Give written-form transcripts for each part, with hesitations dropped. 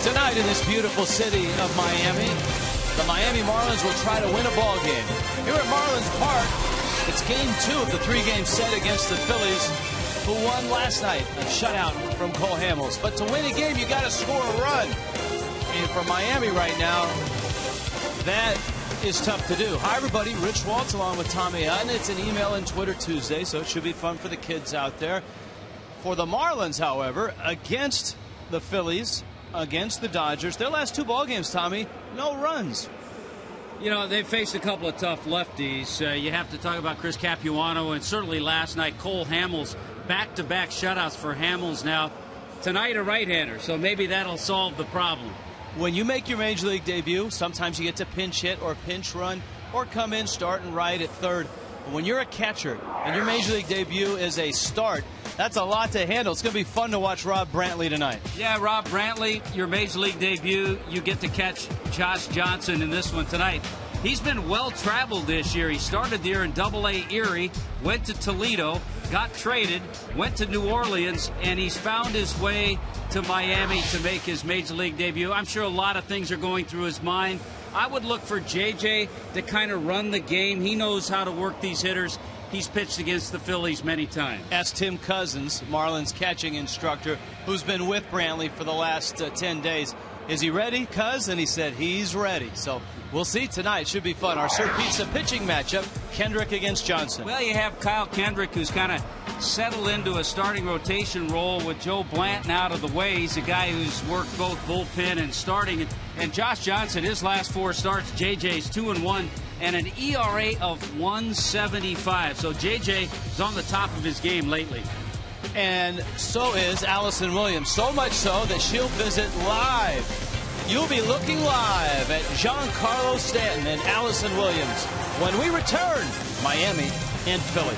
Tonight in this beautiful city of Miami, the Miami Marlins will try to win a ball game. Here at Marlins Park, it's game 2 of the 3-game set against the Phillies, who won last night, a shutout from Cole Hamels. But to win a game, you got to score a run. And for Miami right now, that is tough to do. Hi, everybody. Rich Waltz along with Tommy Hutton. It's an email and Twitter Tuesday, so it should be fun for the kids out there. For the Marlins, however, against the Phillies, against the Dodgers, their last 2 ball games, Tommy, no runs. You know, they faced a couple of tough lefties. You have to talk about Chris Capuano, and certainly last night Cole Hamels. Back-to-back shutouts for Hamels. Now tonight a right-hander, so maybe that'll solve the problem. When you make your Major League debut, sometimes you get to pinch hit or pinch run or come in starting right at third. But when you're a catcher and your Major League debut is a start, that's a lot to handle. It's going to be fun to watch Rob Brantley tonight. Yeah, Rob Brantley, your Major League debut, you get to catch Josh Johnson in this one tonight. He's been well-traveled this year. He started the year in Double-A Erie, went to Toledo, got traded, went to New Orleans, and he's found his way to Miami to make his Major League debut. I'm sure a lot of things are going through his mind. I would look for JJ to kind of run the game. He knows how to work these hitters. He's pitched against the Phillies many times. Ask Tim Cousins, Marlins catching instructor, who's been with Brantley for the last 10 days. Is he ready, Cuz? And he said he's ready. So we'll see tonight. Should be fun. Our Sir Pizza pitching matchup, Kendrick against Johnson. Well, you have Kyle Kendrick, who's kind of settled into a starting rotation role with Joe Blanton out of the way. He's a guy who's worked both bullpen and starting. And Josh Johnson, his last 4 starts, JJ's 2-1 and an ERA of 1.75. So JJ is on the top of his game lately. And so is Allison Williams. So much so that she'll visit live. You'll be looking live at Giancarlo Stanton and Allison Williams when we return Miami and Philly.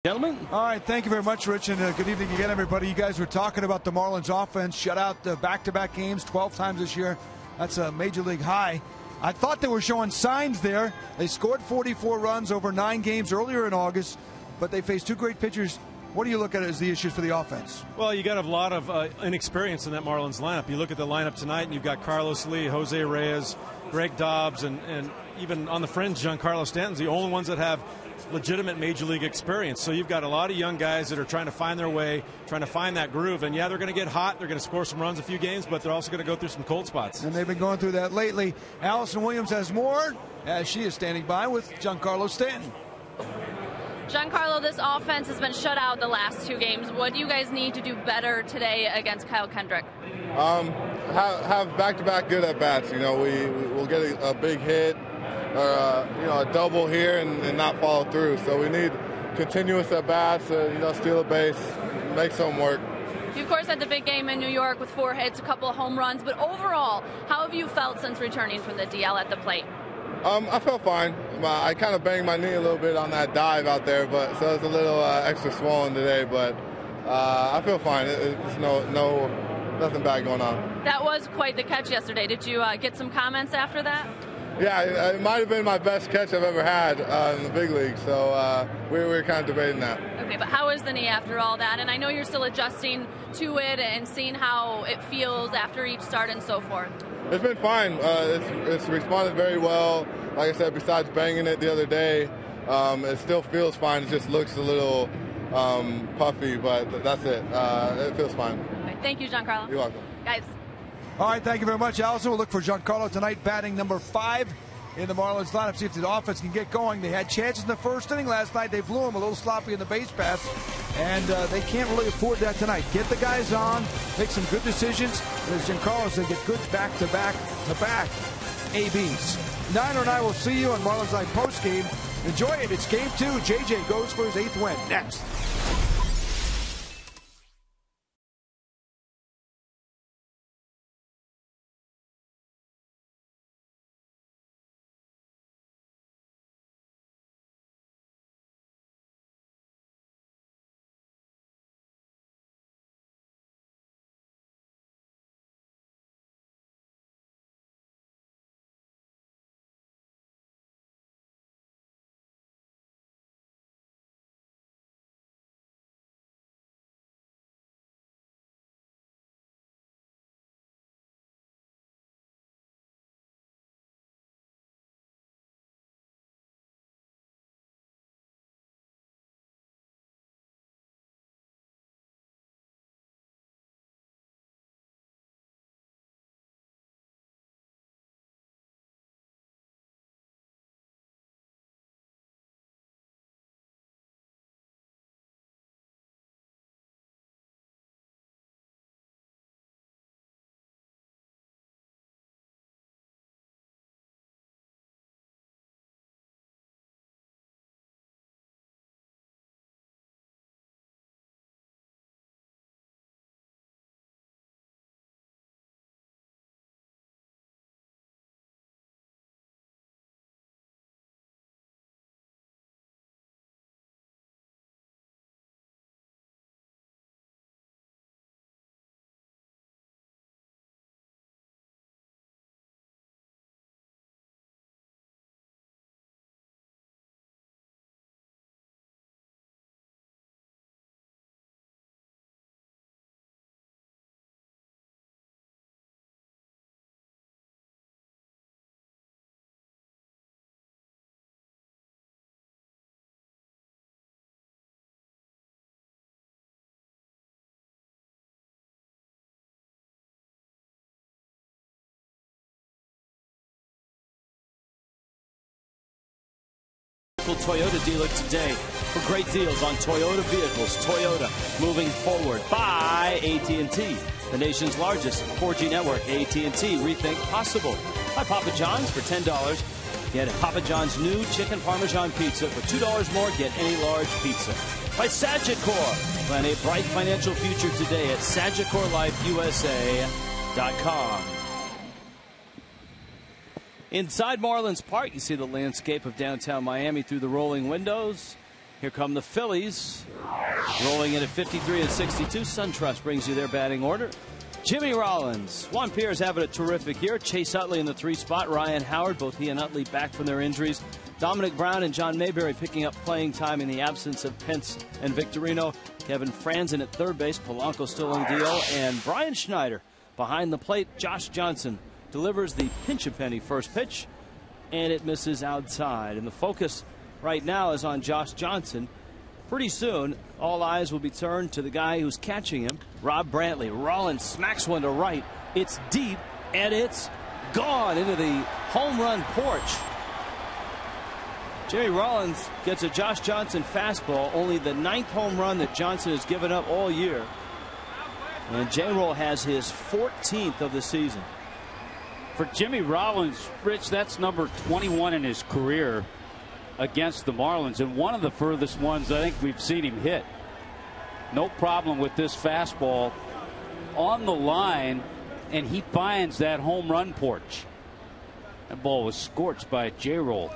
Gentlemen. All right, thank you very much, Rich, and good evening again, everybody. You guys were talking about the Marlins offense, shut out the back-to-back games 12 times this year. That's a major league high. I thought they were showing signs there. They scored 44 runs over 9 games earlier in August, but they faced 2 great pitchers. What do you look at as the issues for the offense? Well, you got a lot of inexperience in that Marlins lineup. You look at the lineup tonight, and you've got Carlos Lee, Jose Reyes, Greg Dobbs, and even on the fringe, Giancarlo Stanton's the only ones that have legitimate major league experience. So you've got a lot of young guys that are trying to find their way, trying to find that groove. And yeah, they're going to get hot. They're going to score some runs a few games, but they're also going to go through some cold spots. And they've been going through that lately. Allison Williams has more as she is standing by with Giancarlo Stanton. Giancarlo, this offense has been shut out the last 2 games. What do you guys need to do better today against Kyle Kendrick? Have back-to-back good at-bats. You know, we'll get a big hit or a double here and not follow through. So we need continuous at-bats, steal a base, make something work. You, of course, had the big game in New York with 4 hits, a couple of home runs. But overall, how have you felt since returning from the DL at the plate? I felt fine. I kind of banged my knee a little bit on that dive out there, so it's a little extra swollen today. But I feel fine. It's nothing bad going on. That was quite the catch yesterday. Did you get some comments after that? Yeah, it might have been my best catch I've ever had in the big league. So we were kind of debating that. Okay, but how is the knee after all that? And I know you're still adjusting to it and seeing how it feels after each start and so forth. It's been fine. It's responded very well. Like I said, besides banging it the other day, it still feels fine. It just looks a little puffy, but that's it. It feels fine. Okay, thank you, Giancarlo. You're welcome. Guys. All right, thank you very much, Allison. We'll look for Giancarlo tonight, batting number 5 in the Marlins lineup. See if the offense can get going. They had chances in the first inning last night. They blew them a little sloppy in the base paths, and they can't really afford that tonight. Get the guys on, make some good decisions. And as Giancarlo said, get good back-to-back ABs. Niner and I will see you on Marlins Night postgame. Enjoy it. It's game 2. JJ goes for his 8th win. Next. Toyota dealer today for great deals on Toyota vehicles. Toyota, moving forward. By AT&T, the nation's largest 4G network. AT&T, rethink possible. By Papa John's for $10. Get Papa John's new chicken Parmesan pizza for $2 more. Get any large pizza. By Sagicor, plan a bright financial future today at SagicorLifeUSA.com. Inside Marlins Park, you see the landscape of downtown Miami through the rolling windows. Here come the Phillies, rolling in at 53 and 62. SunTrust brings you their batting order. Jimmy Rollins. Juan Pierre's having a terrific year. Chase Utley in the 3 spot. Ryan Howard, both he and Utley back from their injuries. Dominic Brown and John Mayberry picking up playing time in the absence of Pence and Victorino. Kevin Franzen at third base. Polanco still in deal. And Brian Schneider behind the plate. Josh Johnson delivers the pinch-a-penny first pitch, and it misses outside. And the focus right now is on Josh Johnson. Pretty soon, all eyes will be turned to the guy who's catching him, Rob Brantley. Rollins smacks one to right. It's deep, and it's gone into the home run porch. Jimmy Rollins gets a Josh Johnson fastball, only the 9th home run that Johnson has given up all year. And J-Roll has his 14th of the season. For Jimmy Rollins, Rich, that's number 21 in his career against the Marlins, and one of the furthest ones I think we've seen him hit. No problem with this fastball on the line, and he finds that home run porch. That ball was scorched by J-Roll.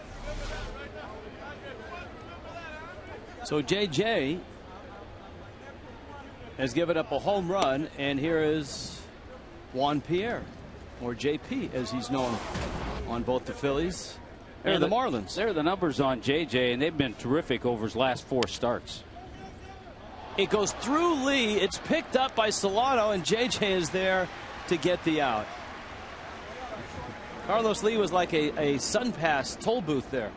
So JJ has given up a home run, and here is Juan Pierre, or JP as he's known, on both the Phillies and the Marlins. There are the numbers on JJ, and they've been terrific over his last 4 starts. It goes through Lee. It's picked up by Solano, and JJ is there to get the out. Carlos Lee was like a Sun Pass toll booth there.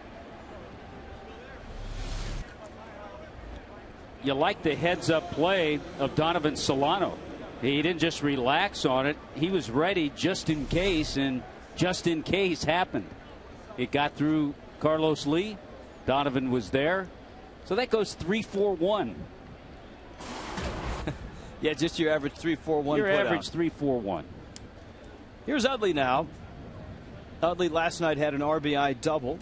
You like the heads-up play of Donovan Solano. He didn't just relax on it. He was ready just in case, and just in case happened. It got through Carlos Lee. Donovan was there. So that goes 3-4-1. Yeah, just your average 3-4-1. Your average 3-4-1. Here's Utley now. Utley last night had an RBI double.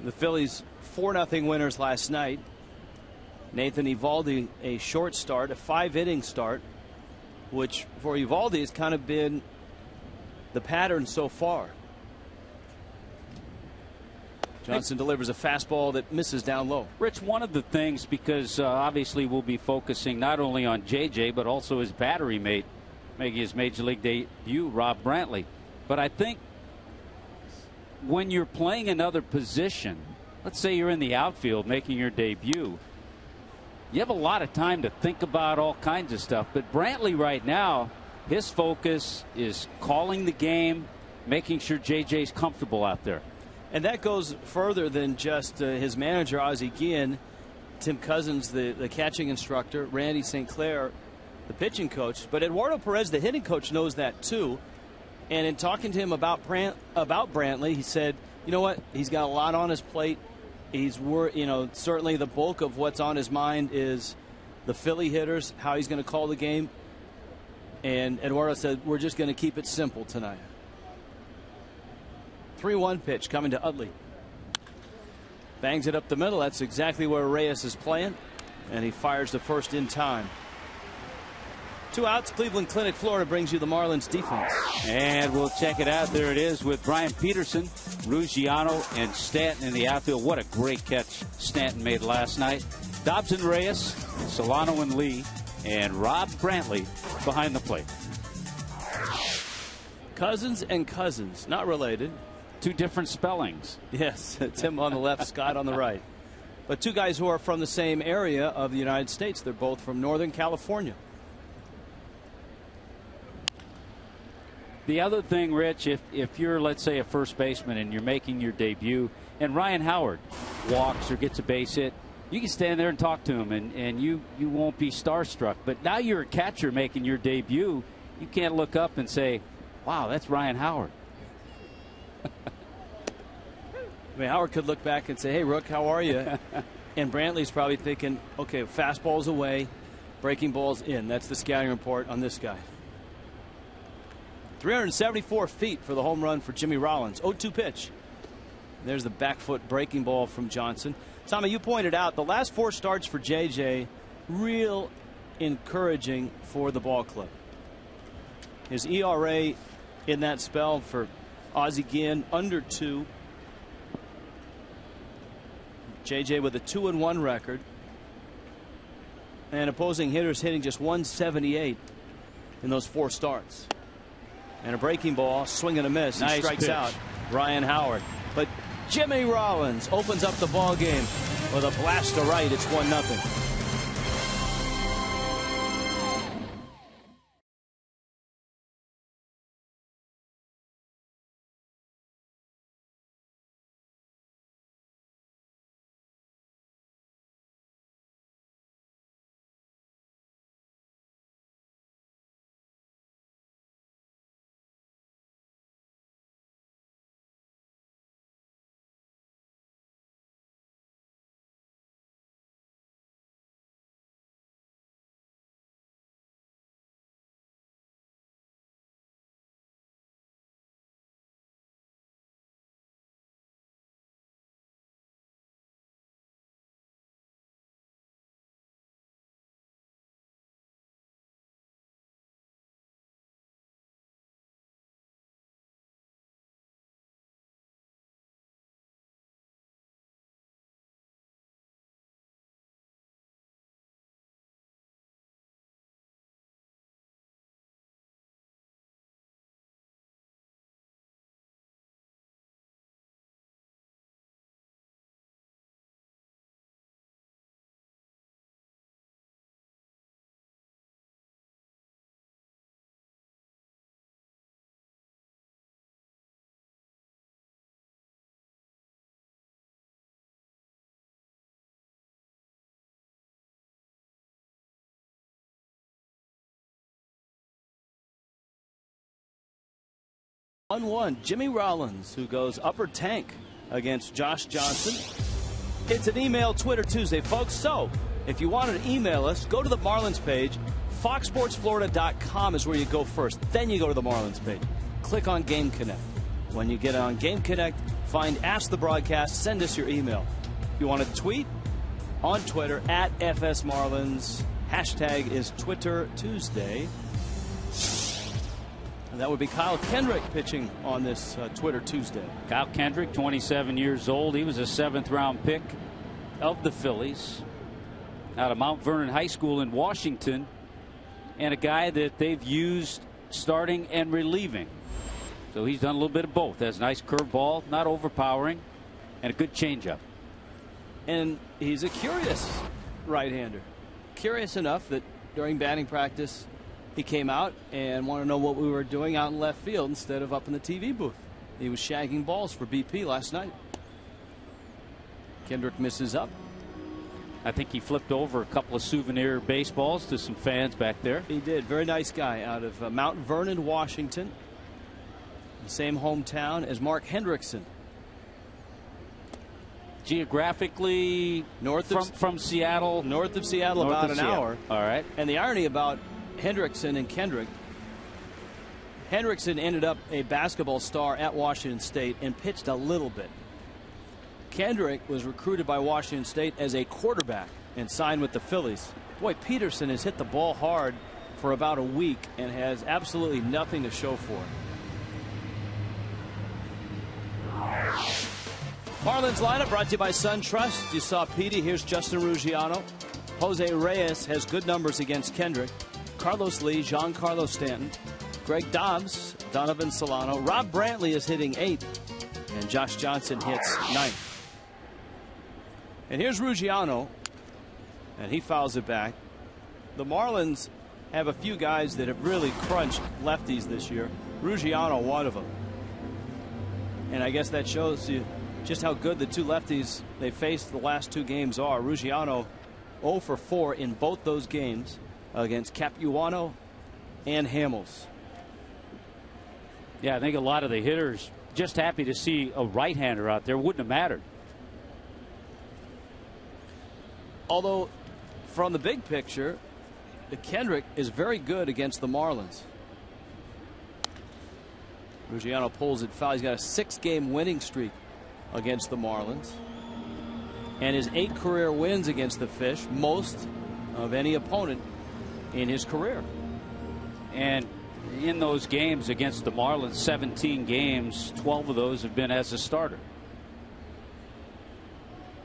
The Phillies 4-0 winners last night. Nathan Eovaldi a short start, a 5-inning start, which for Eovaldi has kind of been the pattern so far. Johnson delivers a fastball that misses down low. Rich, one of the things, because obviously we'll be focusing not only on JJ but also his battery mate making his major league debut, Rob Brantley. But I think when you're playing another position, let's say you're in the outfield making your debut, you have a lot of time to think about all kinds of stuff. But Brantley right now, his focus is calling the game, making sure JJ's comfortable out there. And that goes further than just his manager, Ozzie Guillen, Tim Cousins, the catching instructor, Randy St. Clair, the pitching coach. But Eduardo Perez, the hitting coach, knows that too. And in talking to him about Brantley, he said, you know what, he's got a lot on his plate. He's certainly the bulk of what's on his mind is the Philly hitters, how he's going to call the game. And Eduardo said, we're just going to keep it simple tonight. 3-1 pitch coming to Utley. Bangs it up the middle. That's exactly where Reyes is playing. And he fires the first in time. 2 outs. Cleveland Clinic, Florida brings you the Marlins defense. And we'll check it out. There it is with Brian Peterson, Ruggiano, and Stanton in the outfield. What a great catch Stanton made last night. Dobson, Reyes, Solano, and Lee, and Rob Brantley behind the plate. Cousins and Cousins, not related. 2 different spellings. Yes, Tim on the left, Scott on the right. But 2 guys who are from the same area of the United States. They're both from Northern California. The other thing, Rich, if you're, let's say, a first baseman and you're making your debut, and Ryan Howard walks or gets a base hit, you can stand there and talk to him, and you won't be starstruck. But now you're a catcher making your debut. You can't look up and say, wow, that's Ryan Howard. I mean, Howard could look back and say, hey, Rook, how are you? And Brantley's probably thinking, okay, fastball's away, breaking ball's in. That's the scouting report on this guy. 374 feet for the home run for Jimmy Rollins. 0-2 pitch. There's the back foot breaking ball from Johnson. Tommy, you pointed out the last 4 starts for JJ, real encouraging for the ball club. His ERA in that spell for Ozzie Guillen under 2. JJ with a 2-1 record. And opposing hitters hitting just 178 in those 4 starts. And a breaking ball, swing and a miss. He strikes pitch. out Ryan Howard. But Jimmy Rollins opens up the ball game with a blast to right. It's 1-0. Jimmy Rollins, who goes upper tank against Josh Johnson. It's an email Twitter Tuesday, folks. So if you wanted to email us, go to the Marlins page. FoxSportsFlorida.com is where you go first. Then you go to the Marlins page. Click on Game Connect. When you get on Game Connect, find Ask the Broadcast. Send us your email. If you want to tweet, on Twitter, at FS Marlins. Hashtag is Twitter Tuesday. And that would be Kyle Kendrick pitching on this Twitter Tuesday. Kyle Kendrick, 27 years old. He was a 7th-round pick of the Phillies out of Mount Vernon High School in Washington, and a guy that they've used starting and relieving. So he's done a little bit of both. Has a nice curveball, not overpowering, and a good changeup. And he's a curious right-hander. Curious enough that during batting practice, he came out and wanted to know what we were doing out in left field instead of up in the TV booth. He was shagging balls for BP last night. Kendrick misses up. I think he flipped over a couple of souvenir baseballs to some fans back there. He did. Very nice guy out of Mount Vernon, Washington. The same hometown as Mark Hendrickson. Geographically from Seattle. North of Seattle, about an hour. All right. And the irony about Hendrickson and Kendrick, Hendrickson ended up a basketball star at Washington State and pitched a little bit. Kendrick was recruited by Washington State as a quarterback and signed with the Phillies. Boy, Peterson has hit the ball hard for about a week and has absolutely nothing to show for it. Marlins lineup brought to you by SunTrust. You saw Petey. Here's Justin Ruggiano. Jose Reyes has good numbers against Kendrick. Carlos Lee, Giancarlo Stanton, Greg Dobbs, Donovan Solano. Rob Brantley is hitting 8th, and Josh Johnson hits 9th. And here's Ruggiano, and he fouls it back. The Marlins have a few guys that have really crunched lefties this year. Ruggiano, one of them. And I guess that shows you just how good the 2 lefties they faced the last 2 games are. Ruggiano 0 for 4 in both those games against Capuano and Hamels. Yeah, I think a lot of the hitters just happy to see a right-hander out there. Wouldn't have mattered. Although, from the big picture, Kendrick is very good against the Marlins. Ruggiano pulls it foul. He's got a 6-game winning streak against the Marlins. And his 8 career wins against the Fish, most of any opponent in his career. And in those games against the Marlins, 17 games, 12 of those have been as a starter.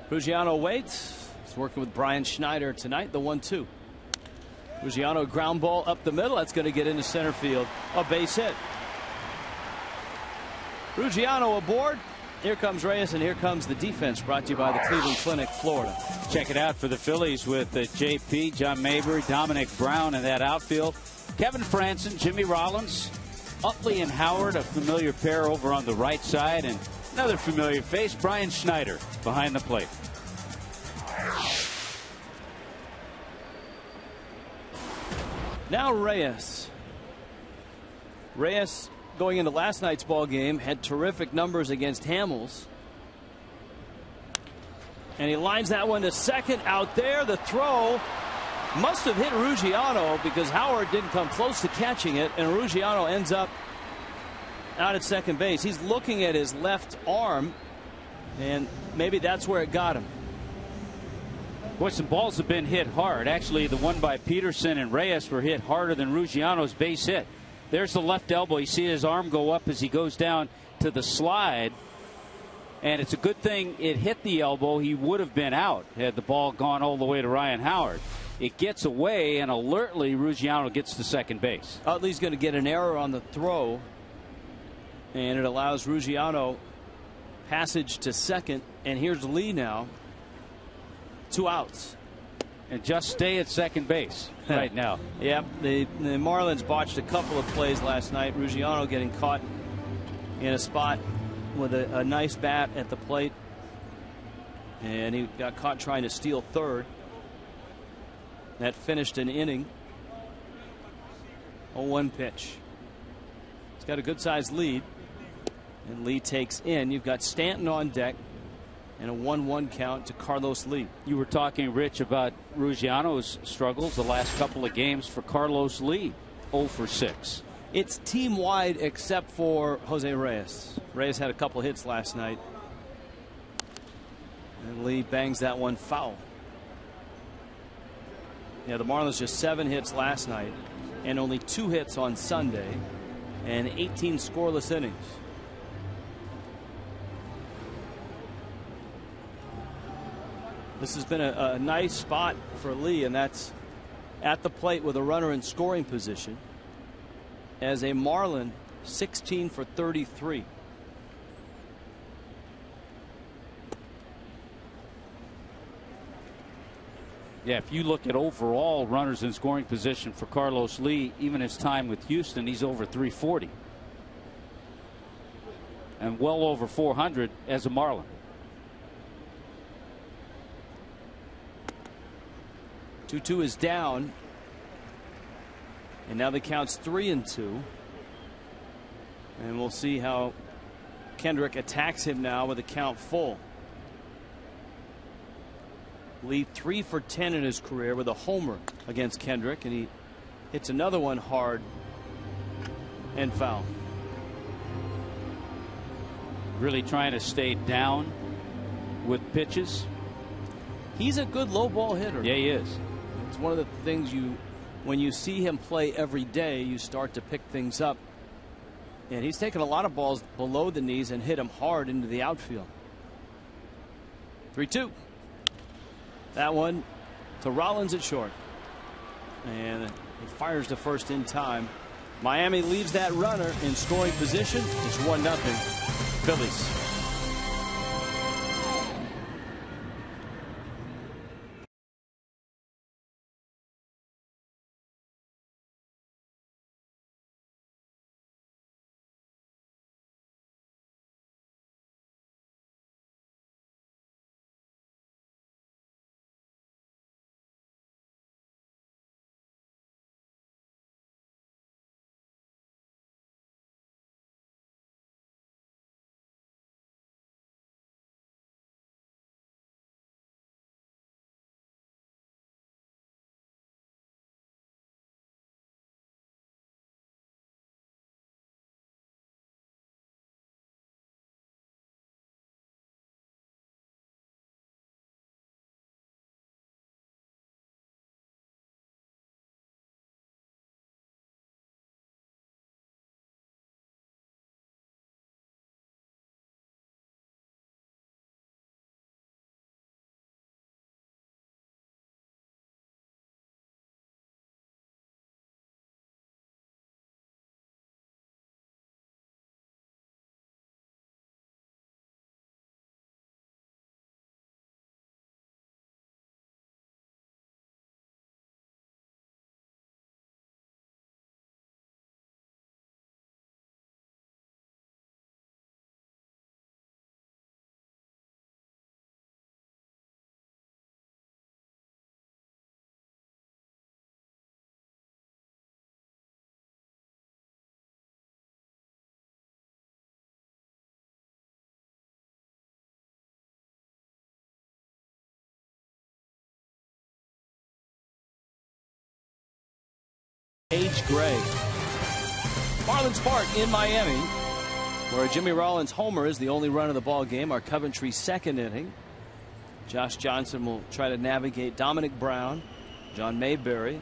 Ruggiano waits. He's working with Brian Schneider tonight. The 1-2. Ruggiano ground ball up the middle. That's going to get into center field. A base hit. Ruggiano aboard. Here comes Reyes, and here comes the defense, brought to you by the Cleveland Clinic, Florida. Check it out for the Phillies with JP, John Mabry, Dominic Brown in that outfield. Kevin Franson, Jimmy Rollins, Utley and Howard, a familiar pair over on the right side, and another familiar face, Brian Schneider, behind the plate. Now Reyes. Reyes, going into last night's ball game, had terrific numbers against Hamels. And he lines that one to second. Out there, the throw must have hit Ruggiano because Howard didn't come close to catching it, and Ruggiano ends up out at second base. He's looking at his left arm, and maybe that's where it got him. Boy, some balls have been hit hard. Actually, the one by Peterson and Reyes were hit harder than Ruggiano's base hit. There's the left elbow. You see his arm go up as he goes down to the slide. And it's a good thing it hit the elbow. He would have been out had the ball gone all the way to Ryan Howard. It gets away, and alertly, Ruggiano gets to second base. Utley's going to get an error on the throw, and it allows Ruggiano passage to second. And here's Lee now. 2 outs. And just stay at second base right now. Yep, the Marlins botched a couple of plays last night. Ruggiano getting caught in a spot with a nice bat at the plate, and he got caught trying to steal third. That finished an inning. 0-1 pitch. He's got a good sized lead, and Lee takes in. You've got Stanton on deck, and a 1-1 count to Carlos Lee. You were talking, Rich, about Ruggiano's struggles the last couple of games for Carlos Lee. 0 for 6. It's team wide except for Jose Reyes. Reyes had a couple hits last night, and Lee bangs that one foul. Yeah, the Marlins just 7 hits last night and only 2 hits on Sunday and 18 scoreless innings. This has been a nice spot for Lee, and that's at the plate with a runner in scoring position. As a Marlin, 16 for 33. Yeah, if you look at overall runners in scoring position for Carlos Lee, even his time with Houston, he's over 340. And well over 400 as a Marlin. 2-2 is down. And now the count's 3-2. And we'll see how Kendrick attacks him now with a count full. Lee 3 for 10 in his career with a homer against Kendrick, and he hits another one hard and foul. Really trying to stay down with pitches. He's a good low ball hitter. Yeah, he is. It's one of the things when you see him play every day, you start to pick things up. And he's taken a lot of balls below the knees and hit them hard into the outfield. 3-2. That one to Rollins at short. And he fires to first in time. Miami leaves that runner in scoring position. It's 1-0 Phillies. Gray. Marlins Park in Miami, where Jimmy Rollins' homer is the only run of the ball game. Our Coventry second inning. Josh Johnson will try to navigate Dominic Brown, John Mayberry,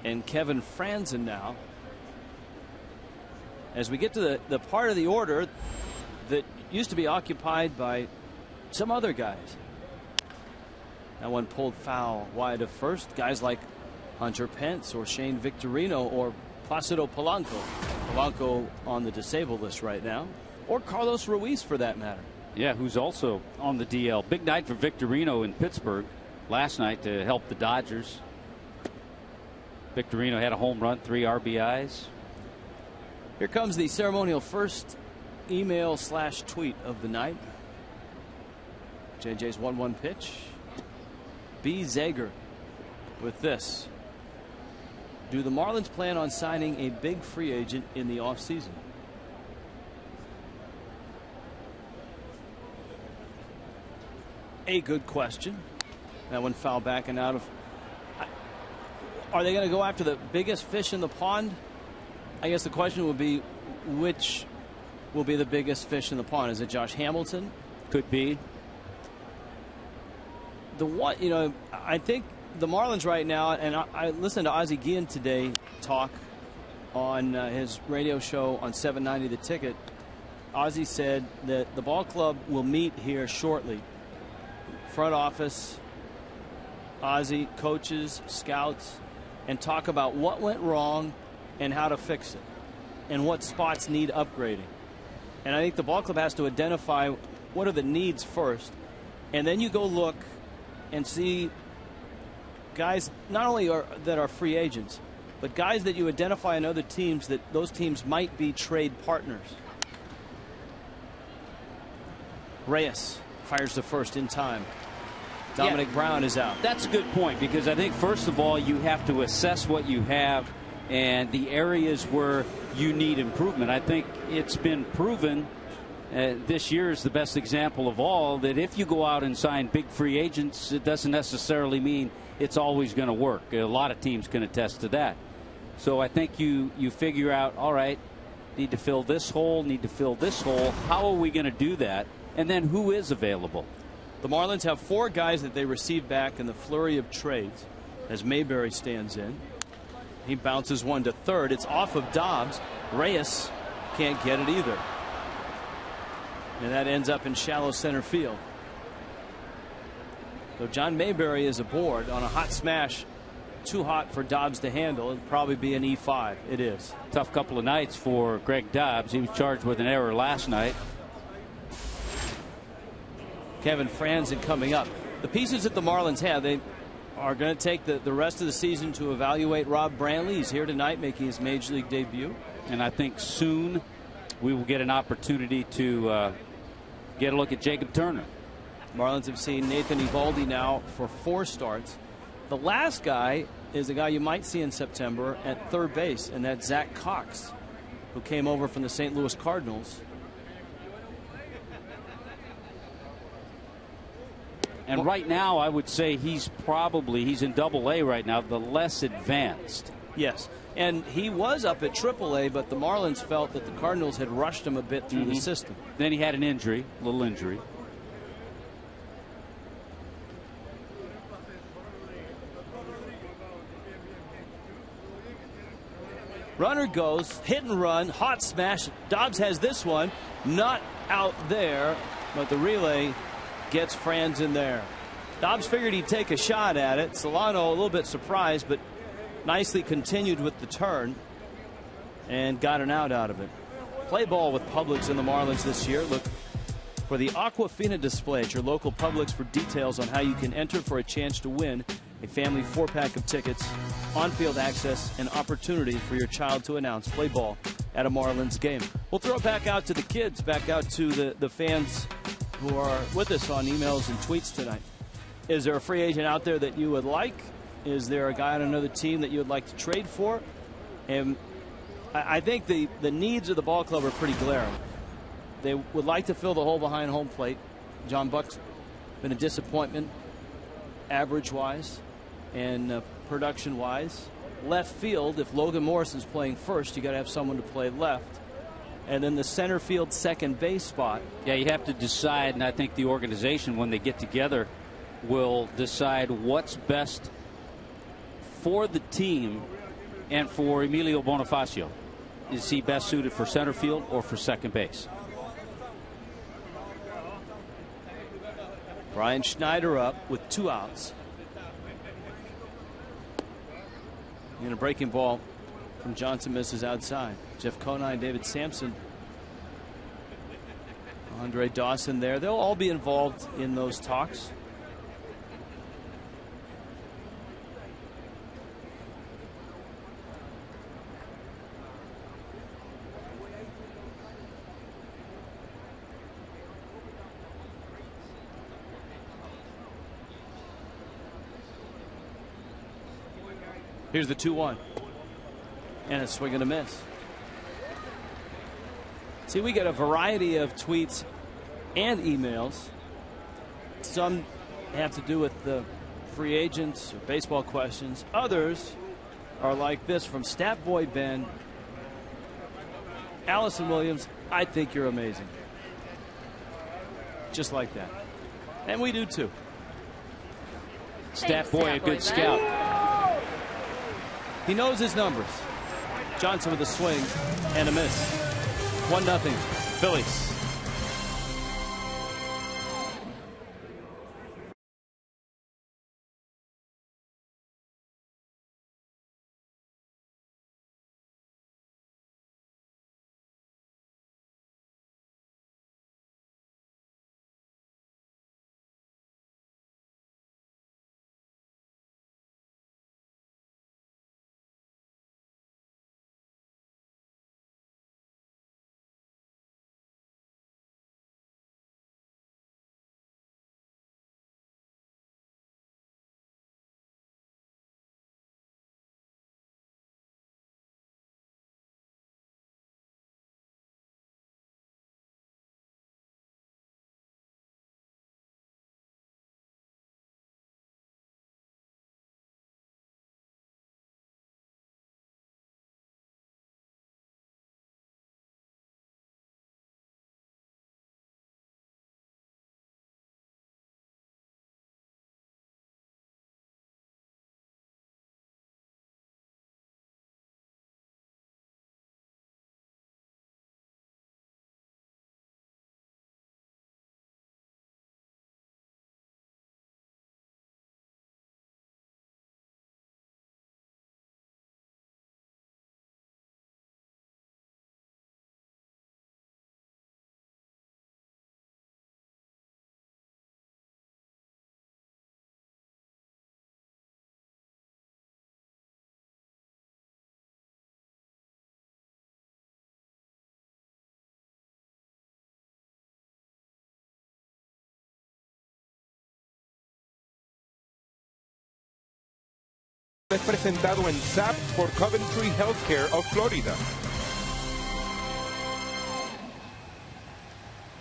and Kevin Franzen now. As we get to the part of the order that used to be occupied by some other guys. That one pulled foul wide of first. Guys like Hunter Pence or Shane Victorino or Placido Polanco. Polanco on the disabled list right now. Or Carlos Ruiz for that matter. Yeah, who's also on the DL. Big night for Victorino in Pittsburgh last night to help the Dodgers. Victorino had a home run, 3 RBIs. Here comes the ceremonial first email/tweet of the night. JJ's 1-1 pitch. B. Zager with this. Do the Marlins plan on signing a big free agent in the offseason? A good question. That one foul back and out of. Are they going to go after the biggest fish in the pond? I guess the question would be, which will be the biggest fish in the pond? Is it Josh Hamilton? Could be. The one, you know, I think the Marlins right now, and I listened to Ozzie Guillen today talk on his radio show on 790 The Ticket. Ozzie said that the ball club will meet here shortly. Front office, Ozzie, coaches, scouts, and talk about what went wrong and how to fix it and what spots need upgrading. And I think the ball club has to identify what are the needs first, and then you go look and see guys not only that are free agents, but guys that you identify in other teams that those teams might be trade partners. Reyes fires the first in time. Dominic Brown is out. That's a good point, because I think first of all you have to assess what you have and the areas where you need improvement. I think it's been proven this year is the best example of all that if you go out and sign big free agents, it doesn't necessarily mean it's always going to work. A lot of teams can attest to that. So I think you figure out, all right, need to fill this hole, need to fill this hole. How are we going to do that? And then who is available? The Marlins have 4 guys that they received back in the flurry of trades as Mayberry stands in. He bounces one to third. It's off of Dobbs. Reyes can't get it either. And that ends up in shallow center field. So John Mayberry is aboard on a hot smash. Too hot for Dobbs to handle. It'll probably be an E5. It is. Tough couple of nights for Greg Dobbs. He was charged with an error last night. Kevin Franzen coming up. The pieces that the Marlins have, they are going to take the rest of the season to evaluate Rob Brantley. He's here tonight making his Major League debut. And I think soon we will get an opportunity to get a look at Jacob Turner. Marlins have seen Nathan Eovaldi now for 4 starts. The last guy is a guy you might see in September at third base, and that's Zach Cox, who came over from the St. Louis Cardinals. And right now, I would say he's in Double-A right now, the less advanced. Yes, and he was up at Triple-A, but the Marlins felt that the Cardinals had rushed him a bit through the system. Then he had an injury, a little injury. Runner goes, hit and run, hot smash. Dobbs has this one, not out there, but the relay gets Franz in there. Dobbs figured he'd take a shot at it. Solano a little bit surprised, but nicely continued with the turn and got an out of it. Play ball with Publix and the Marlins this year. Look for the Aquafina display at your local Publix for details on how you can enter for a chance to win a family 4-pack of tickets, on-field access, and opportunity for your child to announce play ball at a Marlins game. We'll throw it back out to the kids, back out to the fans who are with us on emails and tweets tonight. Is there a free agent out there that you would like? Is there a guy on another team that you would like to trade for? And I think the needs of the ball club are pretty glaring. They would like to fill the hole behind home plate. John Buck's been a disappointment average-wise and production-wise. left field. If Logan Morrison's playing first, you got to have someone to play left. And then the center field second base spot. Yeah, you have to decide, and I think the organization, when they get together, will decide what's best for the team and for Emilio Bonifacio. Is he best suited for center field or for second base? Brian Schneider up with 2 outs. And a breaking ball from Johnson misses outside. Jeff Conine, David Sampson, Andre Dawson there. They'll all be involved in those talks. Here's the 2-1. And a swing and a miss. See, we get a variety of tweets and emails. Some have to do with the free agents or baseball questions. Others are like this from Statboy Ben. Allison Williams, I think you're amazing. Just like that. And we do too. Statboy, a good scout. He knows his numbers. Johnson with a swing and a miss. 1-0 Phillies. Es presentado en SAP por Coventry Healthcare of Florida.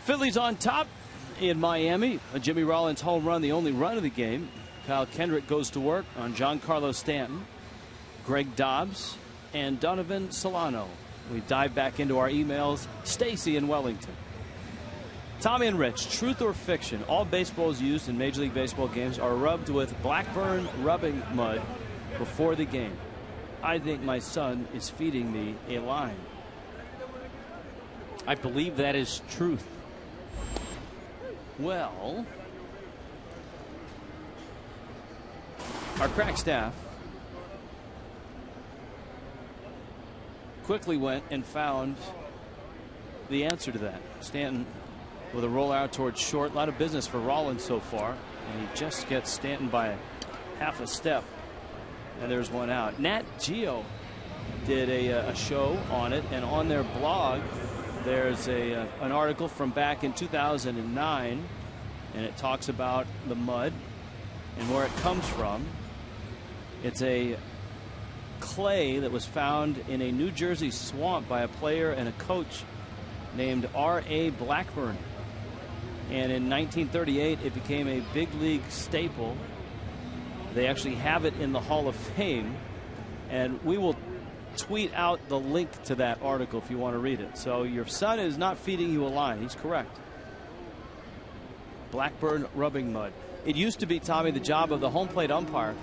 Phillies on top in Miami. A Jimmy Rollins home run, the only run of the game. Kyle Kendrick goes to work on Giancarlo Stanton, Greg Dobbs, and Donovan Solano. We dive back into our emails. Stacy in Wellington. Tommy and Rich, truth or fiction? All baseballs used in Major League Baseball games are rubbed with Blackburn rubbing mud before the game. I think my son is feeding me a line. I believe that is truth. Well, our crack staff quickly went and found the answer to that. Stanton with a rollout towards short. A lot of business for Rollins so far, and he just gets Stanton by half a step. And there's one out. Nat Geo did a show on it, and on their blog there's an article from back in 2009, and it talks about the mud and where it comes from. It's a clay that was found in a New Jersey swamp by a player and a coach named R.A. Blackburn, and in 1938 it became a big league staple. They actually have it in the Hall of Fame, And we will tweet out the link to that article if you want to read it. So your son is not feeding you a line. He's correct. Blackburn rubbing mud. It used to be, Tommy, the job of the home plate umpire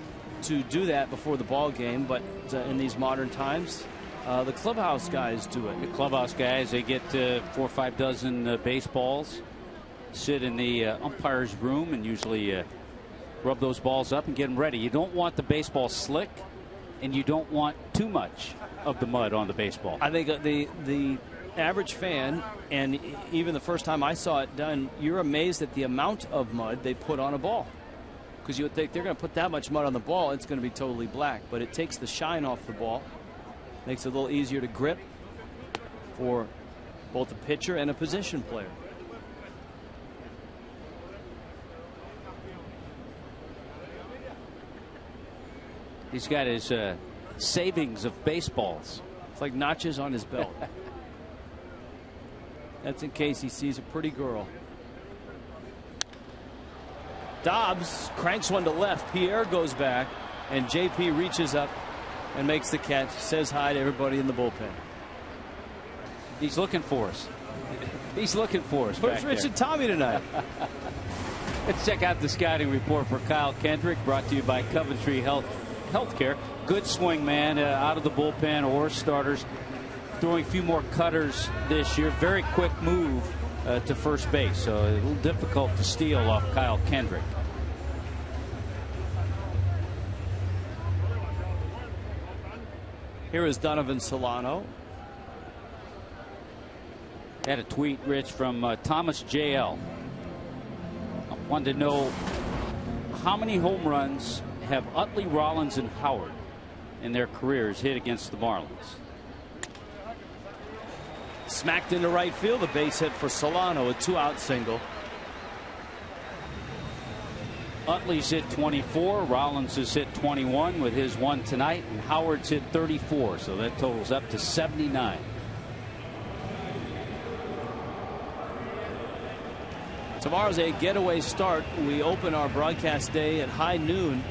to do that before the ball game, but in these modern times, the clubhouse guys do it. The clubhouse guys, they get 4 or 5 dozen baseballs, sit in the umpire's room, and usually rub those balls up and get them ready. You don't want the baseball slick, and you don't want too much of the mud on the baseball. I think the average fan, and even the first time I saw it done, you're amazed at the amount of mud they put on a ball. Because you would think they're going to put that much mud on the ball, it's going to be totally black. But it takes the shine off the ball, makes it a little easier to grip for both a pitcher and a position player. He's got his savings of baseballs. It's like notches on his belt. That's in case he sees a pretty girl. Dobbs cranks one to left. Pierre goes back, and JP reaches up and makes the catch. Says hi to everybody in the bullpen. He's looking for us. He's looking for us. Where's Rich and Tommy tonight? Let's check out the scouting report for Kyle Kendrick, brought to you by Coventry Healthcare. Good swing man out of the bullpen or starters. Throwing a few more cutters this year. Very quick move to first base. So a little difficult to steal off Kyle Kendrick. Here is Donovan Solano. Had a tweet, Rich, from Thomas JL. Wanted to know how many home runs have Utley, Rollins, and Howard in their careers hit against the Marlins. Smacked into right field. A base hit for Solano. A 2-out single. Utley's hit 24. Rollins has hit 21 with his one tonight. And Howard's hit 34. So that totals up to 79. Tomorrow's a getaway start. We open our broadcast day at high noon.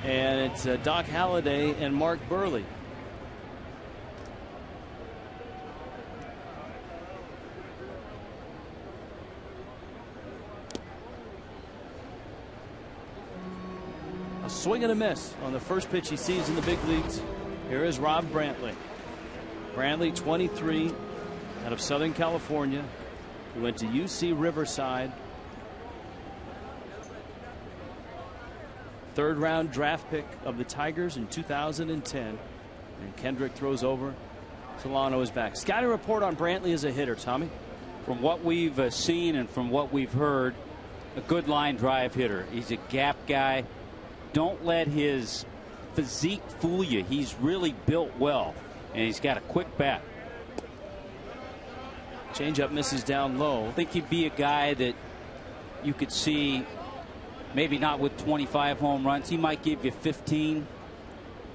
And it's Doc Halladay and Mark Burley. A swing and a miss on the first pitch he sees in the big leagues. Here is Rob Brantley. Brantley, 23, out of Southern California. He went to UC Riverside. Third round draft pick of the Tigers in 2010. And Kendrick throws over. Solano is back. Scouting report on Brantley as a hitter, Tommy. From what we've seen and from what we've heard, a good line drive hitter. He's a gap guy. Don't let his physique fool you. He's really built well, and he's got a quick bat. Changeup misses down low. I think he'd be a guy that you could see, maybe not with 25 home runs. He might give you 15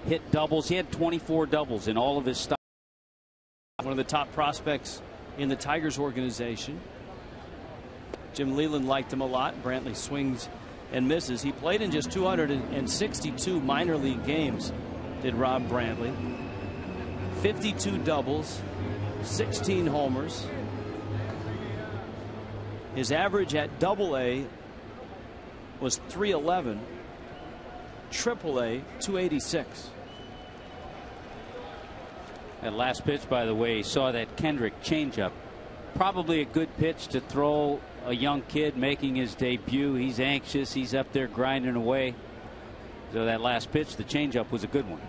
hit doubles. He had 24 doubles in all of his stuff. One of the top prospects in the Tigers organization. Jim Leland liked him a lot. Brantley swings and misses. He played in just 262 minor league games, did Rob Brantley. 52 doubles, 16 homers. His average at Double-A was 311. Triple-A 286. That last pitch, by the way, saw that Kendrick changeup. Probably a good pitch to throw a young kid making his debut. He's anxious. He's up there grinding away. So that last pitch, the changeup, was a good one.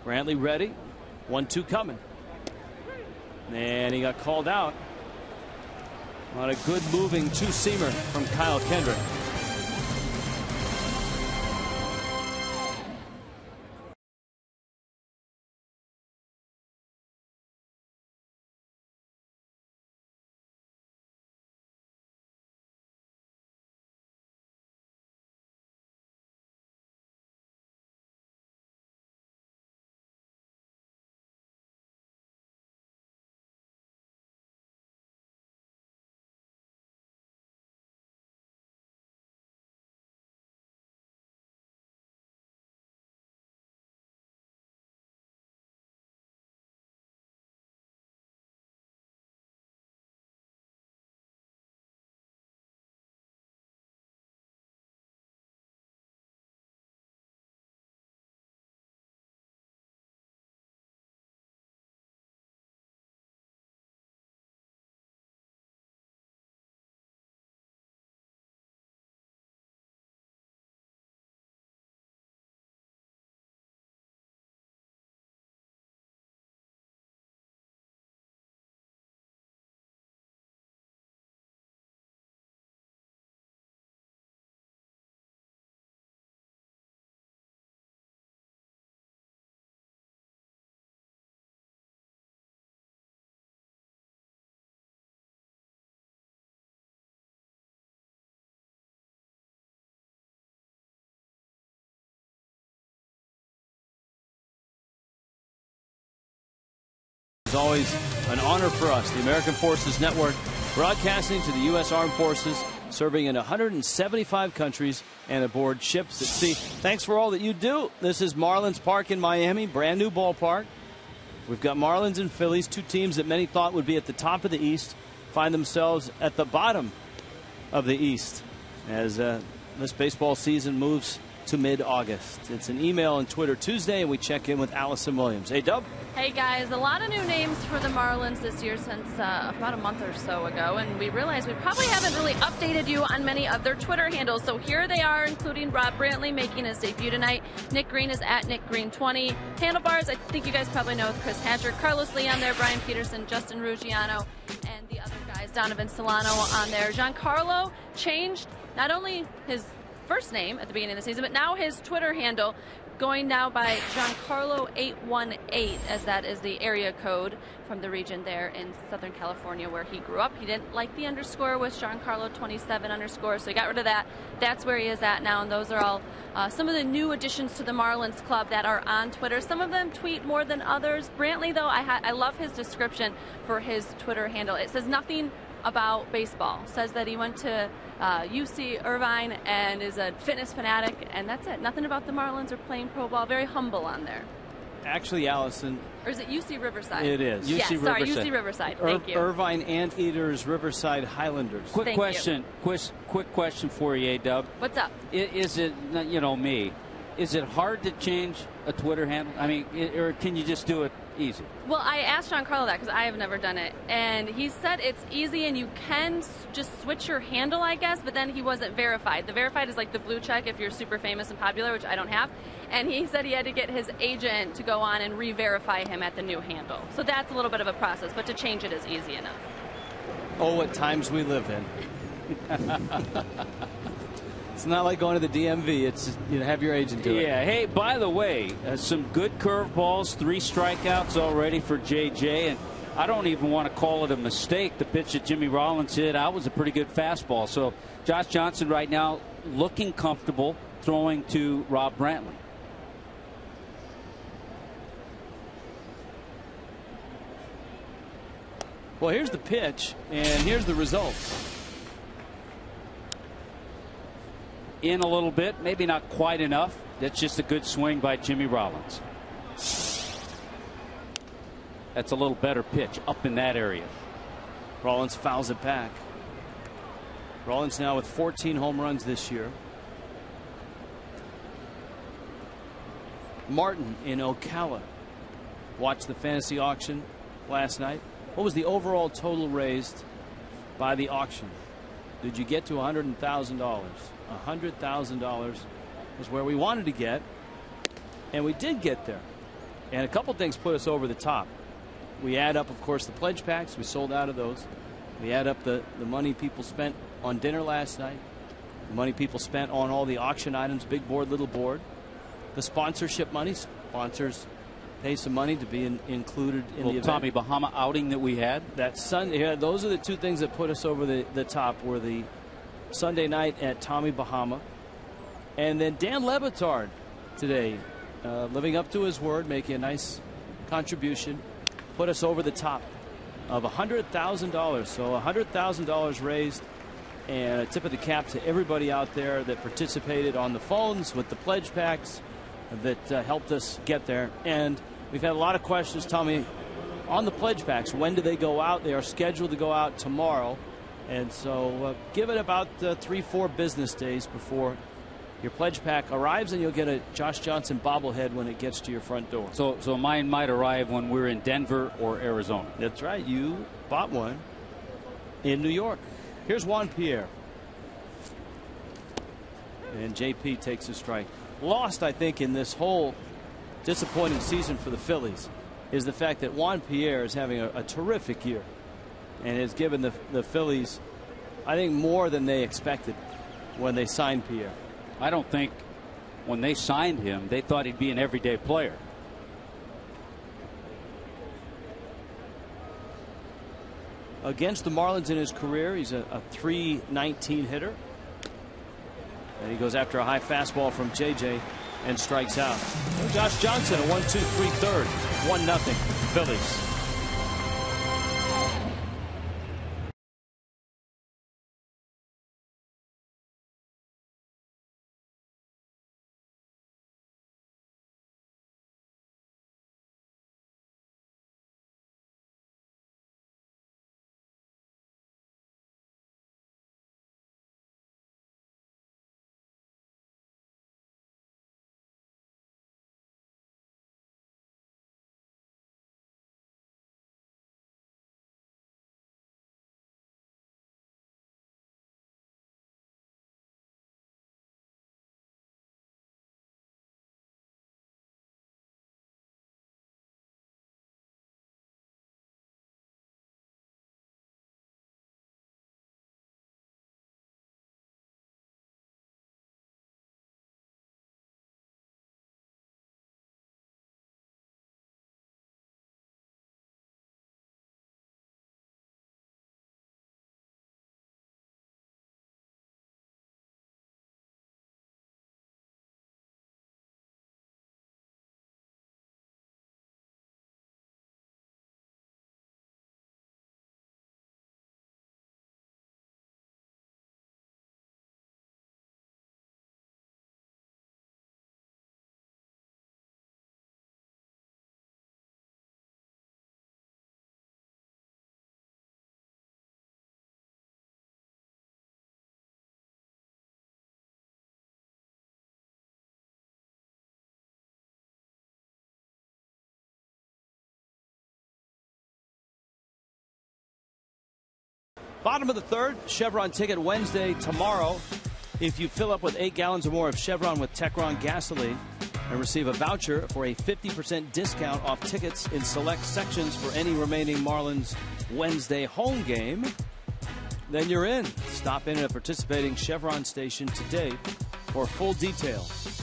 Brantley ready. 1-2 coming. And he got called out on a good moving two-seamer from Kyle Kendrick. As always, an honor for us, the American Forces Network, broadcasting to the U.S. Armed Forces, serving in 175 countries and aboard ships at sea. Thanks for all that you do. This is Marlins Park in Miami, brand new ballpark. We've got Marlins and Phillies, two teams that many thought would be at the top of the East, find themselves at the bottom of the East as this baseball season moves to mid-August. It's an email and Twitter Tuesday, and we check in with Allison Williams. Hey, Dub. Hey, guys. A lot of new names for the Marlins this year since about a month or so ago, and we realized we probably haven't really updated you on many of their Twitter handles. So here they are, including Rob Brantley making his debut tonight. Nick Green is at NickGreen20. Handlebars, I think you guys probably know, with Chris Hatcher, Carlos Lee on there, Brian Peterson, Justin Ruggiano, and the other guys, Donovan Solano on there. Giancarlo changed not only his first name at the beginning of the season, but now his Twitter handle, going now by Giancarlo818, as that is the area code from the region there in Southern California where he grew up. He didn't like the underscore with Giancarlo27 underscore, so he got rid of that. That's where he is at now, and those are all some of the new additions to the Marlins club that are on Twitter. Some of them tweet more than others. Brantley, though, I love his description for his Twitter handle. It says nothing about baseball. Says that he went to UC Irvine and is a fitness fanatic, and that's it. Nothing about the Marlins or playing pro ball. Very humble on there. Actually, Allison. Or is it UC Riverside? It is. Yes, sorry, UC Riverside. Thank you. Irvine Anteaters, Riverside Highlanders. Quick question for you, A-Dub. What's up? Is it, you know me, is it hard to change a Twitter handle? I mean, or can you just do it easy? Well, I asked Giancarlo that because I have never done it, and he said it's easy and you can just switch your handle, I guess, but then he wasn't verified. The verified is like the blue check if you're super famous and popular, which I don't have, and he said he had to get his agent to go on and re-verify him at the new handle. So that's a little bit of a process, but to change it is easy enough. Oh, what times we live in. It's not like going to the DMV. It's just, have your agent do it. Yeah. Hey, by the way, some good curveballs, 3 strikeouts already for JJ, and I don't even want to call it a mistake. The pitch that Jimmy Rollins hit out was a pretty good fastball. So Josh Johnson right now looking comfortable throwing to Rob Brantley. Well, here's the pitch, and here's the results. In a little bit, maybe not quite enough. That's just a good swing by Jimmy Rollins. That's a little better pitch up in that area. Rollins fouls it back. Rollins now with 14 home runs this year. Martin in Ocala watched the fantasy auction last night. What was the overall total raised by the auction? Did you get to $100,000? $100,000 is where we wanted to get, and we did get there. And a couple things put us over the top. We add up, of course, the pledge packs. We sold out of those. We add up the money people spent on dinner last night, the money people spent on all the auction items, big board, little board, the sponsorship money. Sponsors pay some money to be included in the event. Tommy Bahama outing that we had. That Sunday, yeah, those are the two things that put us over the top, were the Sunday night at Tommy Bahama, and then Dan Lebitard today, living up to his word, making a nice contribution, put us over the top of $100,000. So $100,000 raised, and a tip of the cap to everybody out there that participated on the phones with the pledge packs that helped us get there. And we've had a lot of questions, Tommy, on the pledge packs. When do they go out? They are scheduled to go out tomorrow. And so give it about 3-4 business days before your pledge pack arrives, and you'll get a Josh Johnson bobblehead when it gets to your front door. So mine might arrive when we're in Denver or Arizona. That's right. You bought one in New York. Here's Juan Pierre. And JP takes a strike. Lost, I think, in this whole disappointing season for the Phillies is the fact that Juan Pierre is having a terrific year, and has given the Phillies, I think, more than they expected when they signed Pierre. I don't think when they signed him, they thought he'd be an everyday player. Against the Marlins in his career, he's a .319 hitter. And he goes after a high fastball from JJ and strikes out. Josh Johnson, a 1-2-3 third. 1-0 Phillies. Bottom of the third, Chevron Ticket Wednesday tomorrow. If you fill up with 8 gallons or more of Chevron with Techron gasoline and receive a voucher for a 50% discount off tickets in select sections for any remaining Marlins Wednesday home game, then you're in. Stop in at a participating Chevron station today for full details.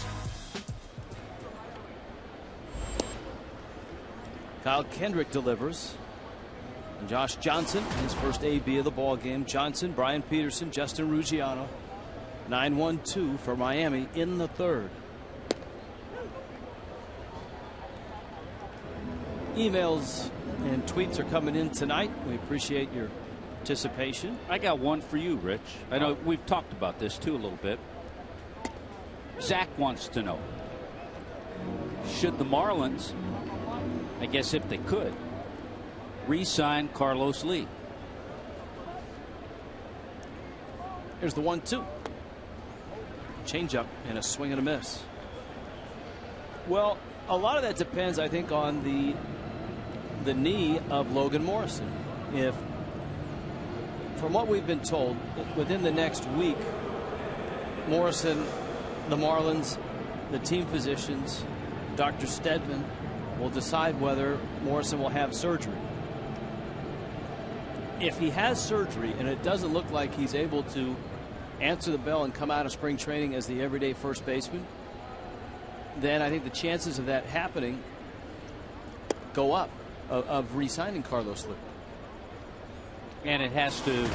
Kyle Kendrick delivers. And Josh Johnson, his first AB of the ball game. Johnson, Brian Peterson, Justin Ruggiano. 9-1-2 for Miami in the third. Emails and tweets are coming in tonight. We appreciate your participation. I got one for you, Rich. I know we've talked about this too a little bit. Zach wants to know, should the Marlins, I guess if they could, re-sign Carlos Lee? Here's the 1-2. Changeup and a swing and a miss. Well, a lot of that depends, I think, on the knee of Logan Morrison. If, from what we've been told, within the next week, Morrison, the Marlins, the team physicians, Dr. Stedman will decide whether Morrison will have surgery. If he has surgery and it doesn't look like he's able to answer the bell and come out of spring training as the everyday first baseman, then I think the chances of that happening go up, of re-signing Carlos Lee. And it has to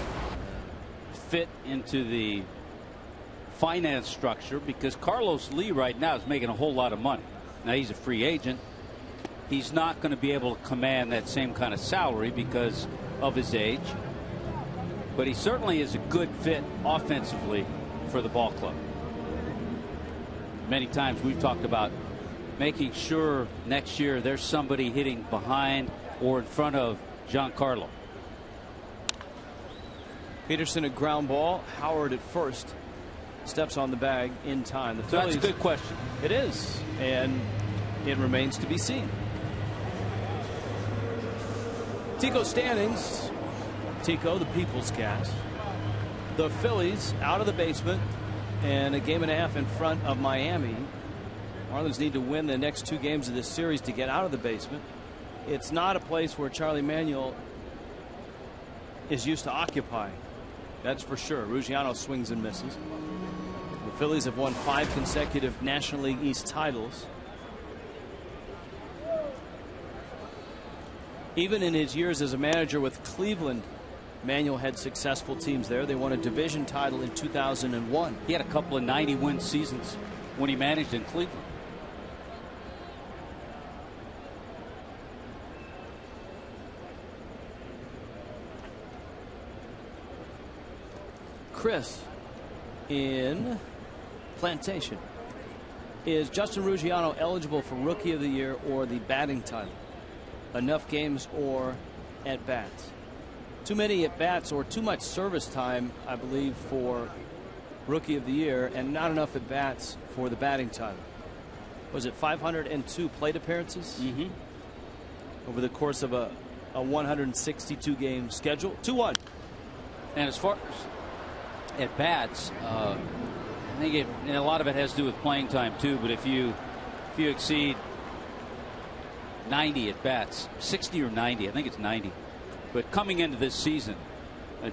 fit into the finance structure, because Carlos Lee right now is making a whole lot of money. Now he's a free agent. He's not going to be able to command that same kind of salary because of his age. But he certainly is a good fit offensively for the ball club. Many times we've talked about making sure next year there's somebody hitting behind or in front of Giancarlo. Peterson a ground ball. Howard at first steps on the bag in time. The Phillies, that's a good question. It is, and it remains to be seen. Tico standings. Tico, the People's Cast. The Phillies out of the basement and a game and a half in front of Miami. Marlins need to win the next 2 games of this series to get out of the basement. It's not a place where Charlie Manuel is used to occupying. That's for sure. Ruggiano swings and misses. The Phillies have won 5 consecutive National League East titles. Even in his years as a manager with Cleveland, Manuel had successful teams there. They won a division title in 2001. He had a couple of 90-win seasons when he managed in Cleveland. Chris in Plantation. Is Justin Ruggiano eligible for Rookie of the Year or the batting title? Enough games or at-bats? Too many at-bats or too much service time, I believe, for Rookie of the Year, and not enough at-bats for the batting title. Was it 502 plate appearances? Mm-hmm. Over the course of a 162-game schedule? 2-1. And as far as at-bats, I think and a lot of it has to do with playing time too, but if you exceed 90 at-bats, 60 or 90, I think it's 90. But coming into this season,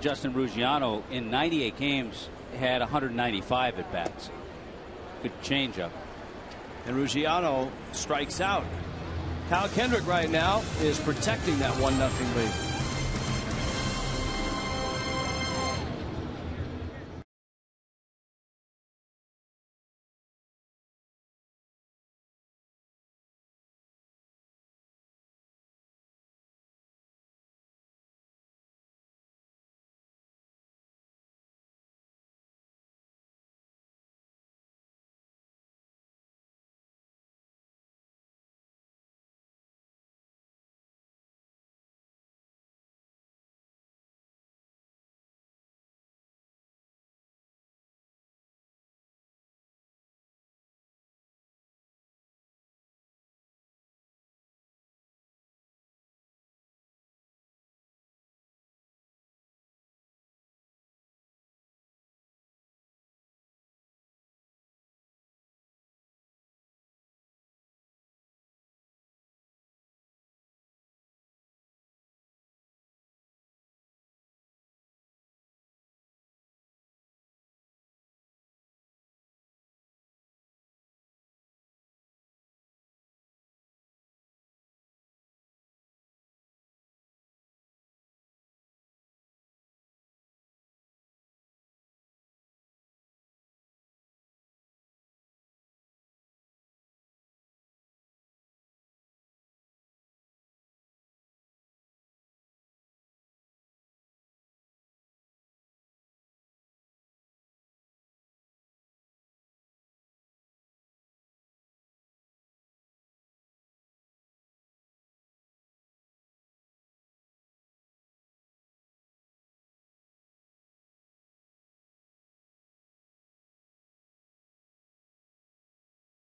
Justin Ruggiano in 98 games had 195 at-bats. Good changeup. And Ruggiano strikes out. Kyle Kendrick right now is protecting that 1-0 lead.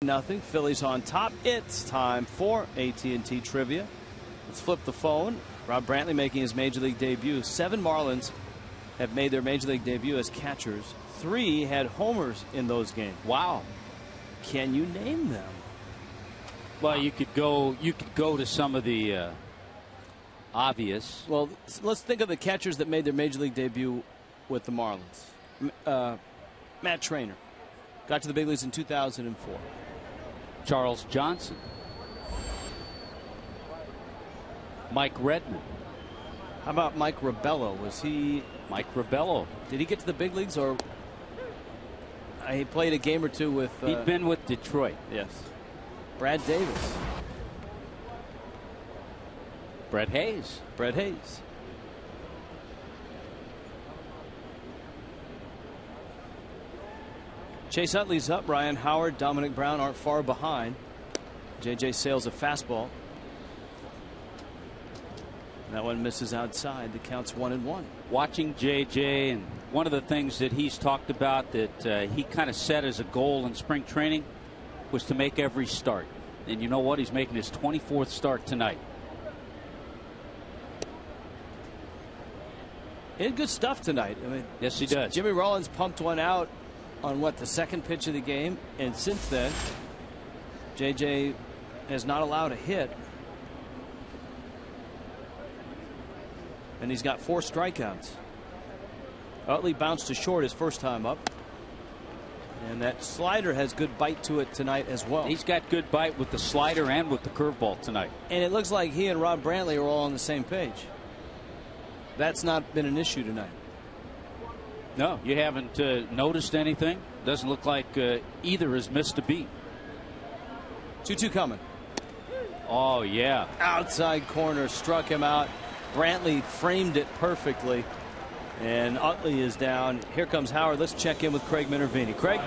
Nothing. Phillies on top. It's time for AT&T Trivia. Let's flip the phone. Rob Brantley making his Major League debut. 7 Marlins have made their Major League debut as catchers. 3 had homers in those games. Wow. Can you name them? Well, you could go to some of the obvious. Well, let's think of the catchers that made their Major League debut with the Marlins. Matt Trainer got to the big leagues in 2004. Charles Johnson. Mike Redmond. How about Mike Rabello? Was he Mike Rabello? Did he get to the big leagues, or he played a game or two with? He'd been with Detroit. Yes. Brad Davis. Brett Hayes. Brett Hayes. Chase Utley's up. Ryan Howard, Dominic Brown aren't far behind. J.J. Sale's a fastball. That one misses outside. The count's 1-1. Watching J.J., and one of the things that he's talked about that he kind of set as a goal in spring training was to make every start. And you know what? He's making his 24th start tonight. He had good stuff tonight. I mean, yes, he does. Jimmy Rollins pumped one out on the second pitch of the game, and since then, J.J. has not allowed a hit. And he's got 4 strikeouts. Utley bounced to short his first time up. And that slider has good bite to it tonight as well. He's got good bite with the slider and with the curveball tonight. And it looks like he and Rob Brantley are all on the same page. That's not been an issue tonight. No, you haven't noticed anything. Doesn't look like either has missed a beat. 2-2 coming. Oh, yeah. Outside corner, struck him out. Brantley framed it perfectly. And Utley is down. Here comes Howard. Let's check in with Craig Minervini. Craig?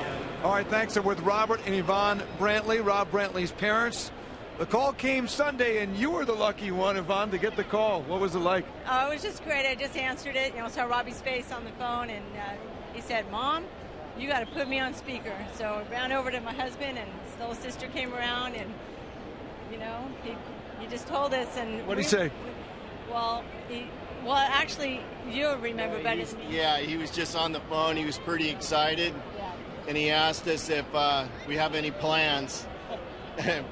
All right, thanks. I'm with Robert and Yvonne Brantley, Rob Brantley's parents. The call came Sunday, and you were the lucky one, Yvonne, to get the call. What was it like? Oh, it was just great. I just answered it. Saw Robbie's face on the phone, and he said, "Mom, you got to put me on speaker." So I ran over to my husband, and his little sister came around, and he just told us. And what did he say? Well, actually, you'll remember better than me. Yeah, he was just on the phone. He was pretty excited, and he asked us if we have any plans. That's right.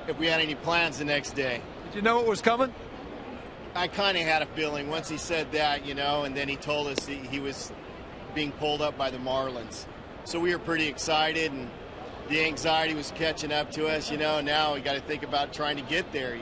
If we had any plans the next day. Did you know it was coming? I kind of had a feeling once he said that, and then he told us he was being pulled up by the Marlins. So we were pretty excited, and the anxiety was catching up to us, Now we got to think about trying to get there,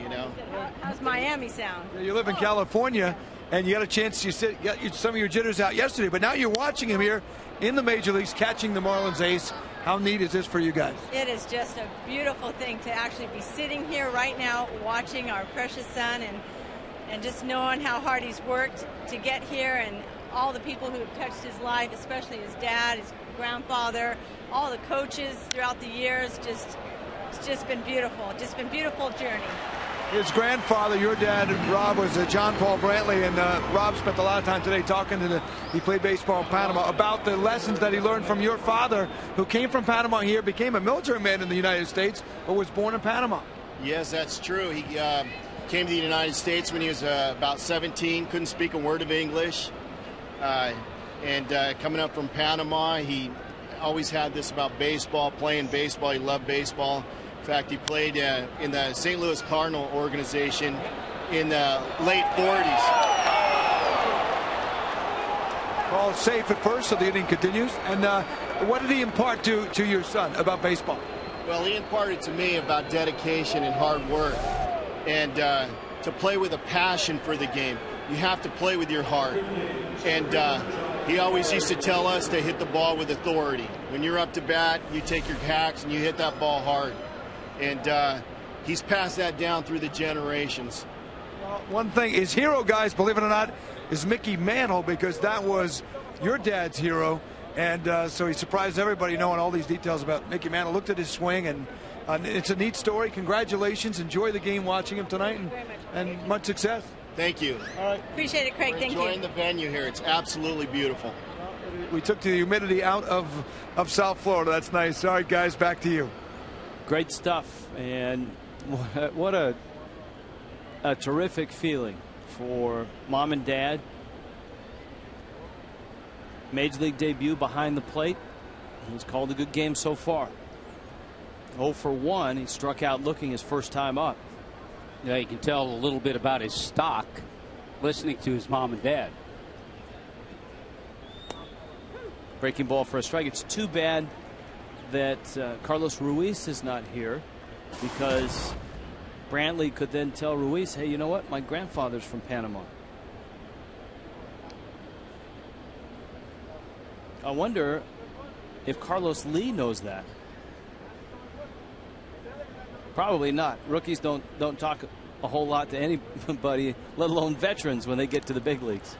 How's Miami sound? You live in California, and you got a chance to get some of your jitters out yesterday, but now you're watching him here in the major leagues, catching the Marlins ace. How neat is this for you guys? It is just a beautiful thing to actually be sitting here right now watching our precious son and just knowing how hard he's worked to get here, and all the people who have touched his life, especially his dad, his grandfather, all the coaches throughout the years. It's just been beautiful. Just been a beautiful journey. His grandfather, your dad, Rob, was John Paul Brantley, and Rob spent a lot of time today talking to he played baseball in Panama, about the lessons that he learned from your father, who came from Panama here, became a military man in the United States, but was born in Panama. Yes, that's true. He came to the United States when he was about 17, couldn't speak a word of English. And coming up from Panama, he always had this about baseball, playing baseball. He loved baseball. In fact, he played in the St. Louis Cardinal organization in the late 40s. Ball safe at first, so the inning continues. And what did he impart to your son about baseball? Well, he imparted to me about dedication and hard work, and to play with a passion for the game. You have to play with your heart. And he always used to tell us to hit the ball with authority. When you're up to bat, you take your hacks and you hit that ball hard. And he's passed that down through the generations. Well, one thing, his hero, guys, believe it or not, is Mickey Mantle, because that was your dad's hero. And so he surprised everybody knowing all these details about Mickey Mantle. Looked at his swing, and it's a neat story. Congratulations. Enjoy the game watching him tonight, and much success. Thank you. All right. Appreciate it, Craig. Thank you. Enjoying the venue here. It's absolutely beautiful. We took the humidity out of South Florida. That's nice. All right, guys, back to you. Great stuff, and what a terrific feeling for mom and dad. Major League debut behind the plate. He's called a good game so far. 0 for 1. He struck out looking his first time up. Yeah, you can tell a little bit about his stock listening to his mom and dad. Breaking ball for a strike. It's too bad that Carlos Ruiz is not here, because Brantley could then tell Ruiz, hey, you know what? My grandfather's from Panama. I wonder if Carlos Lee knows that. Probably not. Rookies don't talk a whole lot to anybody, let alone veterans, when they get to the big leagues.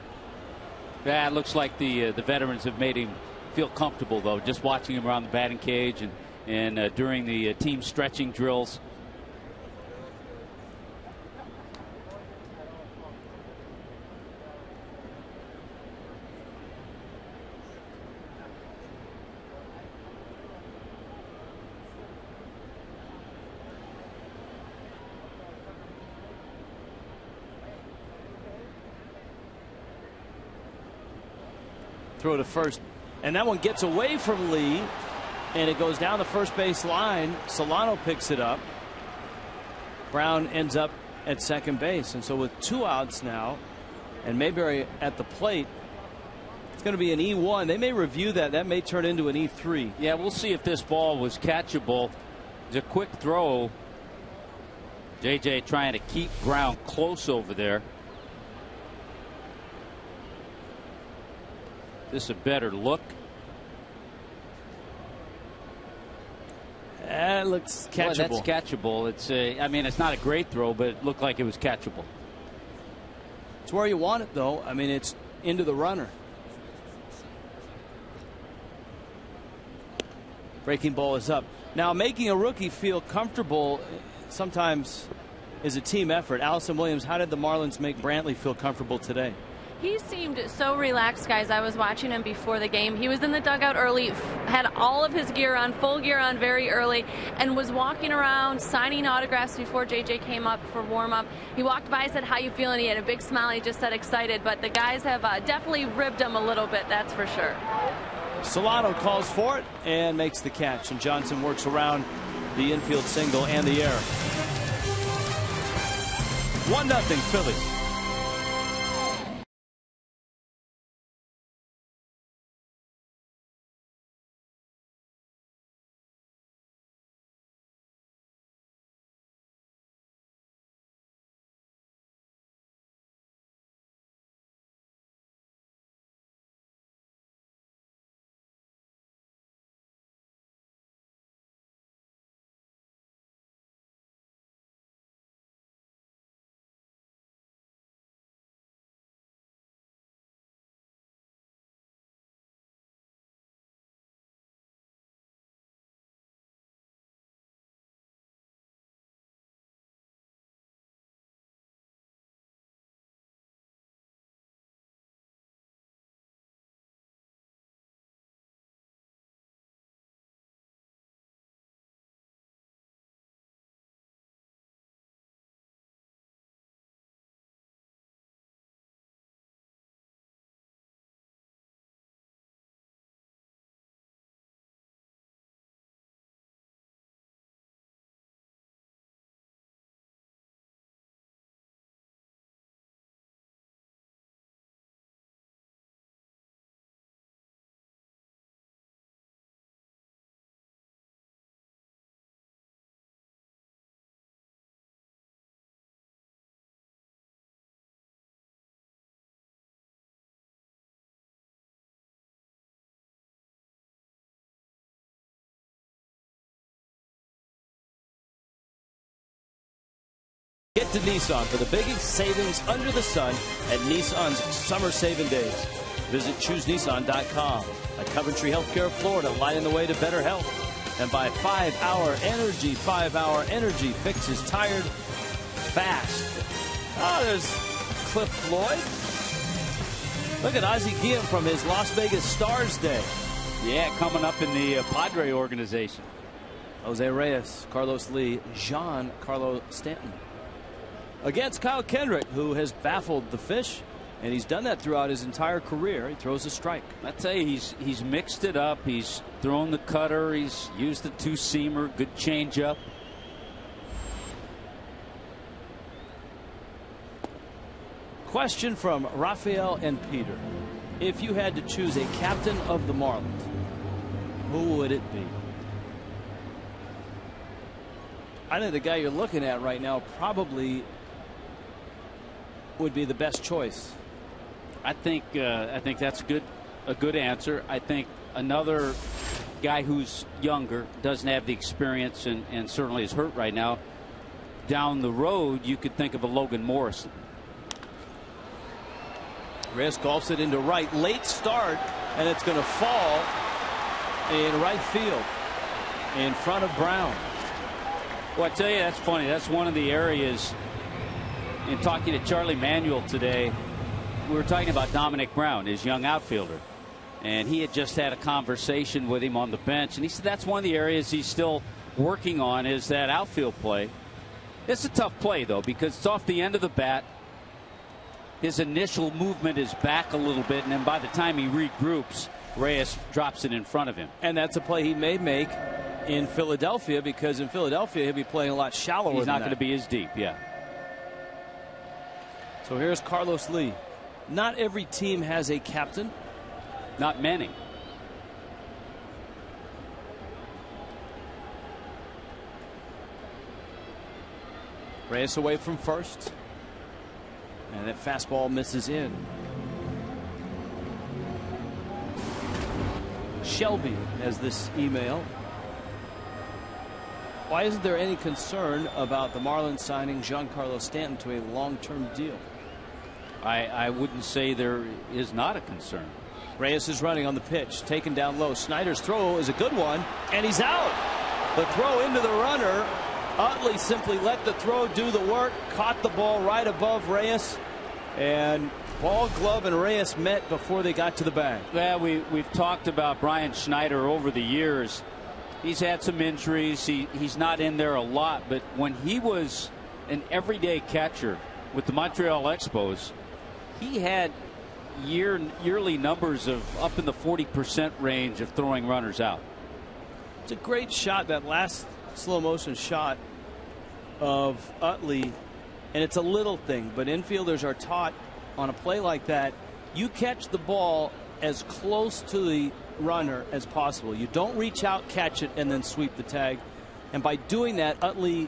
Yeah, it looks like the veterans have made him feel comfortable, though, just watching him around the batting cage and during the team stretching drills. Throw to first, and that one gets away from Lee, and it goes down the first base line. Solano picks it up. Brown ends up at second base, and so with 2 outs now and Mayberry at the plate, it's going to be an E1. They may review that. That may turn into an E3. Yeah, we'll see if this ball was catchable. It's a quick throw. JJ trying to keep Brown close over there. This is a better look. That looks catchable. Well, that's catchable. It's I mean, it's not a great throw, but it looked like it was catchable. It's where you want it, though. I mean, it's into the runner. Breaking ball is up. Now, making a rookie feel comfortable sometimes is a team effort. Allison Williams, how did the Marlins make Brantley feel comfortable today? He seemed so relaxed, guys. I was watching him before the game. He was in the dugout early, had all of his gear on, full gear on very early, and was walking around signing autographs before JJ came up for warm-up. He walked by and said, how you feeling? He had a big smile. He just said excited, but the guys have definitely ribbed him a little bit, that's for sure. Solano calls for it and makes the catch, and Johnson works around the infield single and the error. 1-0 Phillies. Get to Nissan for the biggest savings under the sun at Nissan's Summer Saving Days. Visit ChooseNissan.com. At Coventry Healthcare of Florida, lighting the way to better health. And by 5-Hour Energy. 5-Hour Energy fixes tired fast. Oh, there's Cliff Floyd. Look at Ozzie Guillen from his Las Vegas Stars day. Yeah, coming up in the Padre organization. Jose Reyes, Carlos Lee, Giancarlo Stanton. Against Kyle Kendrick, who has baffled the fish, and he's done that throughout his entire career. He throws a strike. I tell you, he's mixed it up. He's thrown the cutter. He's used the two-seamer. Good changeup. Question from Rafael and Peter. If you had to choose a captain of the Marlins, who would it be? I think the guy you're looking at right now probably would be the best choice. I think that's a good answer. I think another guy who's younger, doesn't have the experience, and certainly is hurt right now. Down the road, you could think of a Logan Morrison. Reyes golfs it into right. Late start, and it's going to fall in right field in front of Brown. Well, I tell you, that's funny. That's one of the areas. In talking to Charlie Manuel today, we were talking about Dominic Brown, his young outfielder. And he had just had a conversation with him on the bench. And he said that's one of the areas he's still working on, is that outfield play. It's a tough play, though, because it's off the end of the bat. His initial movement is back a little bit, and then by the time he regroups, Reyes drops it in front of him. And that's a play he may make in Philadelphia, because in Philadelphia he'll be playing a lot shallower. He's not going to be as deep, yeah. So here's Carlos Lee. Not every team has a captain. Not many. Reyes away from first. And that fastball misses in. Shelby has this email. Why isn't there any concern about the Marlins signing Giancarlo Stanton to a long-term deal? I wouldn't say there is not a concern. Reyes is running on the pitch, taken down low. Snyder's throw is a good one, and he's out. The throw into the runner. Utley simply let the throw do the work, caught the ball right above Reyes, and ball glove and Reyes met before they got to the bag. Yeah, we've talked about Brian Schneider over the years. He's had some injuries. He's not in there a lot, but when he was an everyday catcher with the Montreal Expos, he had yearly numbers of up in the 40% range of throwing runners out. It's a great shot, that last slow motion shot of Utley, and it's a little thing, but infielders are taught on a play like that, you catch the ball as close to the runner as possible. You don't reach out, catch it, and then sweep the tag. And by doing that, Utley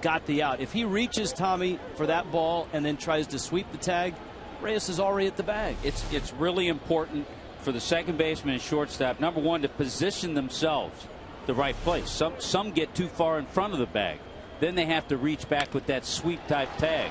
got the out. If he reaches Tommy for that ball and then tries to sweep the tag, Reyes is already at the bag. It's really important for the second baseman and shortstop, number one, to position themselves the right place. Some get too far in front of the bag. Then they have to reach back with that sweep type tag.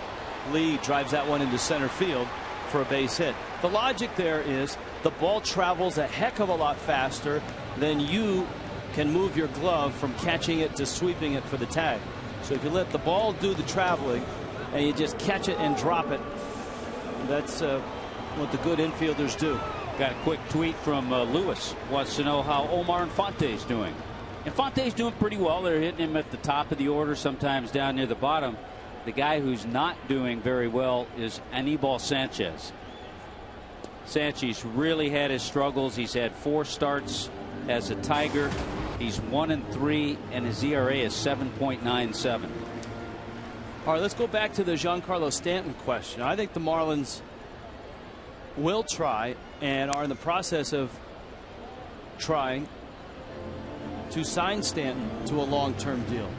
Lee drives that one into center field for a base hit. The logic there is the ball travels a heck of a lot faster than you can move your glove from catching it to sweeping it for the tag. So if you let the ball do the traveling and you just catch it and drop it, that's what the good infielders do. Got a quick tweet from Lewis. Wants to know how Omar Infante's doing. Infante's doing pretty well. They're hitting him at the top of the order, sometimes down near the bottom. The guy who's not doing very well is Anibal Sanchez. Sanchez really had his struggles. He's had 4 starts as a Tiger. He's 1-3, and his ERA is 7.97. All right, let's go back to the Giancarlo Stanton question. I think the Marlins will try and are in the process of trying to sign Stanton to a long-term deal.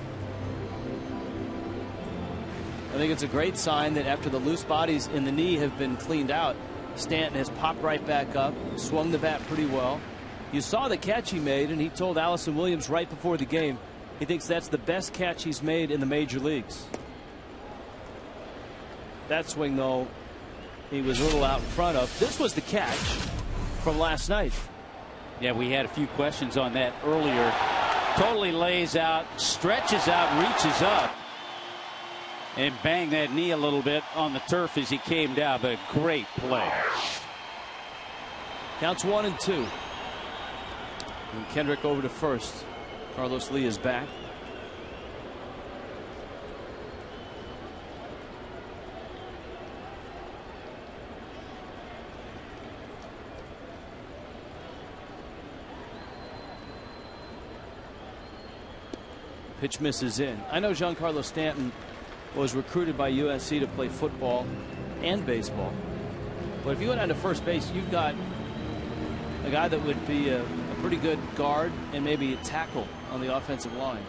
I think it's a great sign that after the loose bodies in the knee have been cleaned out, Stanton has popped right back up, swung the bat pretty well. You saw the catch he made, and he told Allison Williams right before the game he thinks that's the best catch he's made in the major leagues. That swing, though, he was a little out in front of. This was the catch from last night. Yeah, we had a few questions on that earlier. Totally lays out, stretches out, reaches up, and banged that knee a little bit on the turf as he came down, but a great play. Counts 1-2. And Kendrick over to first. Carlos Lee is back. Pitch misses in. I know Giancarlo Stanton was recruited by USC to play football and baseball. But if you went down to first base, you've got a guy that would be a pretty good guard and maybe a tackle on the offensive line.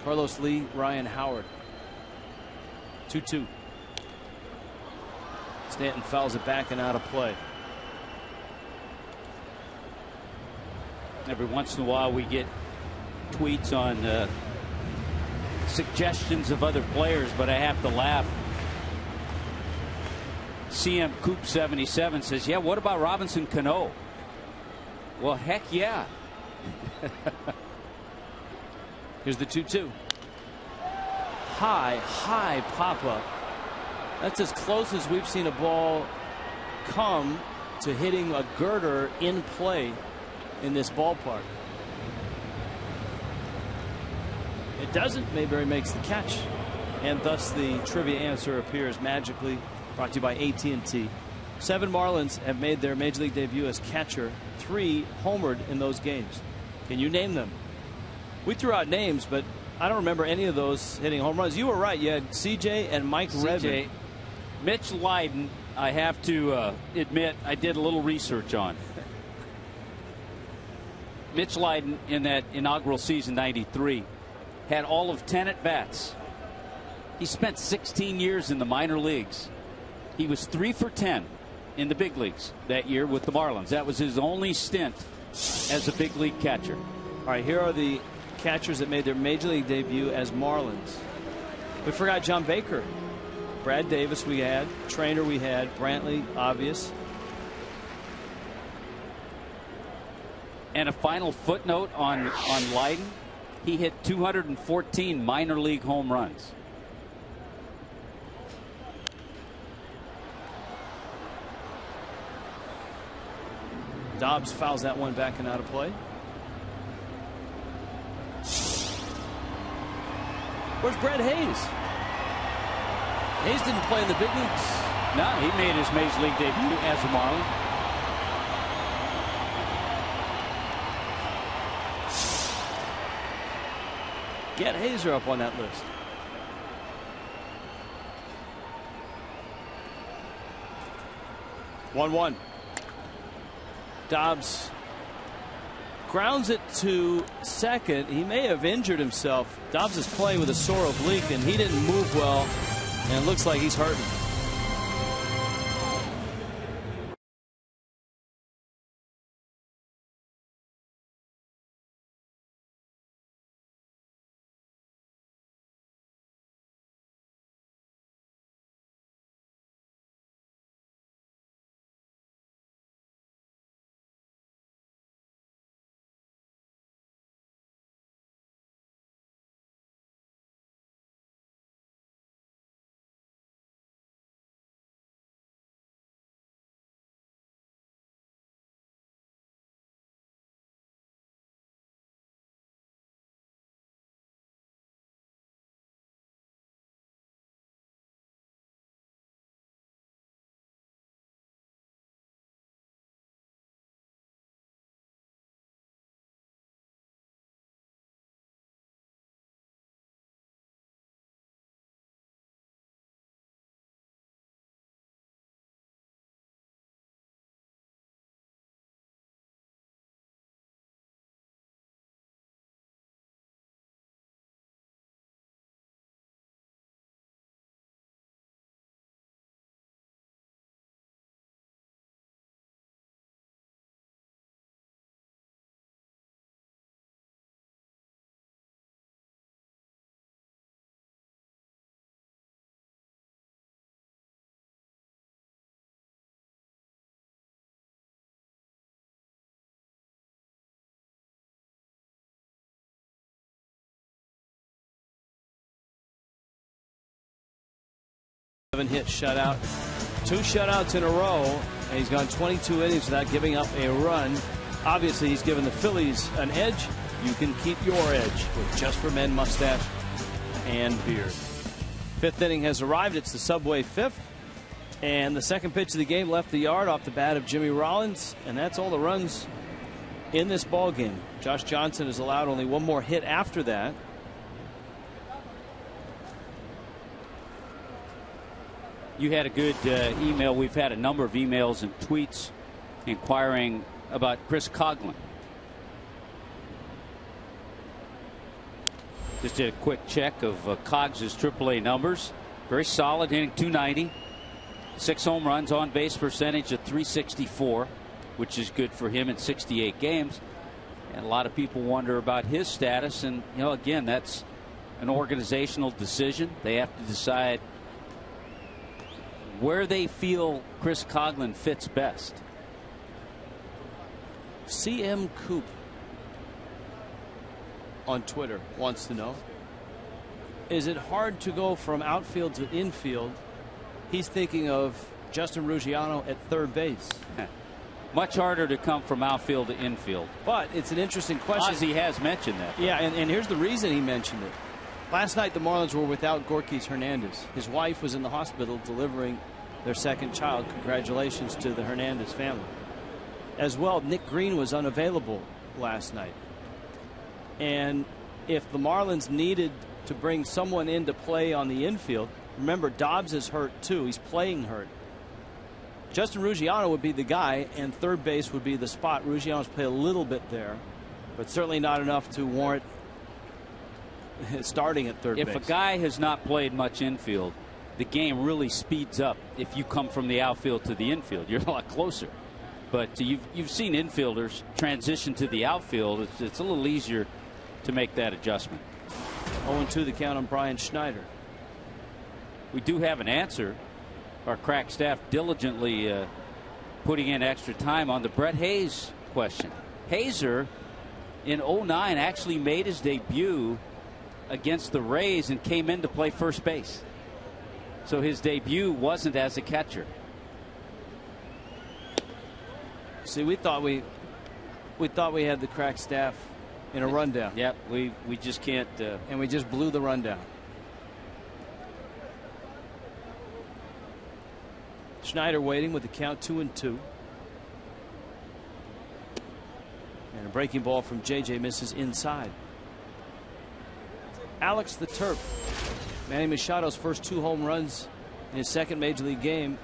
Carlos Lee, Ryan Howard. 2-2. Stanton fouls it back and out of play. Every once in a while we get tweets on suggestions of other players, but I have to laugh. CM Coop 77 says, yeah, what about Robinson Cano? Well, heck yeah. Here's the 2-2. High pop up. That's as close as we've seen a ball come to hitting a girder in play in this ballpark. It doesn't. Mayberry makes the catch, and thus the trivia answer appears magically. Brought to you by AT&T. 7 Marlins have made their Major League debut as catcher. 3 homered in those games. Can you name them? We threw out names, but I don't remember any of those hitting home runs. You were right. You had CJ and Mike Redmond. Mitch Leiden, I have to admit, I did a little research on. Mitch Leiden in that inaugural season, 93, had all of 10 at-bats. He spent 16 years in the minor leagues. He was 3 for 10 in the big leagues that year with the Marlins. That was his only stint as a big league catcher. All right, here are the catchers that made their Major League debut as Marlins. We forgot John Baker. Brad Davis we had. Trainer we had. Brantley, obvious. And a final footnote on Leiden. He hit 214 minor league home runs. Dobbs fouls that one back and out of play. Where's Brett Hayes? Hayes didn't play in the big leagues. No, he made his Major League debut as a Marlin. Get Hazer up on that list. One. Dobbs grounds it to second. He may have injured himself. Dobbs is playing with a sore oblique, and he didn't move well, and it looks like he's hurting. Hit shutout, 2 shutouts in a row, and he's gone 22 innings without giving up a run. Obviously, he's given the Phillies an edge you can keep your edge with Just for Men mustache and beard. Fifth inning has arrived. It's the Subway fifth. And the second pitch of the game left the yard off the bat of Jimmy Rollins. And that's all the runs in this ball game. Josh Johnson has allowed only one more hit after that. You had a good email. We've had a number of emails and tweets inquiring about Chris Coghlan. Just did a quick check of Cogs' AAA numbers. Very solid, hitting .290. 6 home runs, on base percentage of .364, which is good for him in 68 games. And a lot of people wonder about his status. And, you know, again, that's an organizational decision. They have to decide where they feel Chris Coghlan fits best. CM Coop on Twitter wants to know, is it hard to go from outfield to infield? He's thinking of Justin Ruggiano at third base. Much harder to come from outfield to infield. But it's an interesting question. Ozzie has mentioned that. Yeah, and here's the reason he mentioned it. Last night the Marlins were without Gorkys Hernandez. His wife was in the hospital delivering their second child. Congratulations to the Hernandez family. As well, Nick Green was unavailable last night. And if the Marlins needed to bring someone in to play on the infield, remember Dobbs is hurt too. He's playing hurt. Justin Ruggiano would be the guy, and third base would be the spot. Ruggiano's played a little bit there, but certainly not enough to warrant starting at third base. If a guy has not played much infield, the game really speeds up if you come from the outfield to the infield. You're a lot closer. But you've seen infielders transition to the outfield. It's a little easier to make that adjustment. 0-2 the count on Brian Schneider. We do have an answer. Our crack staff diligently putting in extra time on the Brett Hayes question. Hazer in 09 actually made his debut against the Rays and came in to play first base. So his debut wasn't as a catcher. See, we thought we had the crack staff in a rundown. Yep, we just can't. And we just blew the rundown. Schneider waiting with the count 2-2. And a breaking ball from JJ misses inside. Alex the Terp. Manny Machado's first 2 home runs in his second major league game.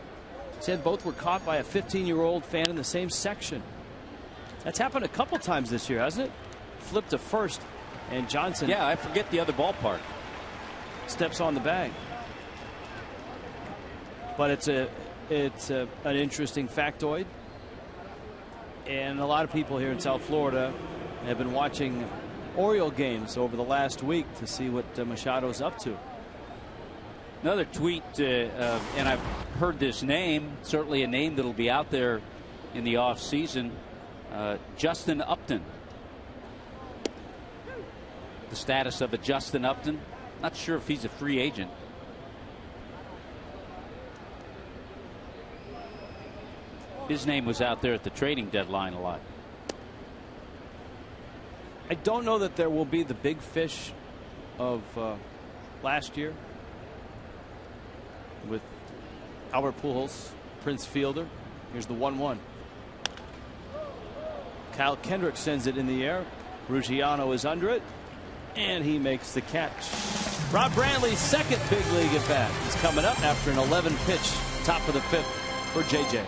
Said both were caught by a 15-year-old fan in the same section. That's happened a couple times this year, hasn't it? Flipped to first, and Johnson. Yeah, I forget the other ballpark. Steps on the bag. But it's an interesting factoid. And a lot of people here in South Florida have been watching Oriole games over the last week to see what Machado's up to. Another tweet, and I've heard this name, certainly a name that'll be out there in the off season. Justin Upton. The status of a Justin Upton. Not sure if he's a free agent. His name was out there at the trading deadline a lot. I don't know that there will be the big fish of last year with Albert Pujols, Prince Fielder. Here's the 1-1. Kyle Kendrick sends it in the air. Ruggiano is under it, and he makes the catch. Rob Brantley's second big league at bat is coming up after an 11 pitch top of the 5th for JJ.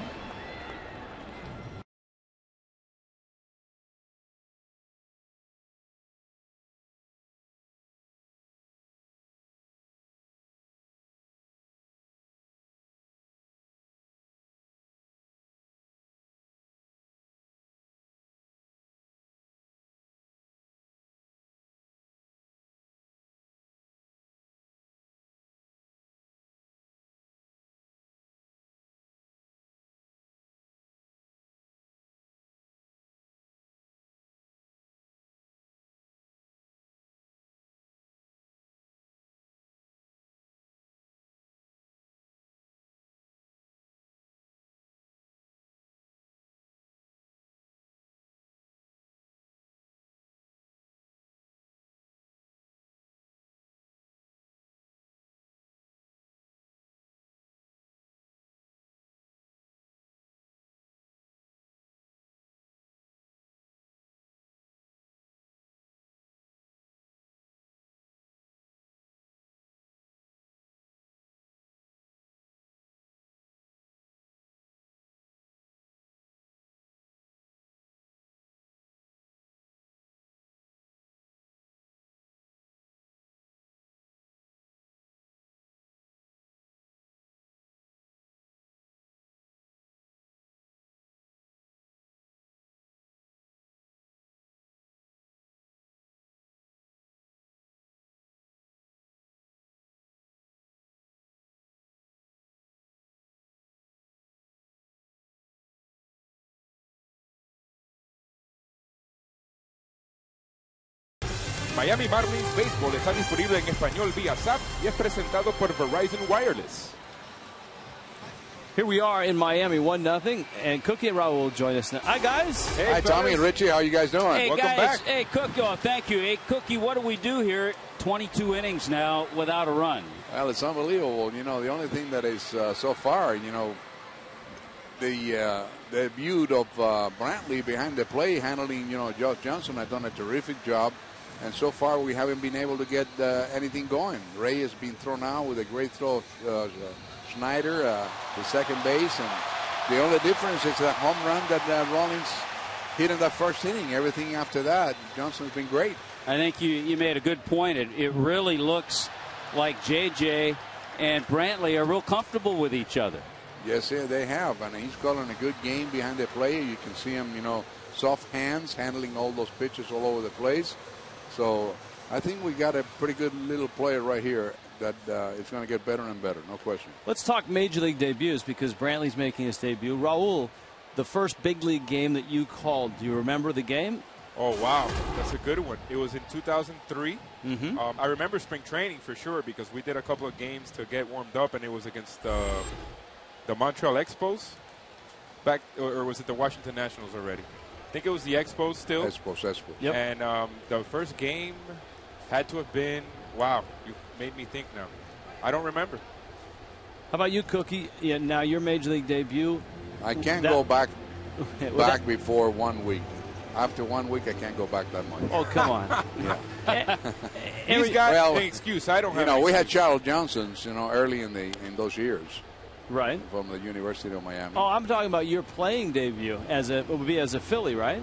Miami Marlins Baseball está disponible en español vía SAP y es presentado por Verizon Wireless. Here we are in Miami, 1-0, and Cookie and Raul will join us now. Hi, guys. Hey, hi, Tommy and Richie. How you guys doing? Hey, welcome guys. back. Hey, Cookie. Oh, thank you. Hey, Cookie, what do we do here? 22 innings now without a run. Well, it's unbelievable. You know, the only thing that is so far, you know, the debut of Brantley behind the plate, handling, you know, Josh Johnson has done a terrific job. And so far, we haven't been able to get anything going. Ray has been thrown out with a great throw of Schneider, the second base. And the only difference is that home run that Rollins hit in that first inning. Everything after that, Johnson's been great. I think you made a good point. It really looks like J.J. and Brantley are real comfortable with each other. Yes, yeah, they have. And he's calling a good game behind the plate. You can see him, you know, soft hands, handling all those pitches all over the place. So I think we got a pretty good little player right here that is going to get better and better, no question. Let's talk Major League debuts because Brantley's making his debut. Raul, the first big league game that you called, do you remember the game? Oh, wow. That's a good one. It was in 2003. Mm-hmm. I remember spring training for sure because we did a couple of games to get warmed up, and it was against the Montreal Expos. Or was it the Washington Nationals already? I think it was the Expos still. Expos. Yep. And the first game had to have been, wow, you made me think now. I don't remember. How about you, Cookie? Yeah, now your Major League debut. I can't go back before 1 week. After 1 week, I can't go back that much. Oh, come on. Yeah. He's got an excuse. I don't have. You know, we had Charles Johnson's, you know, early in those years. Right. From the University of Miami. Oh, I'm talking about your playing debut it would be as a Philly, right?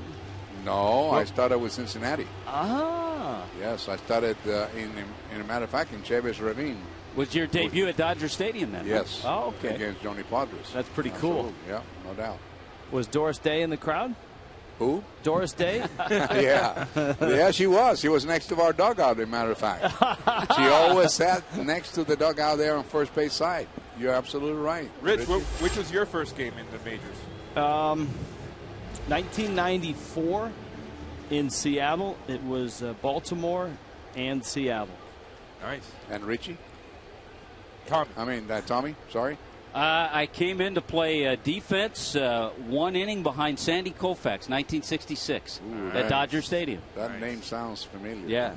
No, I started with Cincinnati. Ah. Yes, I started in a matter of fact in Chavez Ravine. Was your debut at Dodger Stadium then? Yes. Oh, okay. Against Johnny Padres. That's pretty Absolutely. cool. Yeah, no doubt. Was Doris Day in the crowd? Who? Doris Day? Yeah. Yeah, she was. She was next to our dugout, as a matter of fact. She always sat next to the dugout there on first base side. You're absolutely right. Rich, which was your first game in the majors? 1994 in Seattle. It was Baltimore and Seattle. Nice. And Richie? Tommy, sorry. I came in to play defense, 1 inning behind Sandy Koufax, 1966, at Dodger Stadium. That name sounds familiar. Yeah.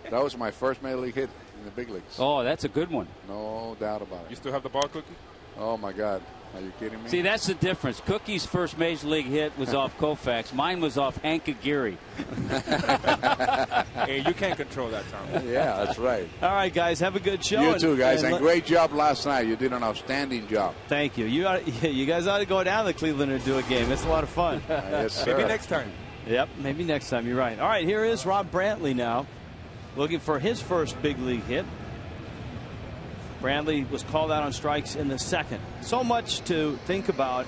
That was my first Major League hit in the big leagues. Oh, that's a good one. No doubt about it. You still have the ball, Cookie? Oh, my God. Are you kidding me? See, that's the difference. Cookie's first Major League hit was off Koufax. Mine was off Hank Aguirre. Hey, you can't control that, Tom. Yeah, that's right. All right, guys, have a good show. You too, guys, and great job last night. You did an outstanding job. Thank you. You guys ought to go down to Cleveland and do a game. It's a lot of fun. Yes, sir. Maybe next time. Yep, maybe next time. You're right. All right, here is Rob Brantley now, looking for his first big league hit. Brantley was called out on strikes in the second. So much to think about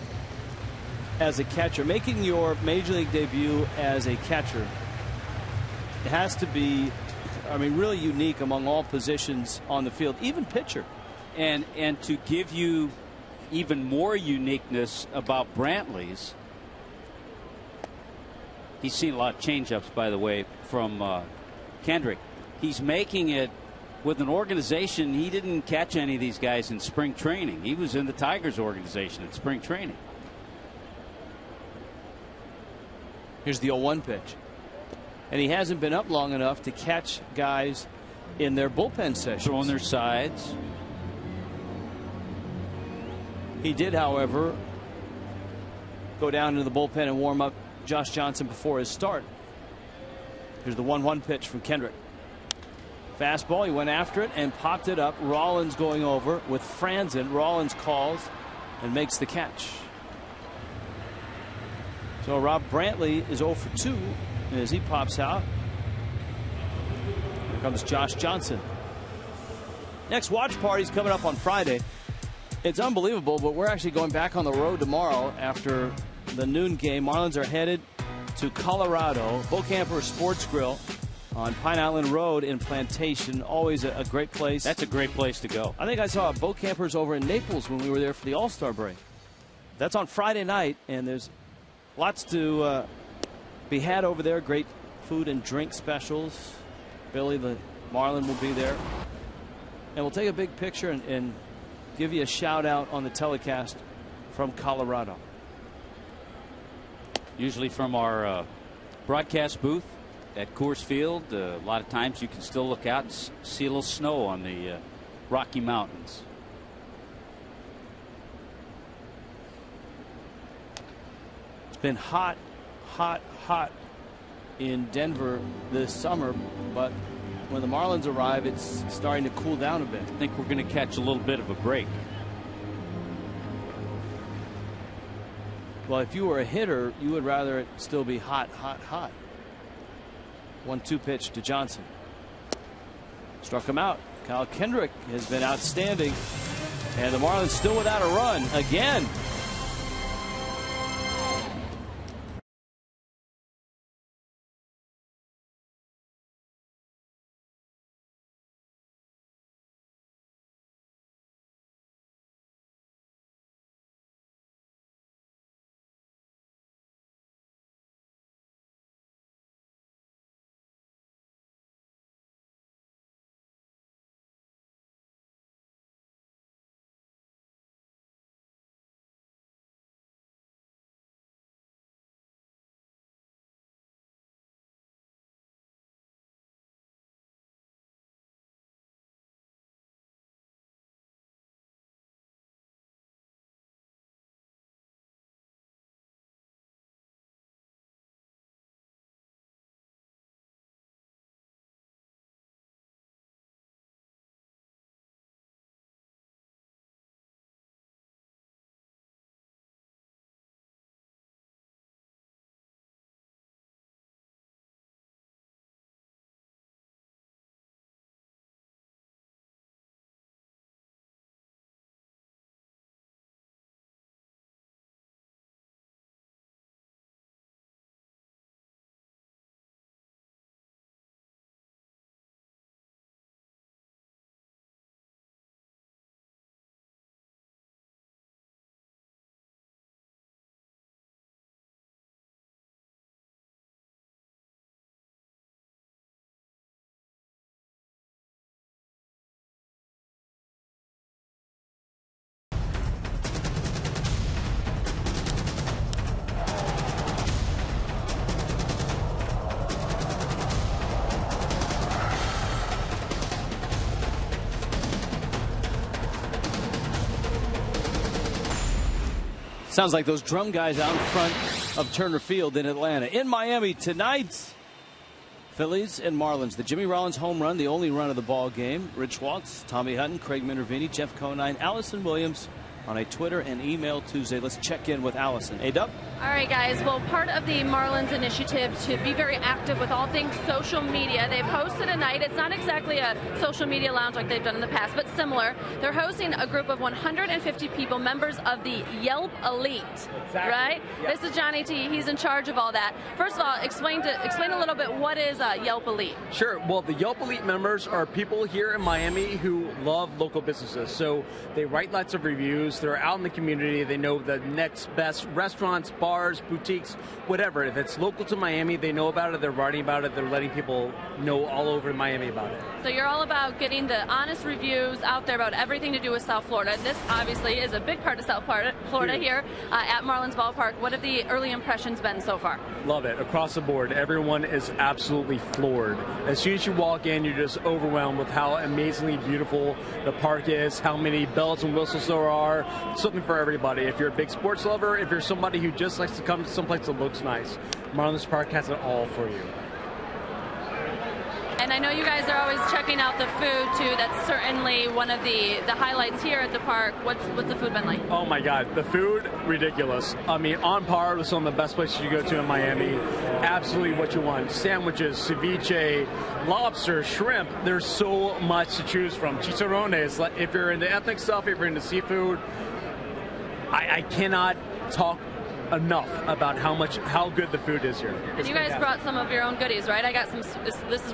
as a catcher. Making your Major League debut as a catcher, it has to be, really unique among all positions on the field, even pitcher. And to give you even more uniqueness about Brantley's, he's seen a lot of changeups, by the way, from Kendrick. He's making it with an organization. He didn't catch any of these guys in spring training. He was in the Tigers organization in spring training. Here's the 0-1 pitch. And he hasn't been up long enough to catch guys in their bullpen sessions. Throwing their sides. He did, however, go down into the bullpen and warm up Josh Johnson before his start. Here's the 1-1 pitch from Kendrick. Fastball, he went after it and popped it up. Rollins going over with Franzen. Rollins calls and makes the catch. So Rob Brantley is 0 for 2 as he pops out. Here comes Josh Johnson. Next watch party's coming up on Friday. It's unbelievable, but we're actually going back on the road tomorrow after the noon game. Marlins are headed to Colorado. Bo Camper Sports Grill on Pine Island Road in Plantation. Always a great place. That's a great place to go. I think I saw Bo Campers over in Naples when we were there for the All-Star break. That's on Friday night, and there's lots to be had over there. Great food and drink specials. Billy, the Marlin, will be there. And we'll take a big picture and give you a shout out on the telecast from Colorado. Usually from our broadcast booth at Coors Field. A lot of times you can still look out and see a little snow on the Rocky Mountains. It's been hot, hot, hot in Denver this summer, but when the Marlins arrive, it's starting to cool down a bit. I think we're going to catch a little bit of a break. Well, if you were a hitter, you would rather it still be hot, hot, hot. 1-2 pitch to Johnson. Struck him out. Kyle Kendrick has been outstanding. And the Marlins still without a run again. Sounds like those drum guys out in front of Turner Field in Atlanta. In Miami tonight, Phillies and Marlins. The Jimmy Rollins home run, the only run of the ball game. Rich Waltz, Tommy Hutton, Craig Minervini, Jeff Conine, Allison Williams on a Twitter and email Tuesday. Let's check in with Allison. A-Dub? All right, guys. Well, part of the Marlins initiative to be very active with all things social media, they've hosted a night. It's not exactly a social media lounge like they've done in the past, but similar. They're hosting a group of 150 people, members of the Yelp Elite, right? Yep. This is Johnny T. He's in charge of all that. First of all, explain a little bit what is Yelp Elite. Sure. Well, the Yelp Elite members are people here in Miami who love local businesses. So they write lots of reviews. They're out in the community. They know the next best restaurants, bars, boutiques, whatever. If it's local to Miami, they know about it. They're writing about it. They're letting people know all over Miami about it. So you're all about getting the honest reviews out there about everything to do with South Florida. This obviously is a big part of South Florida here at Marlins Ballpark. What have the early impressions been so far? Love it. Across the board, everyone is absolutely floored. As soon as you walk in, you're just overwhelmed with how amazingly beautiful the park is, how many bells and whistles there are. Something for everybody. If you're a big sports lover, if you're somebody who just likes to come to someplace that looks nice, Marlins Park has it all for you. And I know you guys are always checking out the food too. That's certainly one of the highlights here at the park. What's the food been like? Oh my God, the food, ridiculous. I mean, on par with some of the best places you go to in Miami. Absolutely what you want. Sandwiches, ceviche, lobster, shrimp. There's so much to choose from. Chicharrones. If you're into ethnic stuff, if you're into seafood, I cannot talk enough about how good the food is here. And you guys brought some of your own goodies, right? I got some.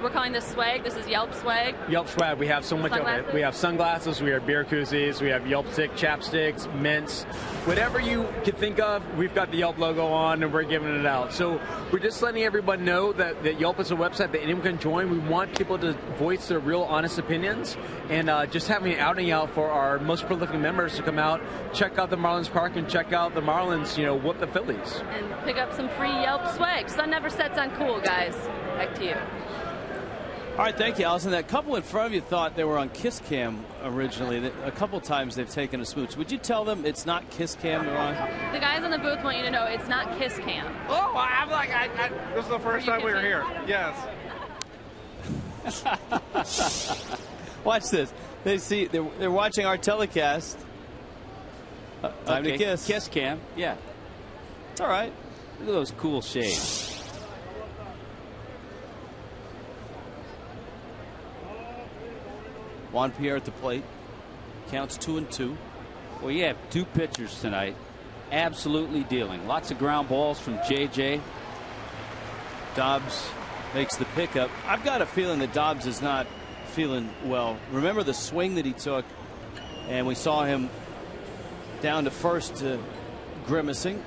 We're calling this swag. This is Yelp swag. Yelp swag. We have so much of it. We have sunglasses. We have beer koozies. We have Yelp stick, chapsticks, mints, whatever you can think of. We've got the Yelp logo on, and we're giving it out. So we're just letting everyone know that Yelp is a website that anyone can join. We want people to voice their real, honest opinions, and just having an outing out for our most prolific members to come out, check out the Marlins Park, and check out the Marlins, whoop the Phillies. And pick up some free Yelp swag. Sun never sets on cool, guys. Back to you. All right, thank you, Allison. That couple in front of you thought they were on Kiss Cam originally. A couple times they've taken a smooch. Would you tell them it's not Kiss Cam they're on? The guys on the booth want you to know it's not Kiss Cam. Oh, I'm like, this is the first time we were here. Yes. Watch this. They're watching our telecast. Time to kiss. Kiss Cam. Yeah. It's all right. Look at those cool shades. Juan Pierre at the plate. Counts 2-2. Well, you have two pitchers tonight absolutely dealing. Lots of ground balls from J.J. Dobbs makes the pickup. I've got a feeling that Dobbs is not feeling well. Remember the swing that he took, and we saw him down to first grimacing.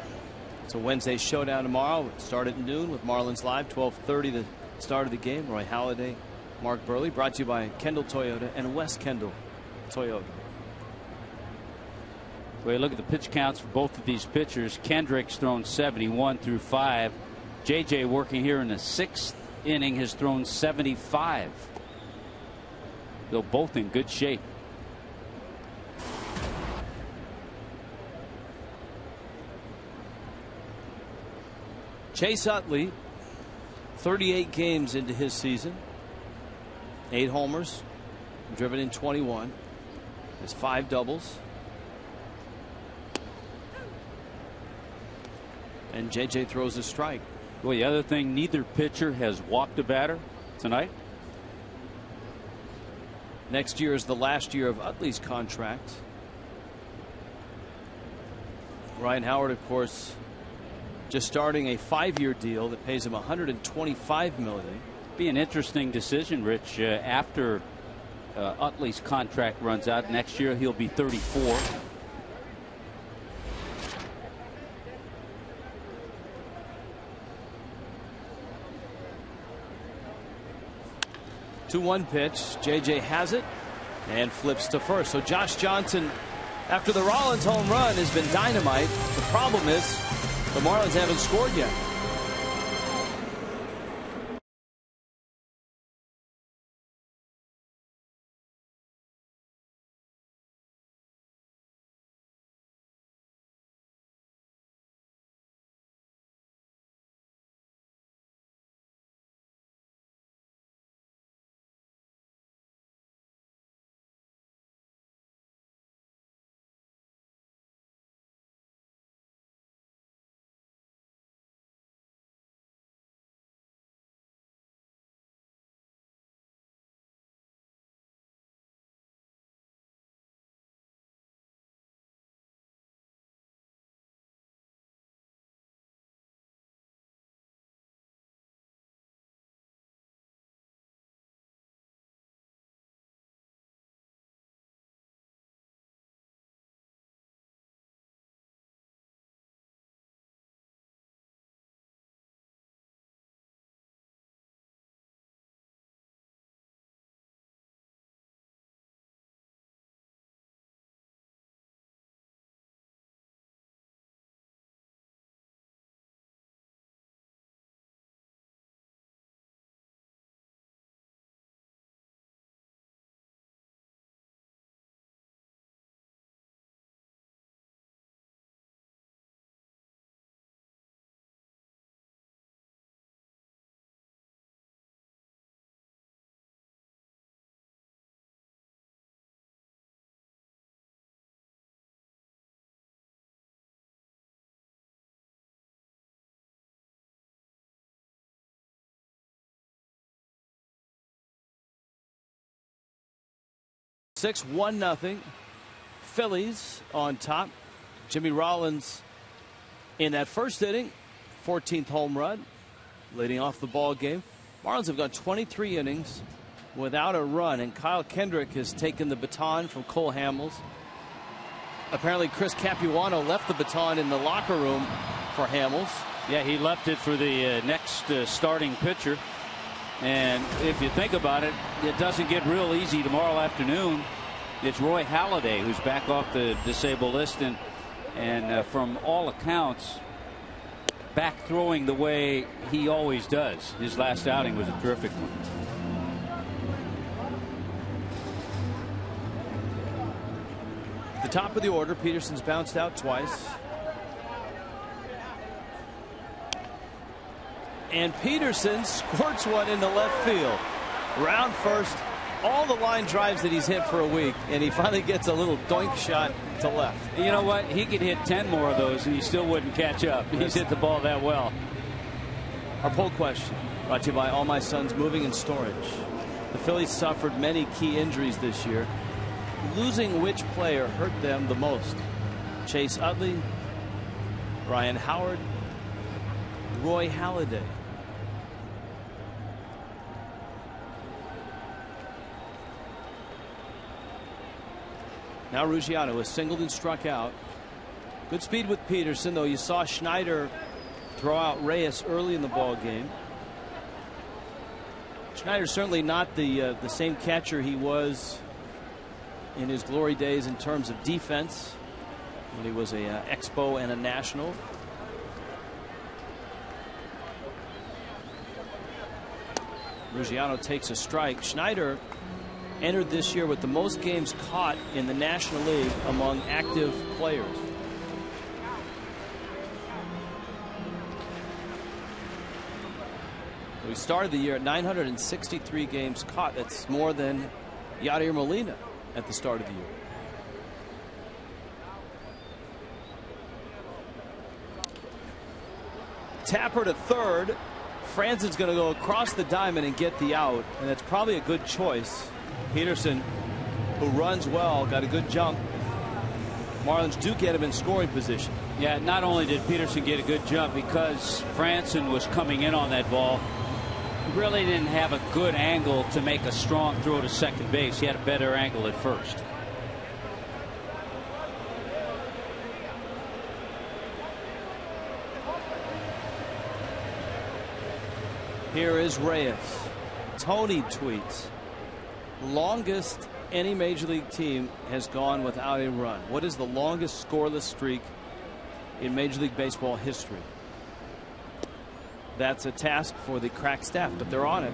It's a Wednesday showdown tomorrow. It started at noon with Marlins Live, 12:30 the start of the game. Roy Halladay, Mark Burley, brought to you by Kendall Toyota and West Kendall Toyota. Well, you look at the pitch counts for both of these pitchers. Kendrick's thrown 71 through 5. J.J. working here in the 6th inning has thrown 75. They're both in good shape. Chase Utley, 38 games into his season. 8 homers, driven in 21. Has 5 doubles. And J.J. throws a strike. Well, the other thing, neither pitcher has walked a batter tonight. Next year is the last year of Utley's contract. Ryan Howard, of course, just starting a 5-year deal that pays him $125 million. Be an interesting decision, Rich. After Utley's contract runs out next year, he'll be 34. Two-one pitch. JJ has it and flips to first. So Josh Johnson, after the Rollins home run, has been dynamite. The problem is the Marlins haven't scored yet. Six 1-0. Phillies on top. Jimmy Rollins in that first inning. 14th home run, leading off the ball game. Marlins have gone 23 innings without a run, and Kyle Kendrick has taken the baton from Cole Hamels. Apparently, Chris Capuano left the baton in the locker room for Hamels. Yeah, he left it for the next starting pitcher. And if you think about it, it doesn't get real easy tomorrow afternoon. It's Roy Halladay who's back off the disabled list, and from all accounts, back throwing the way he always does. His last outing was a terrific one. The top of the order, Peterson's bounced out twice. And Peterson squirts one into left field. Round first, all the line drives that he's hit for a week, and he finally gets a little doink shot to left. You know what? He could hit 10 more of those and he still wouldn't catch up. He's hit the ball that well. Our poll question brought to you by All My Sons Moving and Storage. The Phillies suffered many key injuries this year. Losing which player hurt them the most? Chase Utley, Ryan Howard, Roy Halladay. Now Ruggiano has singled and struck out. Good speed with Peterson, though you saw Schneider throw out Reyes early in the ball game. Schneider's certainly not the same catcher he was in his glory days in terms of defense when he was a Expo and a National. Ruggiano takes a strike. Schneider entered this year with the most games caught in the National League among active players. We started the year at 963 games caught. That's more than Yadier Molina at the start of the year. Tapper to third. Franzen's going to go across the diamond and get the out, and that's probably a good choice. Peterson, who runs well, got a good jump. Marlins do get him in scoring position. Yeah, not only did Peterson get a good jump, because Franzen was coming in on that ball, he really didn't have a good angle to make a strong throw to second base. He had a better angle at first. Here is Reyes. Tony tweets, longest any major league team has gone without a run. What is the longest scoreless streak in Major League Baseball history? That's a task for the crack staff, but they're on it.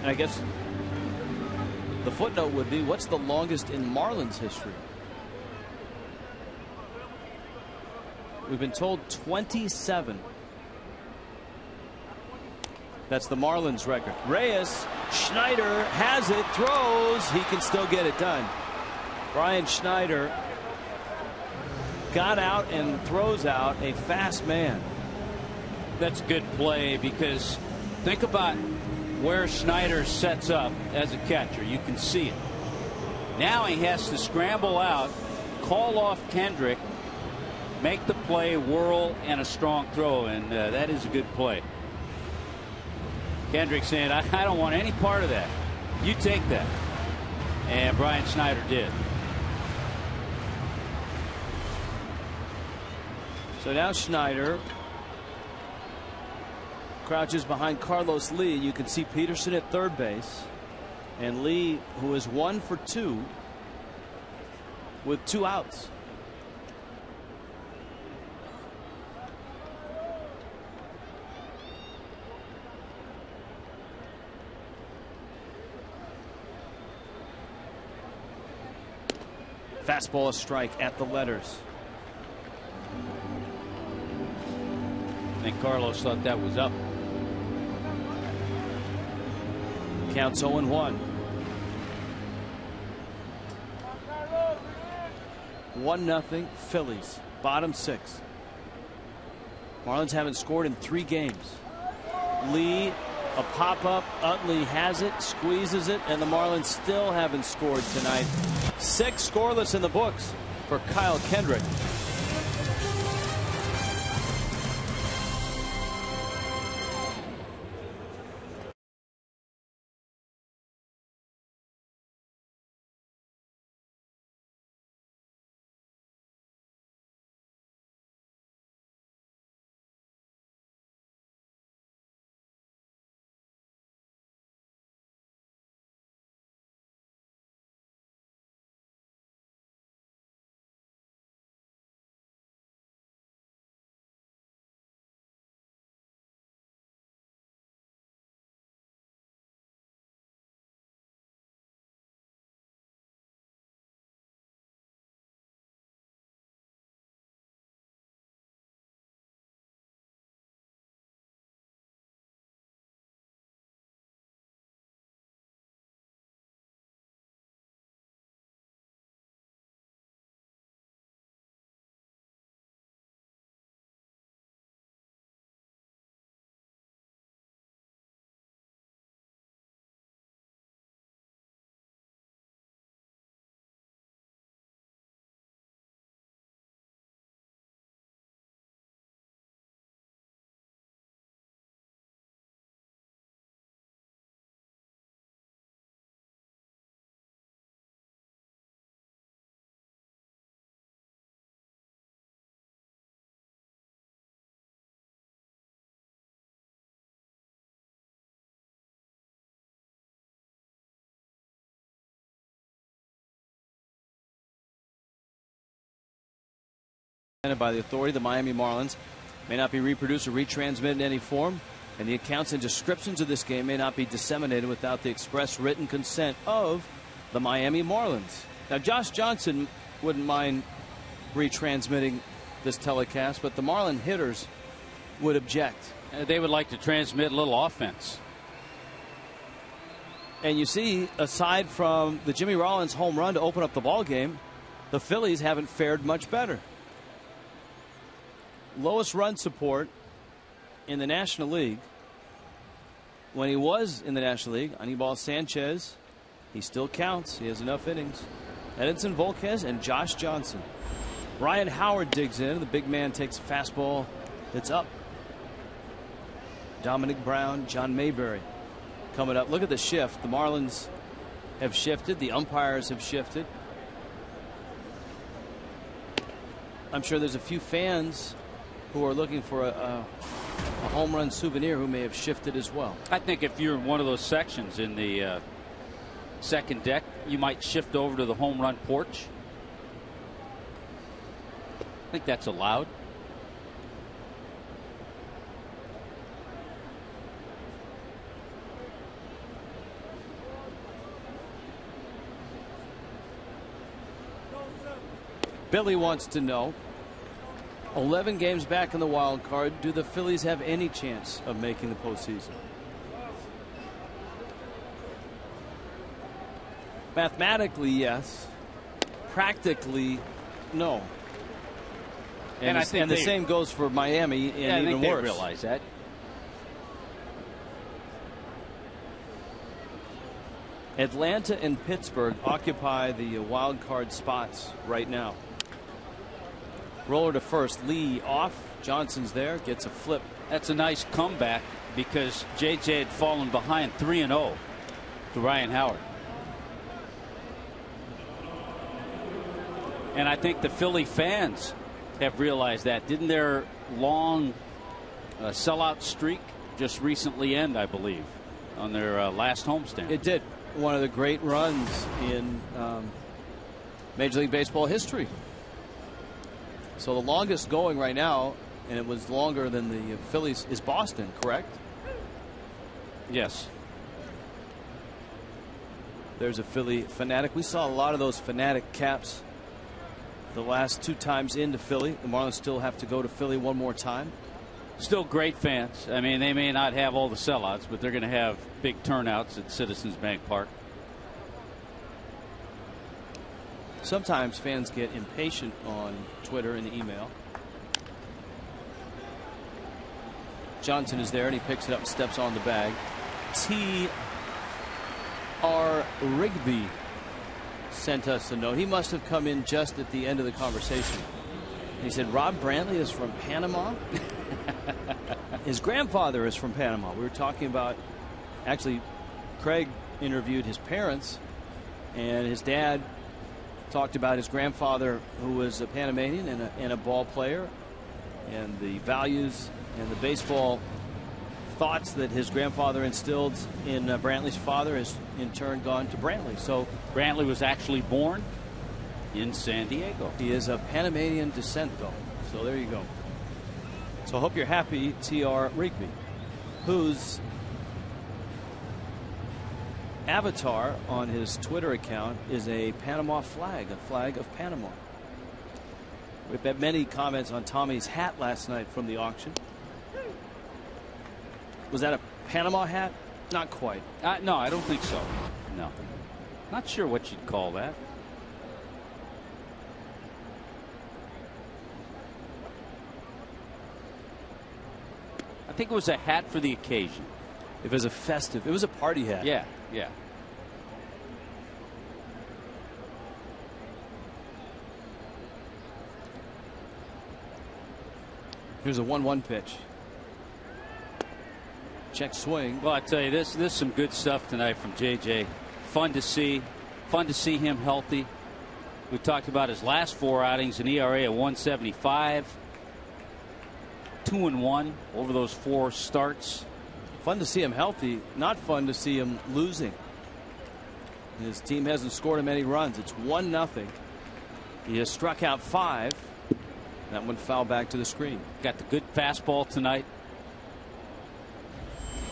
And I guess the footnote would be, what's the longest in Marlins history? We've been told 27. That's the Marlins record. Reyes, Schneider has it, throws. He can still get it done. Brian Schneider got out and throws out a fast man. That's good play, because think about where Schneider sets up as a catcher. You can see it. Now he has to scramble out, call off Kendrick, make the play, whirl, and a strong throw, and that is a good play. Kendrick saying, I don't want any part of that. You take that. And Brian Schneider did. So now Schneider crouches behind Carlos Lee. You can see Peterson at third base, and Lee, who is 1 for 2 with 2 outs. Fastball, a strike at the letters. I think Carlos thought that was up. Counts 0-1. 1-0 Phillies. Bottom 6. Marlins haven't scored in 3 games. Lee A pop-up. Utley has it, squeezes it, and the Marlins still haven't scored tonight. 6 scoreless in the books for Kyle Kendrick. By the authority, the Miami Marlins may not be reproduced or retransmitted in any form, and the accounts and descriptions of this game may not be disseminated without the express written consent of the Miami Marlins. Now, Josh Johnson wouldn't mind retransmitting this telecast, but the Marlin hitters would object. They would like to transmit a little offense. And you see, aside from the Jimmy Rollins home run to open up the ball game, the Phillies haven't fared much better. Lowest run support in the National League. When he was in the National League, Anibal Sanchez, he still counts. He has enough innings. Edinson Volquez and Josh Johnson. Ryan Howard digs in. The big man takes a fastball that's up. Dominic Brown, John Mayberry coming up. Look at the shift. The Marlins have shifted. The umpires have shifted. I'm sure there's a few fans who are looking for a home run souvenir who may have shifted as well. I think if you're in one of those sections in the second deck, you might shift over to the home run porch. I think that's allowed. Billy wants to know, 11 games back in the wild card, do the Phillies have any chance of making the postseason? Mathematically, yes. Practically, no. And the same goes for Miami, and I even think they worse. realize that. Atlanta and Pittsburgh occupy the wild card spots right now. Roller to first, Lee off. Johnson's there, gets a flip. That's a nice comeback because JJ had fallen behind 3-0 to Ryan Howard. And I think the Philly fans have realized that. Didn't their long sellout streak just recently end, I believe, on their last homestand? It did. One of the great runs in Major League Baseball history. So the longest going right now, and it was longer than the Phillies, is Boston, correct? Yes. There's a Philly fanatic. We saw a lot of those fanatic caps the last 2 times into Philly. The Marlins still have to go to Philly one more time. Still great fans. I mean, they may not have all the sellouts, but they're going to have big turnouts at Citizens Bank Park. Sometimes fans get impatient on Twitter and email. Johnson is there, and he picks it up and steps on the bag. T.R. Rigby sent us a note. He must have come in just at the end of the conversation. He said Rob Brantley is from Panama. His grandfather is from Panama. We were talking about, actually, Craig interviewed his parents, and his dad talked about his grandfather, who was a Panamanian and a ball player, and the values and the baseball thoughts that his grandfather instilled in Brantley's father has in turn gone to Brantley. So Brantley was actually born in San Diego. He is of Panamanian descent, though. So there you go. So I hope you're happy, T.R. Rigby, whose avatar on his Twitter account is a Panama flag, a flag of Panama. We've had many comments on Tommy's hat last night from the auction. Was that a Panama hat? Not quite. No, I don't think so. No. Not sure what you'd call that. I think it was a hat for the occasion. It was a festive, it was a party hat. Yeah, yeah. Here's a 1-1 pitch. Check swing. Well, I tell you, this is some good stuff tonight from JJ. Fun to see him healthy. We talked about his last 4 outings, an ERA of 1.75, 2-1 over those 4 starts. Fun to see him healthy. Not fun to see him losing. His team hasn't scored him any runs. It's 1-0. He has struck out 5. That one fouled back to the screen. Got the good fastball tonight.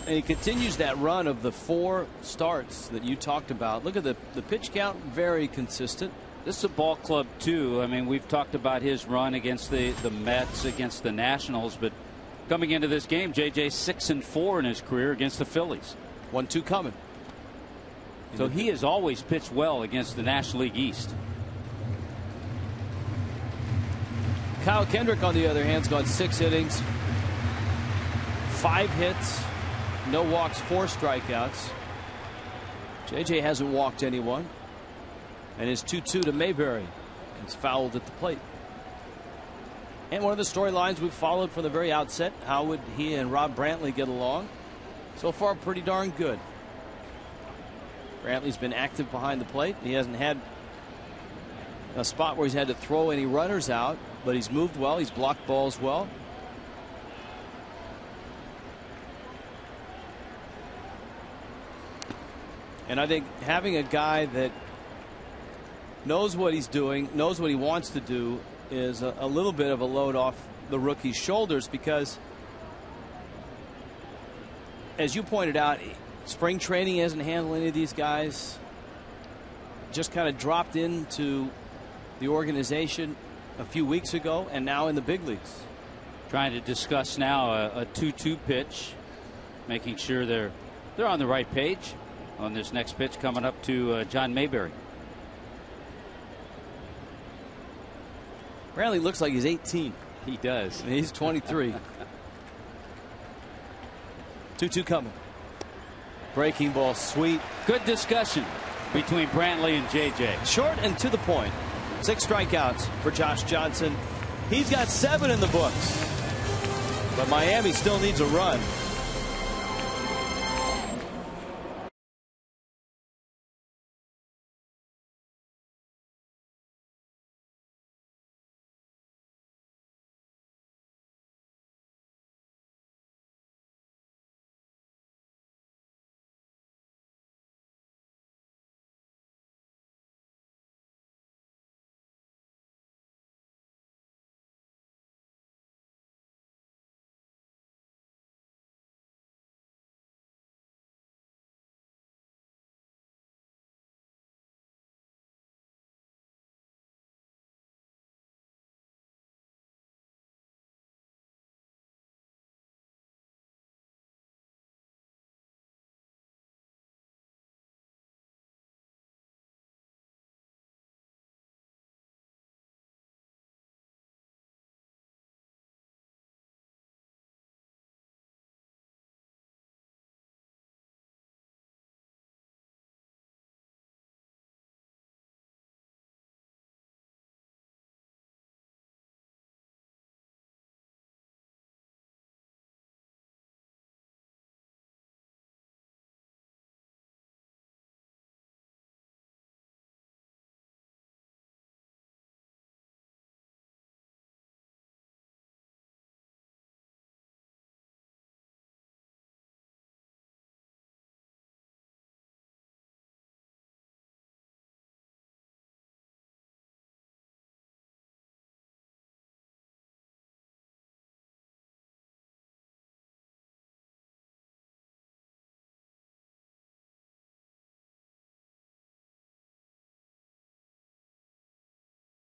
And he continues that run of the 4 starts that you talked about. Look at the pitch count, very consistent. This is a ball club, too. I mean, we've talked about his run against the Mets, against the Nationals, but coming into this game, JJ 6-4 in his career against the Phillies. 1-2 coming. So he has always pitched well against the National League East. Kyle Kendrick, on the other hand, has gone 6 innings, 5 hits, no walks, 4 strikeouts. JJ hasn't walked anyone. And his 2-2 to Mayberry. It's fouled at the plate. And one of the storylines we've followed from the very outset, how would he and Rob Brantley get along? So far, pretty darn good. Brantley's been active behind the plate. He hasn't had a spot where he's had to throw any runners out, but he's moved well. He's blocked balls well. And I think having a guy that knows what he's doing, knows what he wants to do, is a little bit of a load off the rookie's shoulders, because, as you pointed out, spring training hasn't handled any of these guys. Just kind of dropped into the organization a few weeks ago, and now in the big leagues. Trying to discuss now a 2-2 pitch, making sure they're on the right page on this next pitch coming up to John Mayberry. Brantley looks like he's 18. He does. And he's 23. 2-2 coming. Breaking ball, sweet. Good discussion between Brantley and JJ. Short and to the point. 6 strikeouts for Josh Johnson. He's got 7 in the books. But Miami still needs a run.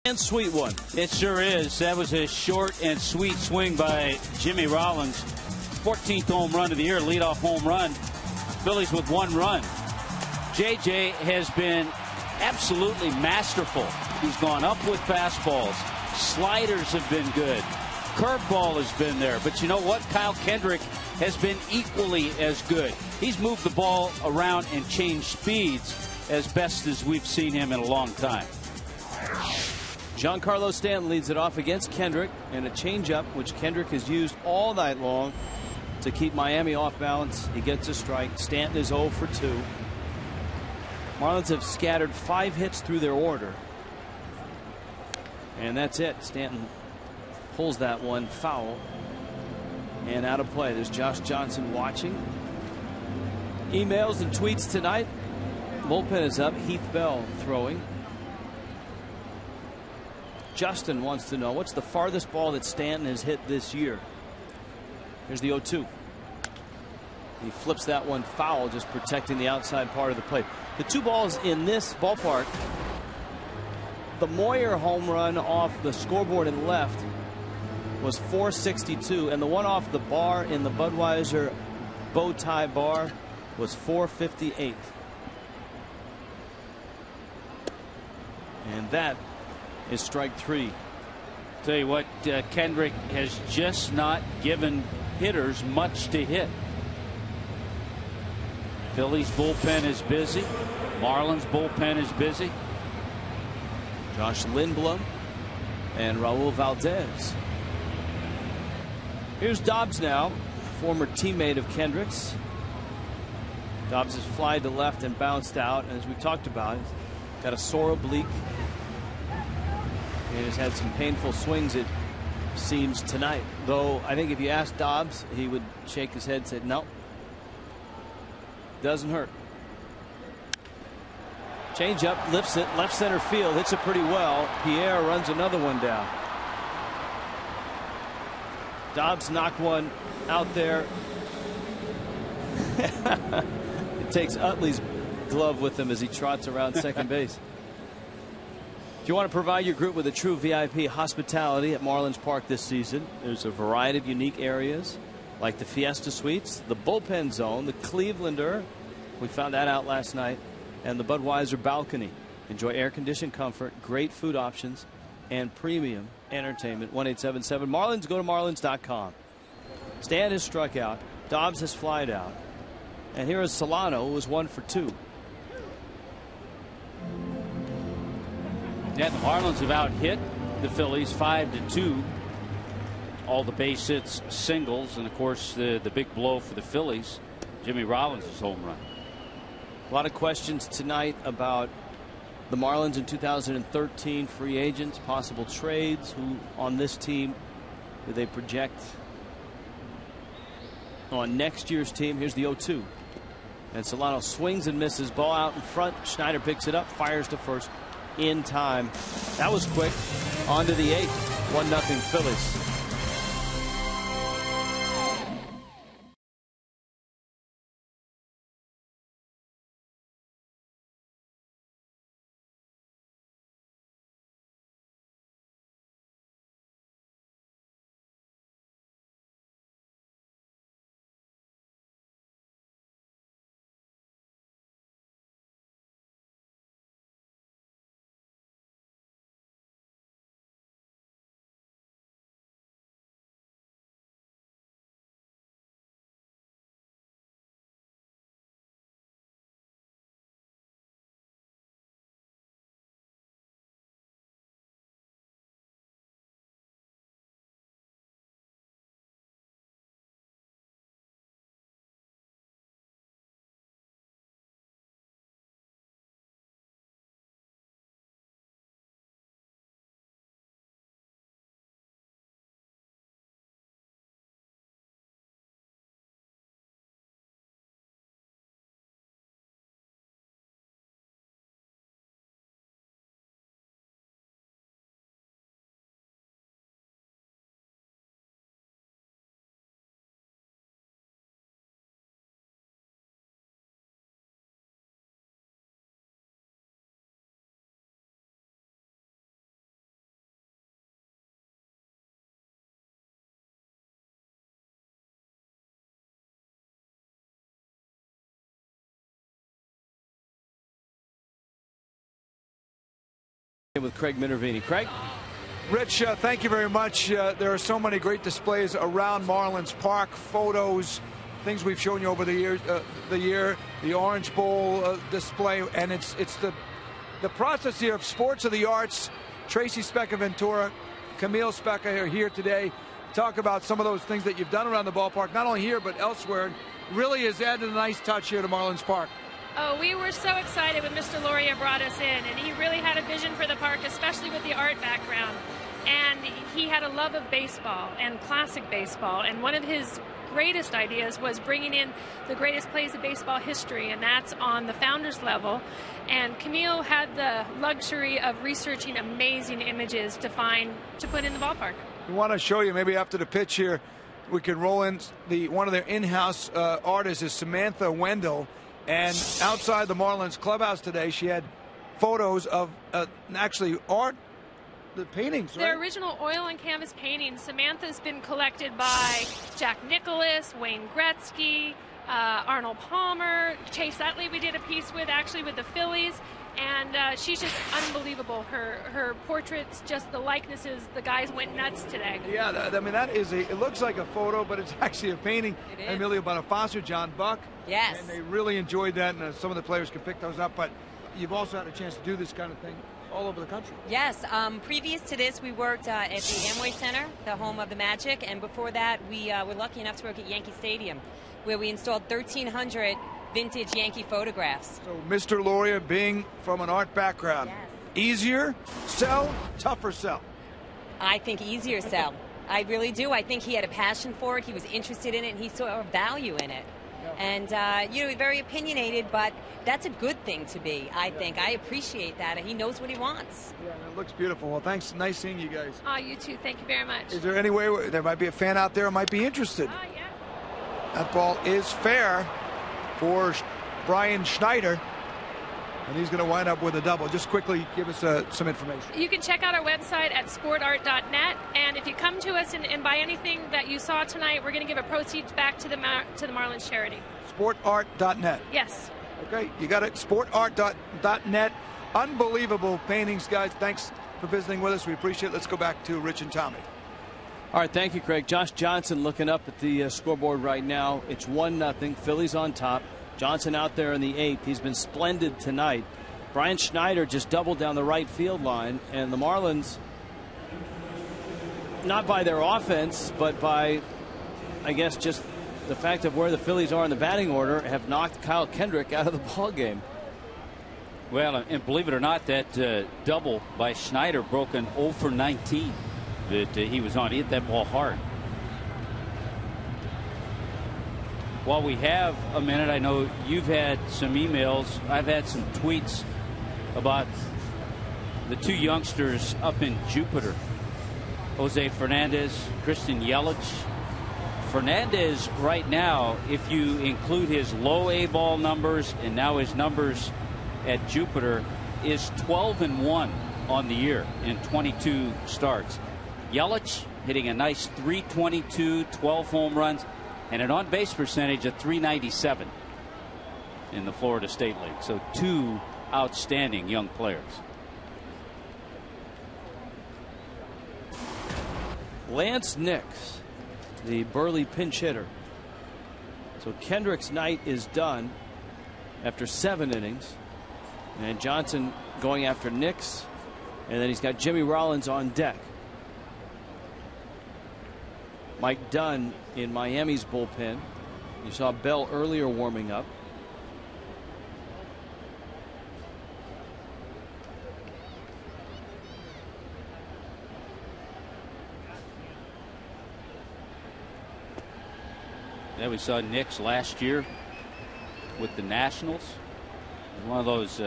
And sweet one. It sure is. That was a short and sweet swing by Jimmy Rollins. 14th home run of the year, leadoff home run. Phillies with 1 run. JJ has been absolutely masterful. He's gone up with fastballs. Sliders have been good. Curveball has been there. But you know what? Kyle Kendrick has been equally as good. He's moved the ball around and changed speeds as best as we've seen him in a long time. Giancarlo Stanton leads it off against Kendrick, and a changeup, which Kendrick has used all night long to keep Miami off balance. He gets a strike. Stanton is 0 for 2. Marlins have scattered 5 hits through their order. And that's it. Stanton pulls that one foul and out of play. There's Josh Johnson watching. Emails and tweets tonight. Bullpen is up. Heath Bell throwing. Justin wants to know, what's the farthest ball that Stanton has hit this year? Here's the 0-2. He flips that one foul, just protecting the outside part of the plate. The 2 balls in this ballpark, the Moyer home run off the scoreboard and left was 462, and the one off the bar in the Budweiser bow tie bar was 458. And that is strike 3. Tell you what, Kendrick has just not given hitters much to hit. Phillies bullpen is busy. Marlins bullpen is busy. Josh Lindblom and Raul Valdez. Here's Dobbs now, former teammate of Kendrick's. Dobbs has flied to left and bounced out, and as we talked about, got a sore oblique. And has had some painful swings, it seems, tonight. Though I think if you asked Dobbs, he would shake his head and say, no, doesn't hurt. Change up, lifts it, left center field, hits it pretty well. Pierre runs another one down. Dobbs knocked one out there. It takes Utley's glove with him as he trots around second base. If you want to provide your group with a true VIP hospitality at Marlins Park this season, there's a variety of unique areas like the Fiesta Suites, the Bullpen Zone, the Clevelander, we found that out last night, and the Budweiser Balcony. Enjoy air-conditioned comfort, great food options, and premium entertainment. 1-877 Marlins. Go to marlins.com. Stan has struck out. Dobbs has flied out. And here is Solano, who was 1 for 2. Yeah, the Marlins have out hit the Phillies 5-2. All the base hits, singles, and of course the big blow for the Phillies, Jimmy Rollins' home run. A lot of questions tonight about the Marlins in 2013, free agents, possible trades. Who on this team do they project on next year's team? Here's the 0-2. And Solano swings and misses. Ball out in front. Schneider picks it up, fires to first in time. That was quick. On to the 8th. 1-0 Phillies. with Craig Minervini. Craig? Rich, thank you very much. There are so many great displays around Marlins Park, photos, things we've shown you over the year, the Orange Bowl display, and it's the process here of sports of the arts. Tracy Specca-Ventura, Camille Specca are here today to talk about some of those things that you've done around the ballpark, not only here but elsewhere. Really has added a nice touch here to Marlins Park. Oh, we were so excited when Mr. Loria brought us in, and he really had a vision for the park, especially with the art background. And he had a love of baseball and classic baseball, and one of his greatest ideas was bringing in the greatest plays of baseball history, and that's on the founders level. And Camille had the luxury of researching amazing images to put in the ballpark. We want to show you, maybe after the pitch here, we can roll in one of their in-house artists is Samantha Wendell. And outside the Marlins clubhouse today, she had photos of actually art, the paintings, right? Their original oil and canvas paintings. Samantha's been collected by Jack Nicklaus, Wayne Gretzky, Arnold Palmer, Chase Utley we did a piece with, actually, with the Phillies. And she's just unbelievable. Her portraits, just the likenesses, the guys went nuts today. Yeah, I mean, it looks like a photo, but it's actually a painting. Emilio Bonifacio, John Buck. Yes. And they really enjoyed that, and some of the players can pick those up. But you've also had a chance to do this kind of thing all over the country. Yes. Previous to this, we worked at the Amway Center, the home of the Magic. And before that, we were lucky enough to work at Yankee Stadium, where we installed 1,300 vintage Yankee photographs. So Mr. Loria, being from an art background, easier sell, tougher sell? I think easier sell. I really do. I think he had a passion for it. He was interested in it, and he saw value in it. And, very opinionated, but that's a good thing to be, I think. I appreciate that. And he knows what he wants. Yeah, it looks beautiful. Well, thanks. Nice seeing you guys. Oh, you too. Thank you very much. Is there any way where there might be a fan out there who might be interested? Yeah. That ball is fair for Brian Schneider, and he's going to wind up with a double. Just quickly give us some information. You can check out our website at sportart.net, and if you come to us and buy anything that you saw tonight, we're going to give a proceeds back to the Marlins charity. Sportart.net. Yes. Okay, you got it. Sportart.net. Unbelievable paintings, guys. Thanks for visiting with us. We appreciate it. Let's go back to Rich and Tommy. All right, thank you, Craig. Josh Johnson looking up at the scoreboard right now. It's 1-0. Phillies on top. Johnson out there in the 8th. He's been splendid tonight. Brian Schneider just doubled down the right field line, and the Marlins, not by their offense, but by, I guess, just the fact of where the Phillies are in the batting order, have knocked Kyle Kendrick out of the ball game. Well, and believe it or not, that double by Schneider broke an 0 for 19 that he was on. He hit that ball hard. While we have a minute, I know you've had some emails. I've had some tweets about the two youngsters up in Jupiter, Jose Fernandez, Christian Yelich. Fernandez right now, if you include his low A ball numbers and now his numbers at Jupiter, is 12-1 on the year in 22 starts. Yelich hitting a nice .322, 12 home runs, and an on-base percentage of .397 in the Florida State League. So two outstanding young players. Lance Nix, the Burley pinch hitter. So Kendrick's night is done after 7 innings. And Johnson going after Nix. And then he's got Jimmy Rollins on deck. Mike Dunn in Miami's bullpen. You saw Bell earlier warming up. Yeah, we saw Nix last year with the Nationals. One of those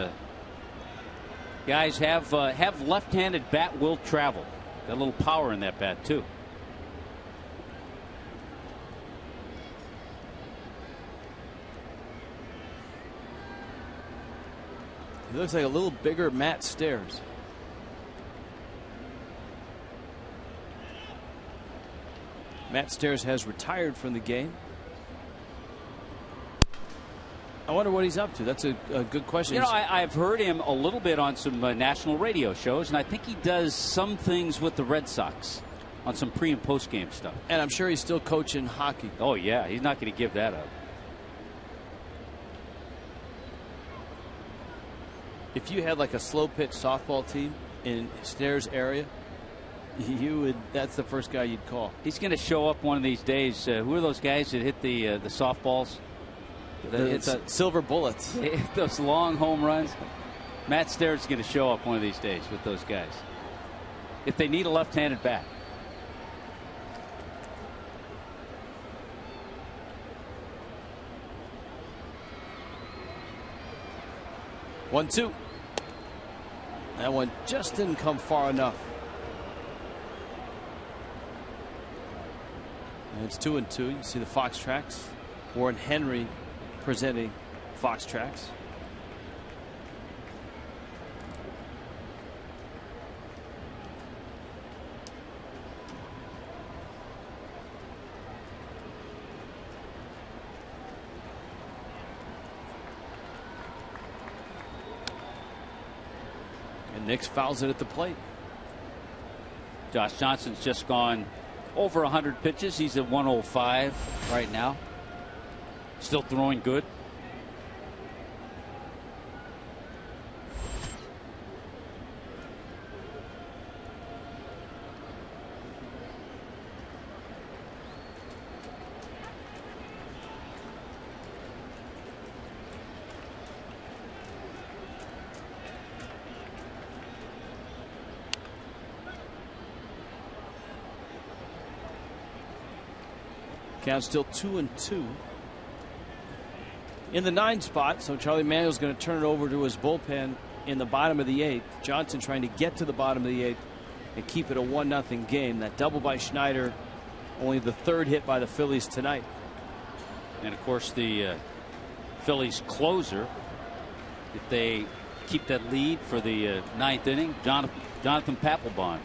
guys have left-handed bat will travel. Got a little power in that bat too. He looks like a little bigger Matt Stairs. Matt Stairs has retired from the game. I wonder what he's up to. That's a good question. You know, I've heard him a little bit on some national radio shows, and I think he does some things with the Red Sox on some pre- and post-game stuff. And I'm sure he's still coaching hockey. Oh, yeah. He's not going to give that up. If you had like a slow pitch softball team in Stairs area, that's the first guy you'd call. He's going to show up one of these days. Who are those guys that hit the softballs? It's silver bullets. Those long home runs. Matt Stairs is going to show up one of these days with those guys. If they need a left-handed bat. One, two. That one just didn't come far enough. And it's 2-2. You see the Fox tracks. Warren Henry presenting Fox tracks. And Nix fouls it at the plate. Josh Johnson's just gone over 100 pitches. He's at 105 right now. Still throwing good. Count still 2-2. In the 9 spot, so Charlie Manuel's going to turn it over to his bullpen in the bottom of the 8th. Johnson trying to get to the bottom of the 8th and keep it a 1-0 game. That double by Schneider, only the 3rd hit by the Phillies tonight. And of course the Phillies closer, if they keep that lead for the 9th inning, Jonathan Papelbon.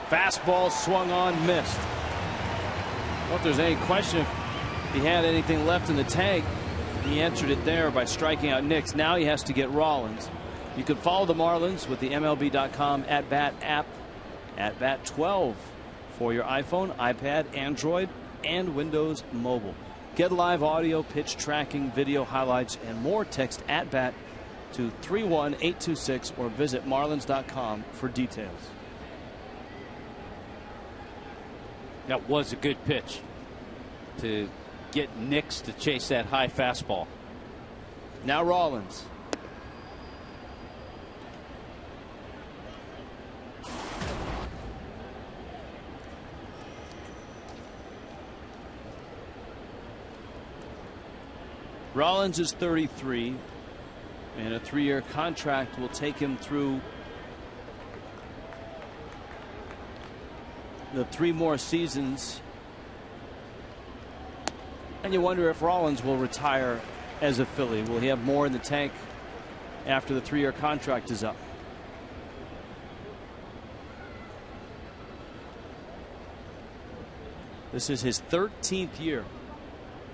Fastball swung on, missed. Well, if there's any question if he had anything left in the tank, he answered it there by striking out Nix. Now he has to get Rollins. You can follow the Marlins with the MLB.com @bat app, @bat12 for your iPhone, iPad, Android, and Windows Mobile. Get live audio, pitch tracking, video highlights, and more. Text @bat to 31826 or visit marlins.com for details. That was a good pitch to get Nix to chase that high fastball. Now Rollins. Rollins is 33, and a 3-year contract will take him through the 3 more seasons. And you wonder if Rollins will retire as a Philly. Will he have more in the tank after the 3-year contract is up? This is his 13th year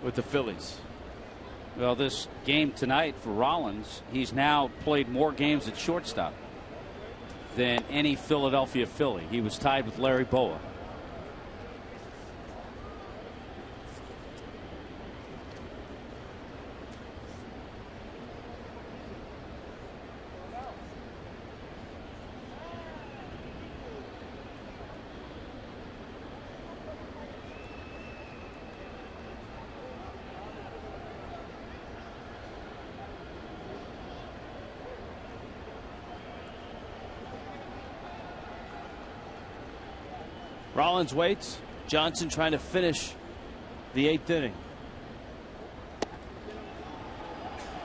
with the Phillies. Well, this game tonight for Rollins, he's now played more games at shortstop than any Philadelphia Philly. He was tied with Larry Bowa. Rollins waits. Johnson trying to finish the 8th inning.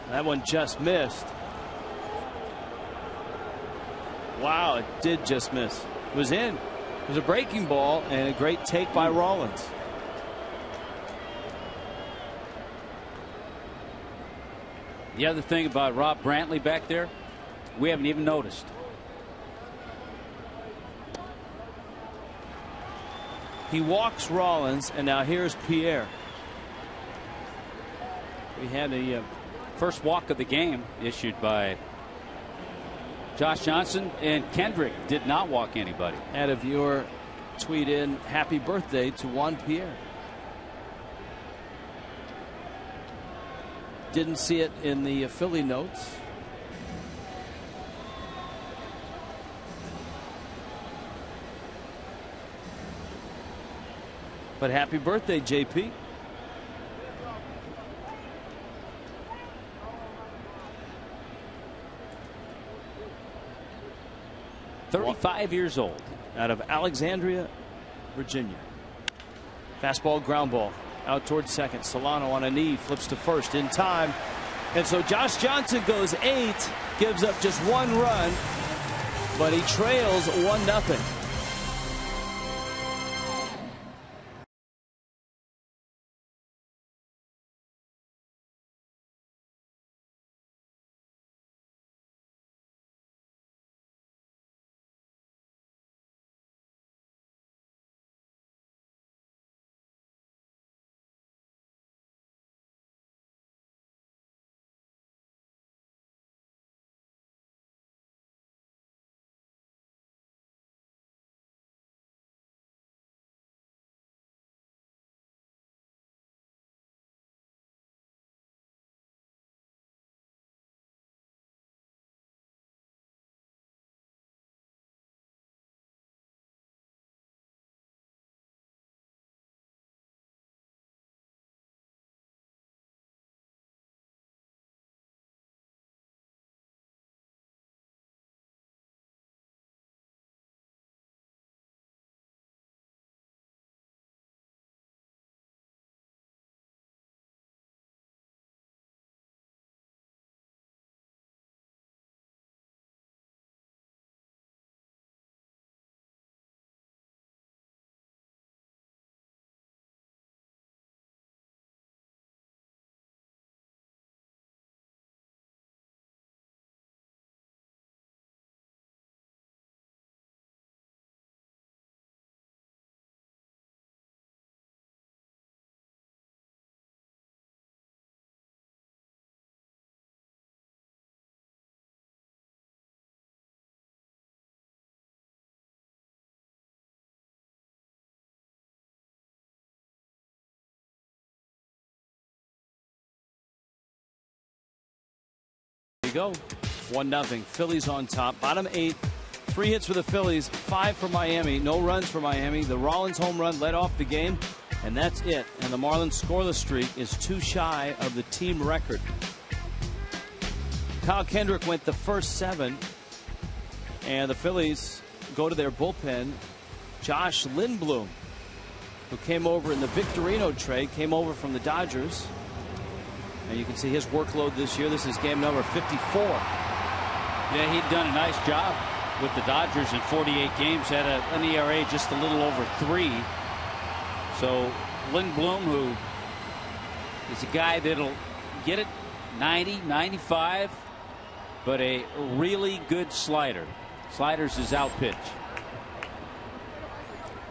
That one just missed. Wow, it did just miss. It was in. It was a breaking ball and a great take by Rollins. The other thing about Rob Brantley back there, we haven't even noticed. He walks Rollins, and now here's Pierre. We had a first walk of the game issued by Josh Johnson, and Kendrick did not walk anybody. Had a viewer tweet in happy birthday to Juan Pierre. Didn't see it in the Philly notes. But happy birthday, JP. "35 years old." Out of Alexandria, Virginia. Fastball, ground ball. Out towards second. Solano on a knee, flips to first in time. And so Josh Johnson goes 8, gives up just 1 run, but he trails 1-0. There you go. 1-0. Phillies on top. Bottom 8. 3 hits for the Phillies, 5 for Miami. No runs for Miami. The Rollins home run led off the game, and that's it. And the Marlins scoreless streak is 2 shy of the team record. Kyle Kendrick went the first 7, and the Phillies go to their bullpen. Josh Lindblom, who came over in the Victorino trade, came over from the Dodgers. And you can see his workload this year. This is game number 54. Yeah, he'd done a nice job with the Dodgers in 48 games. Had an ERA just a little over 3. So Lindblom, who is a guy that'll get it 90, 95, but a really good slider. Slider's his out pitch.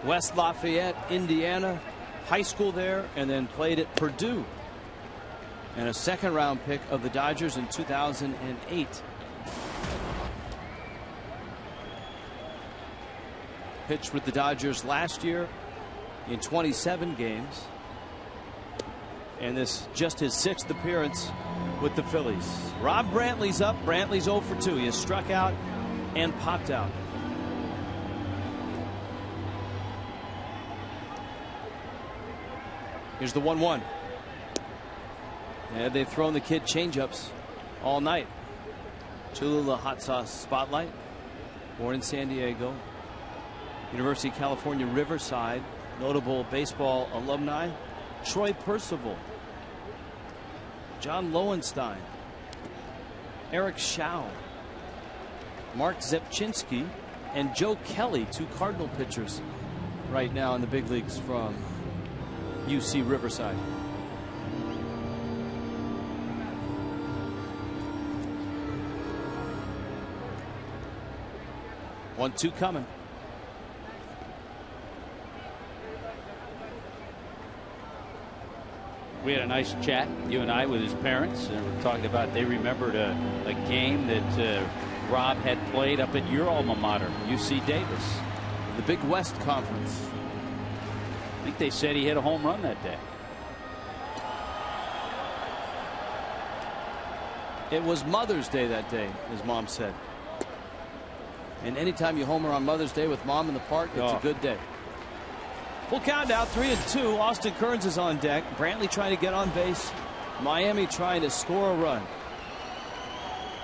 West Lafayette, Indiana, high school there, and then played at Purdue. And a second-round pick of the Dodgers in 2008. Pitched with the Dodgers last year in 27 games. And this just his 6th appearance with the Phillies. Rob Brantley's up. Brantley's 0 for 2. He has struck out and popped out. Here's the 1-1. And they've thrown the kid changeups all night. Cholula hot sauce spotlight. Born in San Diego. University of California, Riverside. Notable baseball alumni. Troy Percival. John Lowenstein. Eric Schau. Mark Zepchinski. And Joe Kelly, 2 Cardinal pitchers right now in the big leagues from UC Riverside. 1-2 coming. We had a nice chat, you and I, with his parents, and we're talking about they remembered a game that Rob had played up at your alma mater, UC Davis. The Big West Conference. I think they said he hit a home run that day. It was Mother's Day that day, his mom said. And anytime you homer on Mother's Day with Mom in the park, it's a good day. Full count now, 3-2. Austin Kearns is on deck. Brantley trying to get on base. Miami trying to score a run.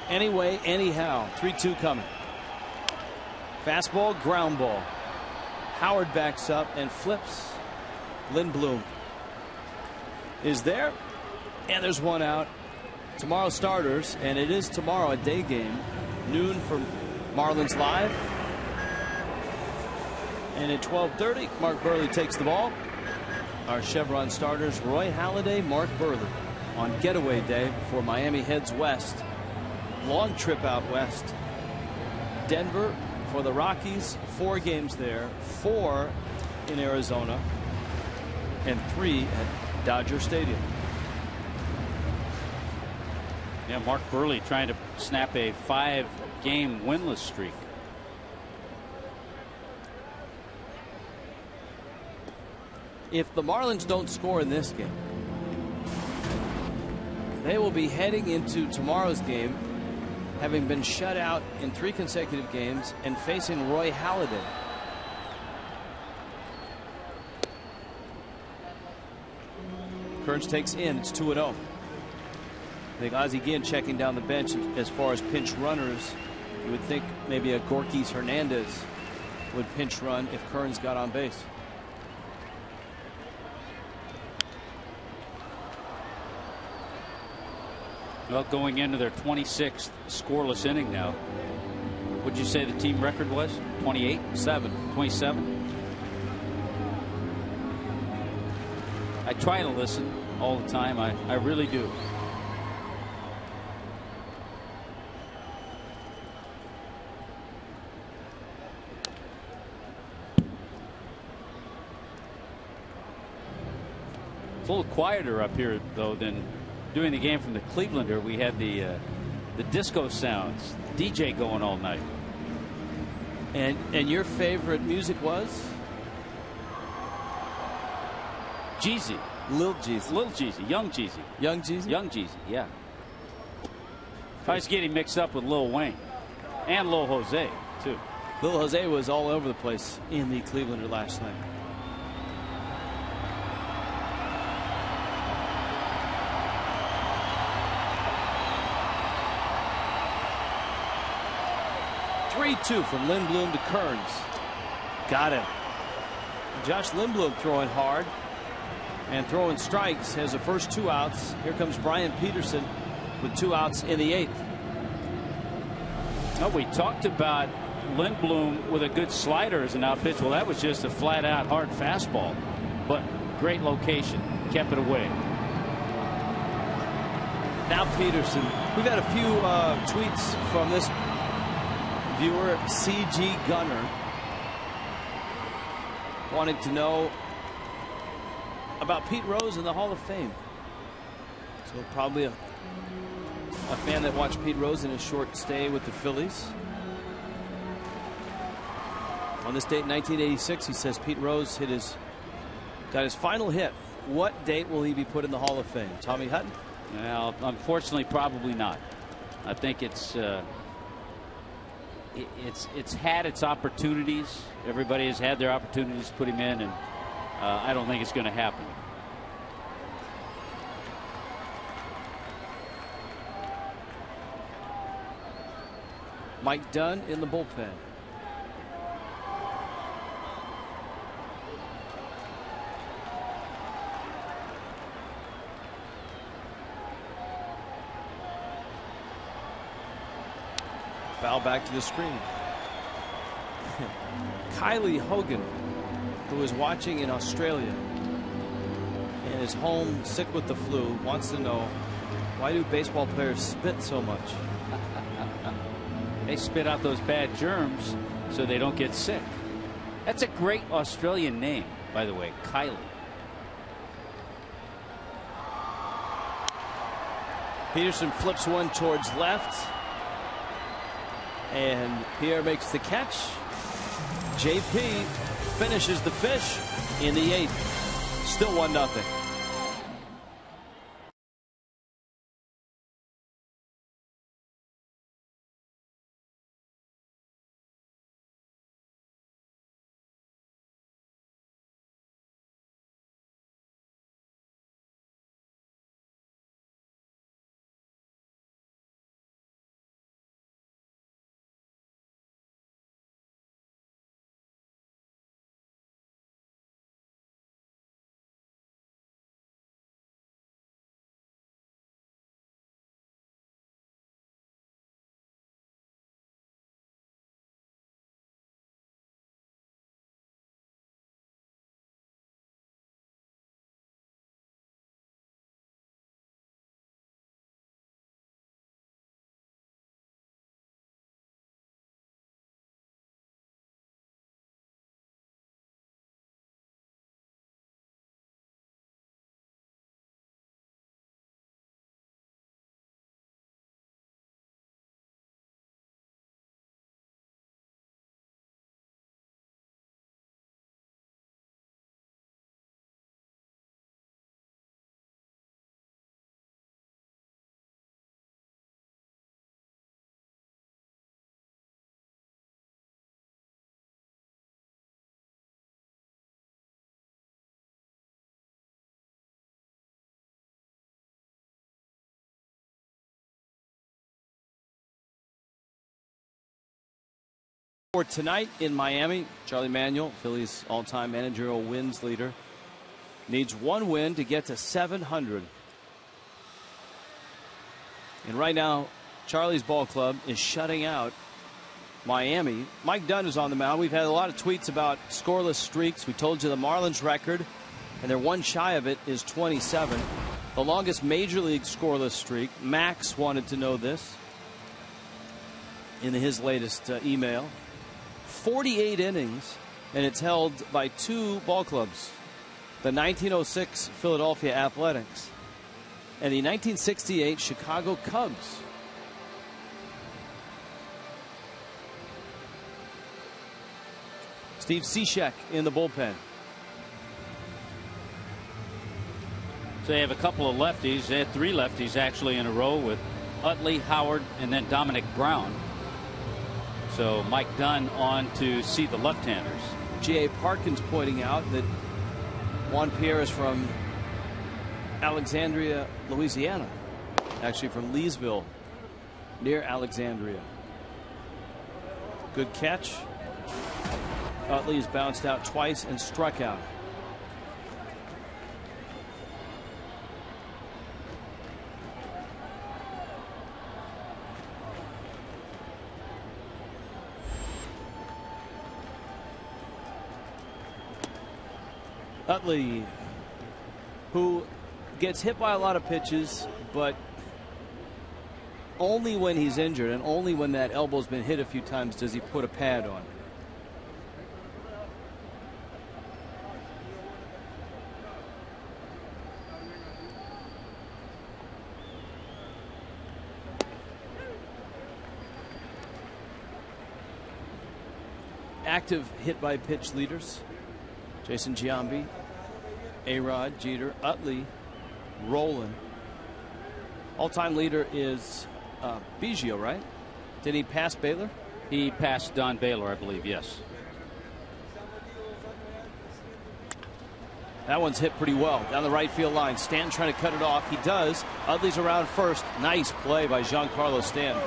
Anyway, anyhow, 3-2 coming. Fastball, ground ball. Howard backs up and flips. Lindblom is there. And there's one out. Tomorrow starters, and it is tomorrow a day game. Noon for Marlins Live. And at 12:30, Mark Burley takes the ball. Our Chevron starters, Roy Halladay, Mark Burley, on getaway day before Miami heads west. Long trip out west. Denver for the Rockies, 4 games there, 4 in Arizona, and 3 at Dodger Stadium. Yeah, Mark Burley trying to snap a 5-game winless streak. If the Marlins don't score in this game, they will be heading into tomorrow's game having been shut out in 3 consecutive games and facing Roy Halladay. Kearns takes in. It's 2-0. I think Ozzie Guillen checking down the bench as far as pinch runners. You would think maybe a Gorkys Hernandez would pinch run if Kearns got on base. Well, going into their 26th scoreless inning now. What'd you say the team record was? 28? 27? I try to listen all the time. I really do. It's a little quieter up here, though, than doing the game from the Clevelander. We had the disco sounds, DJ going all night. And your favorite music was? Jeezy. Lil Jeezy. Lil Jeezy. Young Jeezy. Young Jeezy? Young Jeezy, yeah. I was getting mixed up with Lil Wayne. And Lil Jose, too. Lil Jose was all over the place in the Clevelander last night. Two from Lindblom to Kearns. Got him. Josh Lindblom throwing hard and throwing strikes has the first 2 outs. Here comes Brian Peterson with 2 outs in the 8th. Oh, we talked about Lindblom with a good slider as an out pitch. Well, that was just a flat out hard fastball, but great location, kept it away. Now Peterson. We've had a few tweets from this viewer, CG Gunner, wanting to know about Pete Rose in the Hall of Fame. So probably a fan that watched Pete Rose in his short stay with the Phillies. On this date in 1986, he says Pete Rose got his final hit. What date will he be put in the Hall of Fame? Tommy Hutton? Well, unfortunately, probably not. I think it's had its opportunities. Everybody has had their opportunities to put him in, and I don't think it's going to happen. Mike Dunn in the bullpen. Foul back to the screen. Kylie Hogan, who is watching in Australia and is home sick with the flu, wants to know, why do baseball players spit so much? They spit out those bad germs so they don't get sick. That's a great Australian name, by the way, Kylie. Peterson flips one towards left. And Pierre makes the catch. JP finishes the fish in the 8th. Still 1-0. For tonight in Miami, Charlie Manuel, Phillies all-time managerial wins leader, needs one win to get to 700. And right now, Charlie's ball club is shutting out Miami. Mike Dunn is on the mound. We've had a lot of tweets about scoreless streaks. We told you the Marlins record, and they're one shy of it, is 27. The longest major league scoreless streak. Max wanted to know this in his latest email. 48 innings, and it's held by two ball clubs, the 1906 Philadelphia Athletics and the 1968 Chicago Cubs. Steve Cishek in the bullpen. So they have a couple of lefties. They had three lefties actually in a row with Utley, Howard, and then Dominic Brown. So Mike Dunn on to see the left-handers. G.A. Parkins pointing out that Juan Pierre is from Alexandria, Louisiana. Actually from Leesville, near Alexandria. Good catch. Utley's bounced out twice and struck out. Utley, who gets hit by a lot of pitches, but only when he's injured and only when that elbow's been hit a few times does he put a pad on. Active hit by pitch leaders: Jason Giambi, A-Rod, Jeter, Utley, Roland. All-time leader is Biggio, right? Did he pass Baylor? He passed Don Baylor, I believe, yes. That one's hit pretty well down the right field line. Stanton trying to cut it off. He does. Utley's around first. Nice play by Giancarlo Stanton.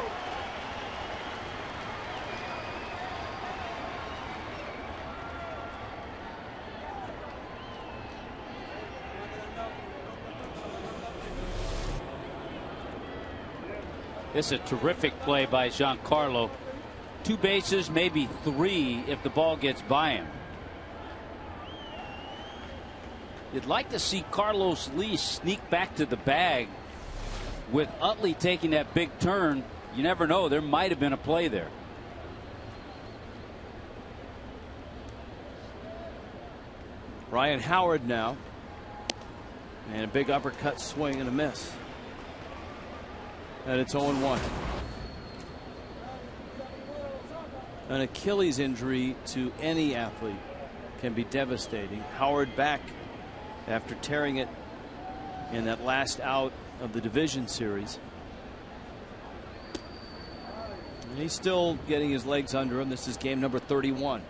This is a terrific play by Giancarlo. Two bases, maybe three if the ball gets by him. You'd like to see Carlos Lee sneak back to the bag. With Utley taking that big turn, you never know. There might have been a play there. Ryan Howard now. And a big uppercut swing and a miss. And it's 0-1. An Achilles injury to any athlete can be devastating. Howard back after tearing it in that last out of the division series. And he's still getting his legs under him. This is game number 31.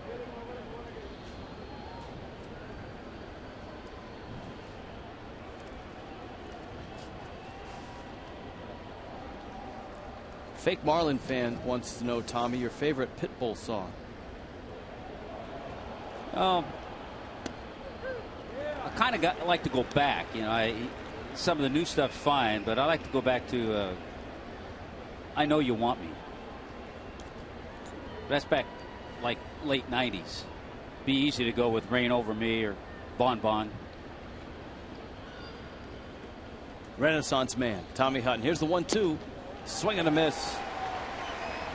Fake Marlin fan wants to know, Tommy, your favorite Pitbull song. I kind of like to go back. You know, some of the new stuff's fine, but I like to go back to I Know You Want Me. That's back like late 90s. Be easy to go with Rain Over Me or Bon Bon. Renaissance man, Tommy Hutton. Here's the 1-2. Swing and a miss.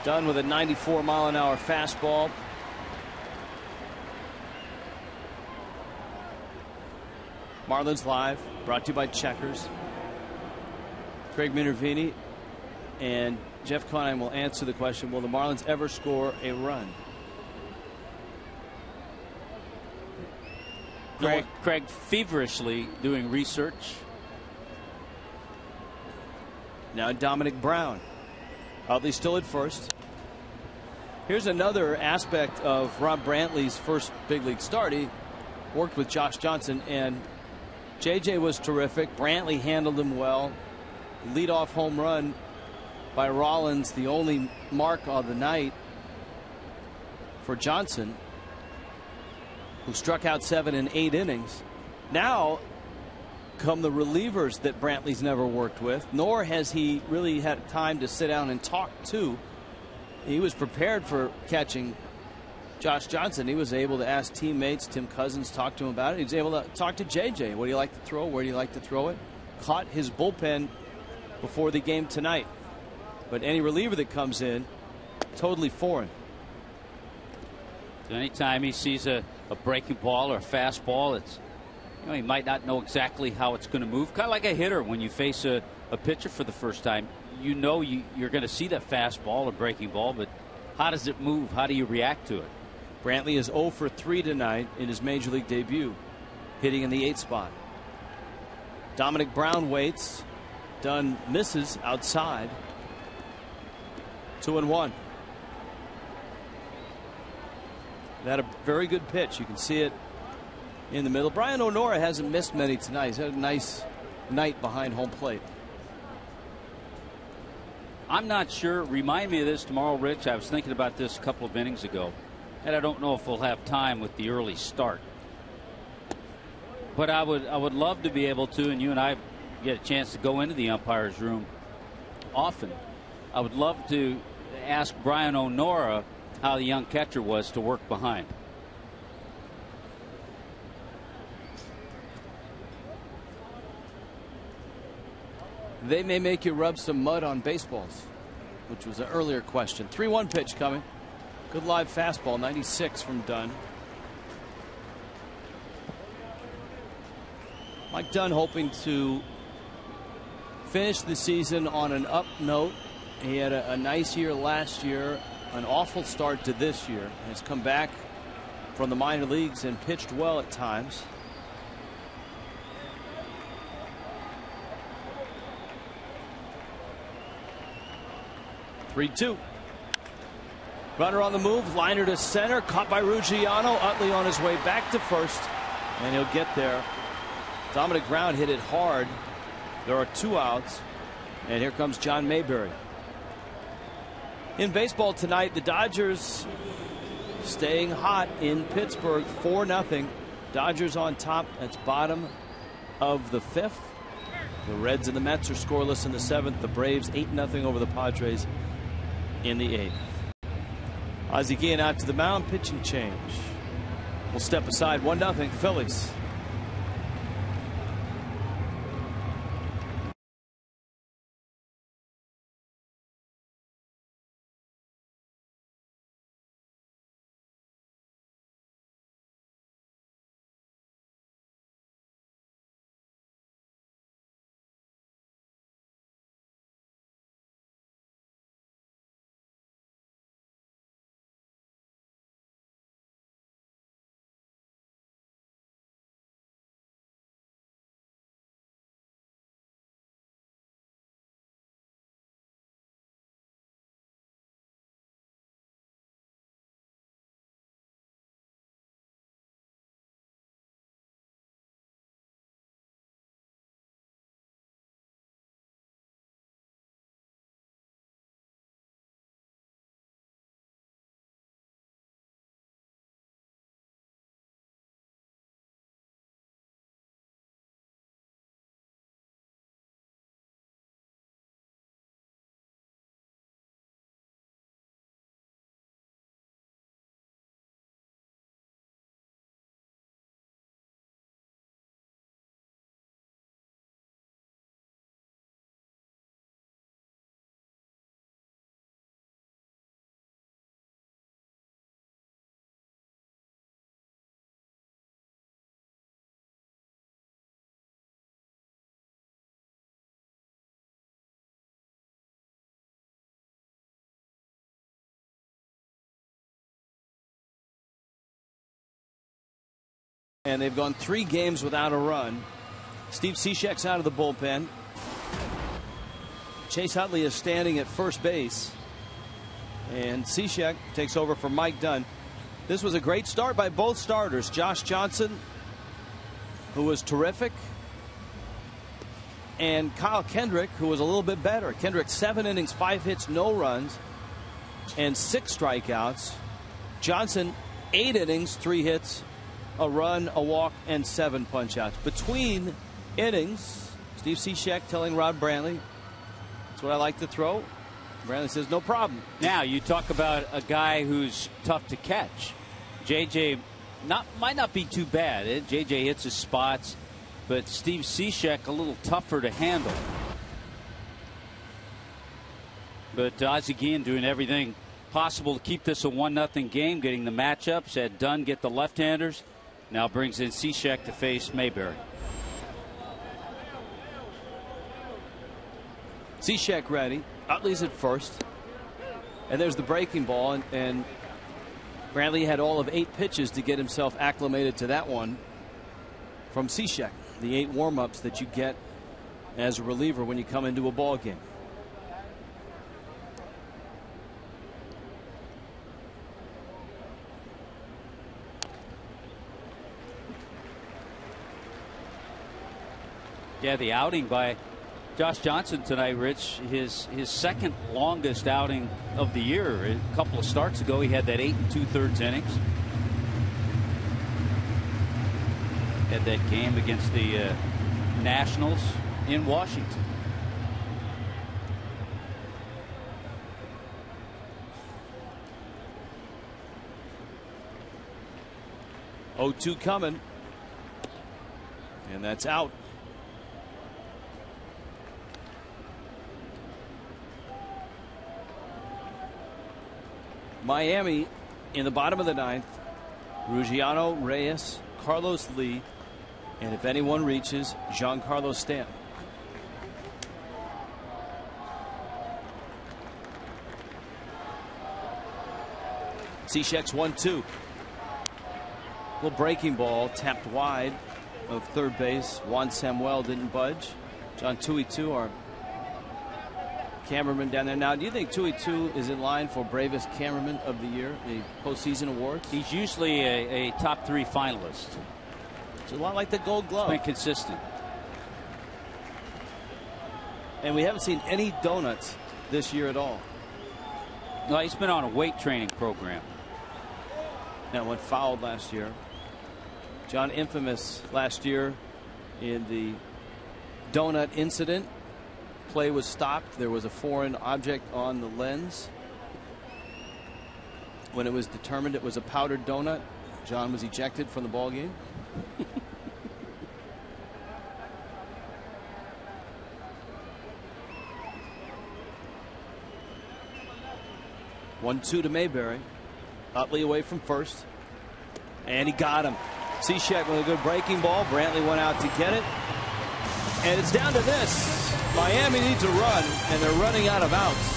Done with a 94-mile-an-hour fastball. Marlins Live, brought to you by Checkers. Craig Minervini and Jeff Conine will answer the question, will the Marlins ever score a run? Craig feverishly doing research. Now Dominic Brown. Utley still at first. Here's another aspect of Rob Brantley's first big league start. He worked with Josh Johnson, and JJ was terrific. Brantley handled him well. Leadoff home run by Rollins, the only mark of the night for Johnson, who struck out 7 in 8 innings. Now come the relievers that Brantley's never worked with, nor has he really had time to sit down and talk to. He was prepared for catching Josh Johnson. He was able to ask teammates. Tim Cousins talked to him about it. He was able to talk to JJ. What do you like to throw? Where do you like to throw it? Caught his bullpen before the game tonight. But any reliever that comes in, totally foreign. So anytime he sees a breaking ball or a fastball, it's, you know, he might not know exactly how it's going to move. Kind of like a hitter when you face a pitcher for the first time. You know you're going to see that fastball or breaking ball, but how does it move? How do you react to it? Brantley is 0 for 3 tonight in his major league debut, hitting in the 8th spot. Dominic Brown waits. Dunn misses outside. 2-1. That a very good pitch. You can see it in the middle. Brian O'Nora hasn't missed many tonight. He's had a nice night behind home plate. I'm not sure. Remind me of this tomorrow, Rich. I was thinking about this a couple of innings ago, and I don't know if we'll have time with the early start. But I would love to be able to, and you and I get a chance to go into the umpire's room often. I would love to ask Brian O'Nora how the young catcher was to work behind. They may make you rub some mud on baseballs, which was an earlier question. 3-1 pitch coming. Good live fastball, 96 from Dunn. Mike Dunn hoping to finish the season on an up note. He had a nice year last year, an awful start to this year. Has come back from the minor leagues and pitched well at times. Three-two. Runner on the move, liner to center, caught by Ruggiano. Utley on his way back to first, and he'll get there. Dominic Brown hit it hard. There are 2 outs, and here comes John Mayberry. In baseball tonight, the Dodgers staying hot in Pittsburgh, 4-0. Dodgers on top. That's bottom of the 5th. The Reds and the Mets are scoreless in the 7th. The Braves 8-0 over the Padres in the 8th. Ozzie Guillen out to the mound, pitching change. We'll step aside, 1-0 Phillies. and they've gone 3 games without a run. Steve Cishek's out of the bullpen. Chase Utley is standing at first base, and Cishek takes over for Mike Dunn. This was a great start by both starters. Josh Johnson, who was terrific, and Kyle Kendrick, who was a little bit better. Kendrick, 7 innings, 5 hits, no runs, and 6 strikeouts. Johnson, 8 innings, 3 hits, a run, a walk, and 7 punch-outs. Between innings, Steve Cishek telling Rod Brantley, "That's what I like to throw." Brantley says, "No problem." Now, you talk about a guy who's tough to catch. JJ might not be too bad. JJ hits his spots, but Steve Cishek a little tougher to handle. But Ozzie Guillen doing everything possible to keep this a 1-0 game, getting the matchups. Had Dunn get the left-handers. Now brings in Cishek to face Mayberry. Cishek ready. Utley's at first. And there's the breaking ball. And Brantley had all of 8 pitches to get himself acclimated to that one from Cishek. The 8 warm-ups that you get as a reliever when you come into a ball game. Yeah, the outing by Josh Johnson tonight, Rich, his second longest outing of the year. A couple of starts ago, he had that 8 2/3 innings. Had that game against the Nationals in Washington. Oh-2 coming. And that's out. Miami in the bottom of the 9th. Ruggiano, Reyes, Carlos Lee, and if anyone reaches, Giancarlo Stanton. Cishek's 1-2. Little breaking ball tapped wide of third base. Juan Samuel didn't budge. John Tuitu, our cameraman down there. Now, do you think Tuitu is in line for bravest cameraman of the year, the postseason awards? He's usually a top 3 finalist. It's a lot like the Gold Glove. It's been consistent. And we haven't seen any donuts this year at all. No, he's been on a weight training program. That went fouled last year. John, infamous last year in the donut incident. Play was stopped. There was a foreign object on the lens. When it was determined it was a powdered donut, John was ejected from the ball game. 1-2 to Mayberry. Utley away from first. And he got him. Cishek with a good breaking ball. Brantley went out to get it. And it's down to this. Miami needs a run, and they're running out of outs.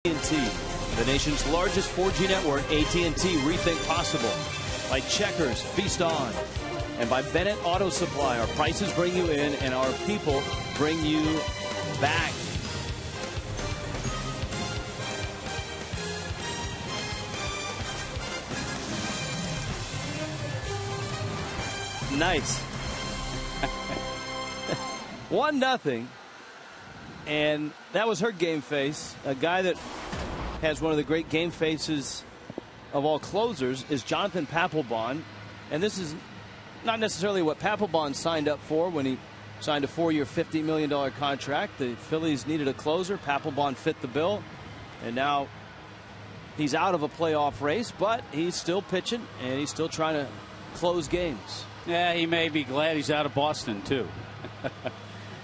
AT&T, the nation's largest 4G network. AT&T, rethink possible. By Checkers, Feast On. And by Bennett Auto Supply. Our prices bring you in, and our people bring you back. Nice. 1-0. And that was her game face. A guy that has one of the great game faces of all closers is Jonathan Papelbon. And this is not necessarily what Papelbon signed up for when he signed a 4-year, $50 million contract. The Phillies needed a closer. Papelbon fit the bill. And now he's out of a playoff race, but he's still pitching, and he's still trying to close games. Yeah, he may be glad he's out of Boston, too.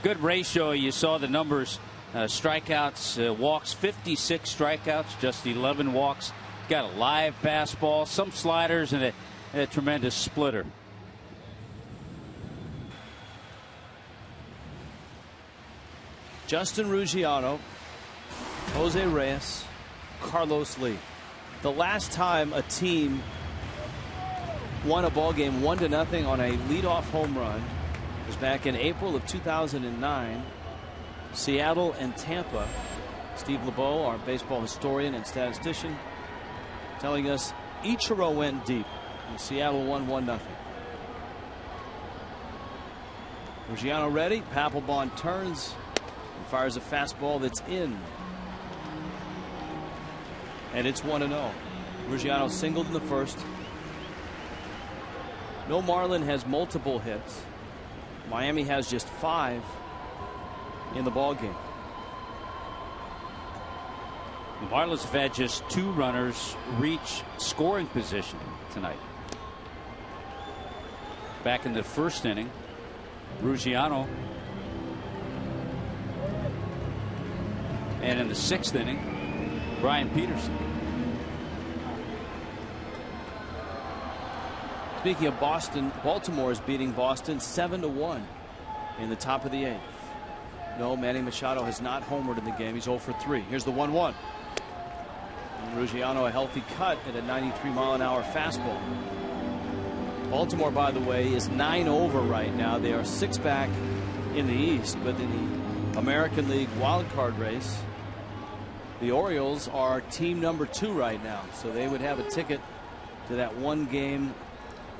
Good ratio. You saw the numbers. Strikeouts, walks, 56 strikeouts, just 11 walks. Got a live fastball, some sliders, and a tremendous splitter. Justin Ruggiano, Jose Reyes, Carlos Lee. The last time a team won a ball game 1-0 on a leadoff home run was back in April of 2009. Seattle and Tampa. Steve LeBeau, our baseball historian and statistician, telling us Ichiro went deep and Seattle won 1-0. Ruggiano ready. Papelbon turns and fires a fastball that's in. And it's 1-0. Ruggiano singled in the first. No Marlin has multiple hits. Miami has just 5 in the ball game. The Marlins have had just 2 runners reach scoring position tonight. Back in the first inning, Ruggiano. And in the 6th inning, Brian Peterson. Speaking of Boston, Baltimore is beating Boston 7-1 in the top of the 8th. No, Manny Machado has not homered in the game. He's 0 for 3. Here's the 1-1. And Ruggiano a healthy cut at a 93-mile-an-hour fastball. Baltimore, by the way, is 9 over right now. They are 6 back in the East, but in the American League wild card race, the Orioles are team number 2 right now, so they would have a ticket to that 1-game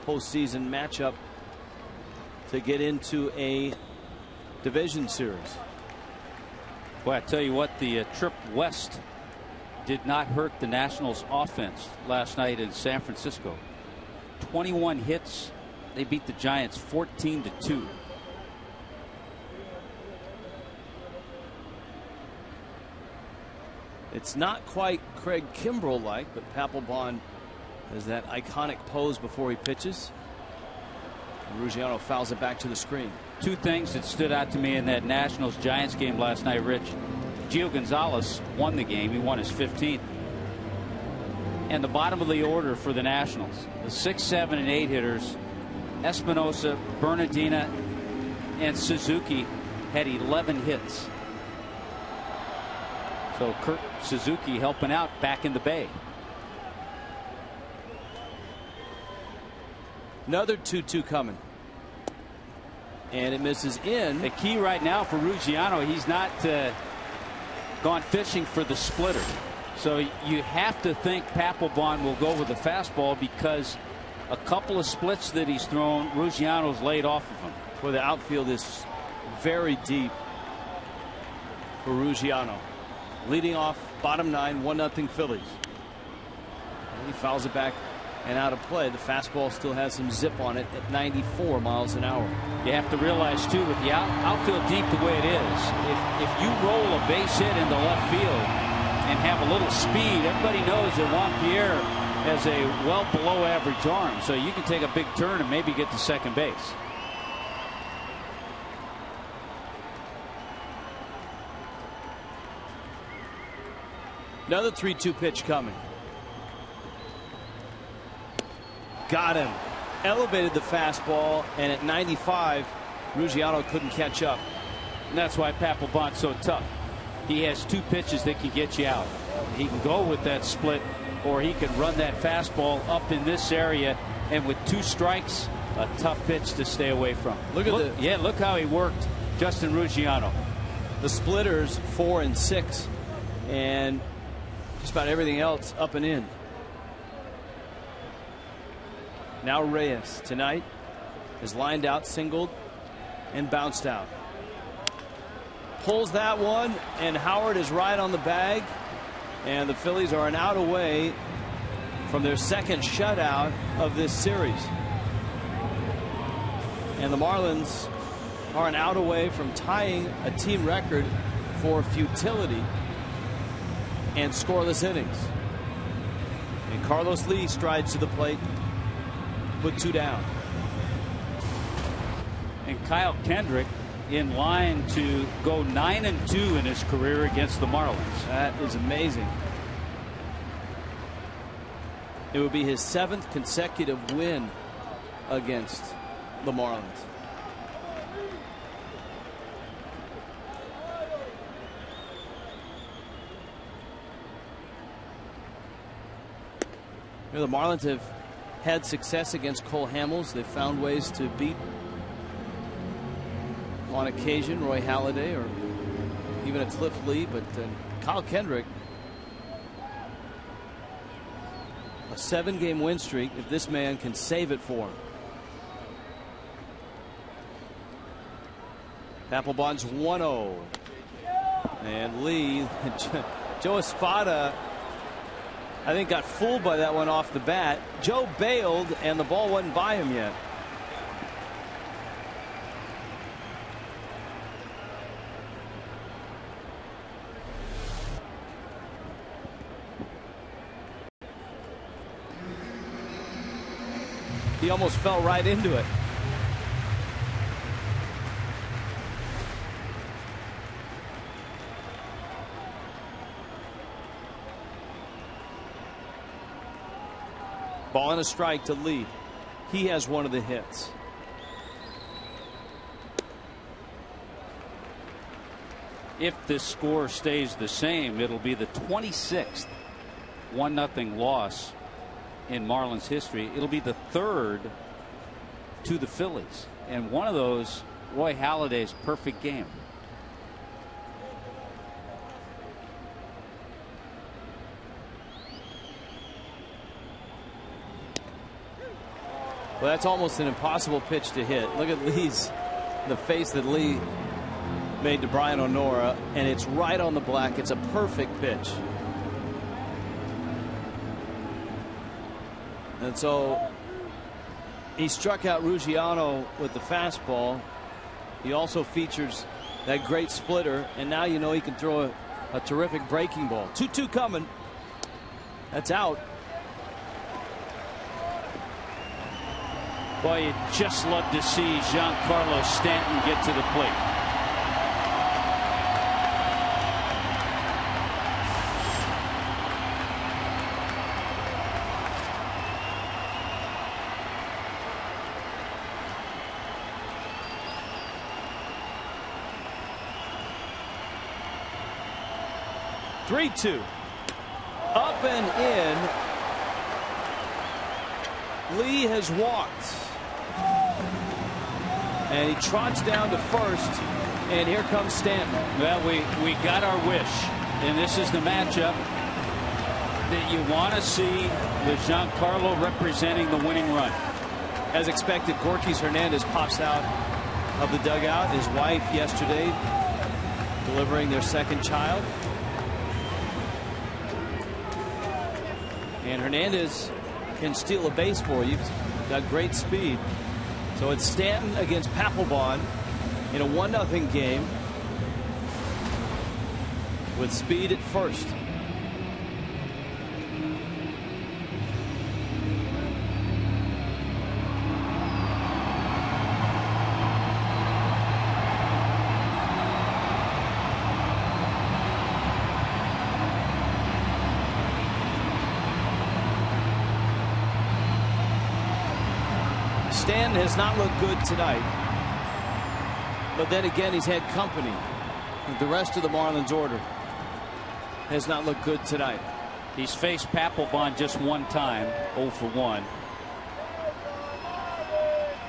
postseason matchup to get into a division series. Well, I tell you what, the trip west did not hurt the Nationals offense last night in San Francisco. 21 hits. They beat the Giants 14-2. It's not quite Craig Kimbrell like, but Papelbon has that iconic pose before he pitches. And Ruggiano fouls it back to the screen. 2 things that stood out to me in that Nationals Giants game last night, Rich. Gio Gonzalez won the game. He won his 15th. And the bottom of the order for the Nationals, the 6, 7, and 8 hitters, Espinosa, Bernardina, and Suzuki had 11 hits. So Kurt Suzuki helping out back in the Bay. Another 2-2 coming. And it misses in. The key right now for Ruggiano, he's not gone fishing for the splitter. So you have to think Papelbon will go with the fastball, because a couple of splits that he's thrown, Ruggiano's laid off of him. Where the outfield is very deep for Ruggiano. Leading off bottom 9, 1-0 Phillies. And he fouls it back and out of play. The fastball still has some zip on it at 94 miles an hour. You have to realize, too, with the outfield deep the way it is, if you roll a base hit into left field and have a little speed, everybody knows that Juan Pierre has a well below average arm, so you can take a big turn and maybe get to second base. Another 3-2 pitch coming. Got him. Elevated the fastball, and at 95, Ruggiano couldn't catch up. And that's why Papelbon's so tough. He has 2 pitches that can get you out. He can go with that split, or he can run that fastball up in this area, and with 2 strikes, a tough pitch to stay away from. Look how he worked Justin Ruggiano. The splitters 4 and 6, and just about everything else up and in. Now Reyes tonight is lined out, singled, and bounced out. Pulls that one, and Howard is right on the bag, and the Phillies are an out away from their second shutout of this series. And the Marlins are an out away from tying a team record for futility and scoreless innings. And Carlos Lee strides to the plate, put 2 down. And Kyle Kendrick in line to go 9-2 in his career against the Marlins. That is amazing. It would be his 7th consecutive win against the Marlins. You know, the Marlins have had success against Cole Hamels. They've found ways to beat, on occasion, Roy Halladay or even a Cliff Lee, but Kyle Kendrick, a 7-game win streak, if this man can save it for him. Papelbon's 1-0. And Lee, Joe Espada, I think, got fooled by that one off the bat. Joe bailed, and the ball wasn't by him yet. He almost fell right into it. Ball and a strike to Lee. He has one of the hits. If this score stays the same, it'll be the 26th 1-0 loss in Marlins history. It'll be the 3rd to the Phillies, and one of those, Roy Halladay's perfect game. Well, that's almost an impossible pitch to hit. Look at the face that Lee made to Brian O'Nora, and it's right on the black. It's a perfect pitch. And so he struck out Ruggiano with the fastball. He also features that great splitter, and now you know he can throw a terrific breaking ball. 2-2 coming. That's out. Boy, you'd just love to see Giancarlo Stanton get to the plate. Three-two. Up and in. Lee has walked. And he trots down to first, and here comes Stanton. Well, we got our wish, and this is the matchup that you want to see with Giancarlo representing the winning run. As expected, Gorkys Hernandez pops out of the dugout. His wife yesterday delivering their second child. And Hernandez can steal a base for you. He's got great speed. So it's Stanton against Papelbon in a 1-0 game with speed at first. Stanton has not looked good tonight, but then again he's had company with the rest of the Marlins order. has not looked good tonight. He's faced Papelbon just one time, 0 for 1.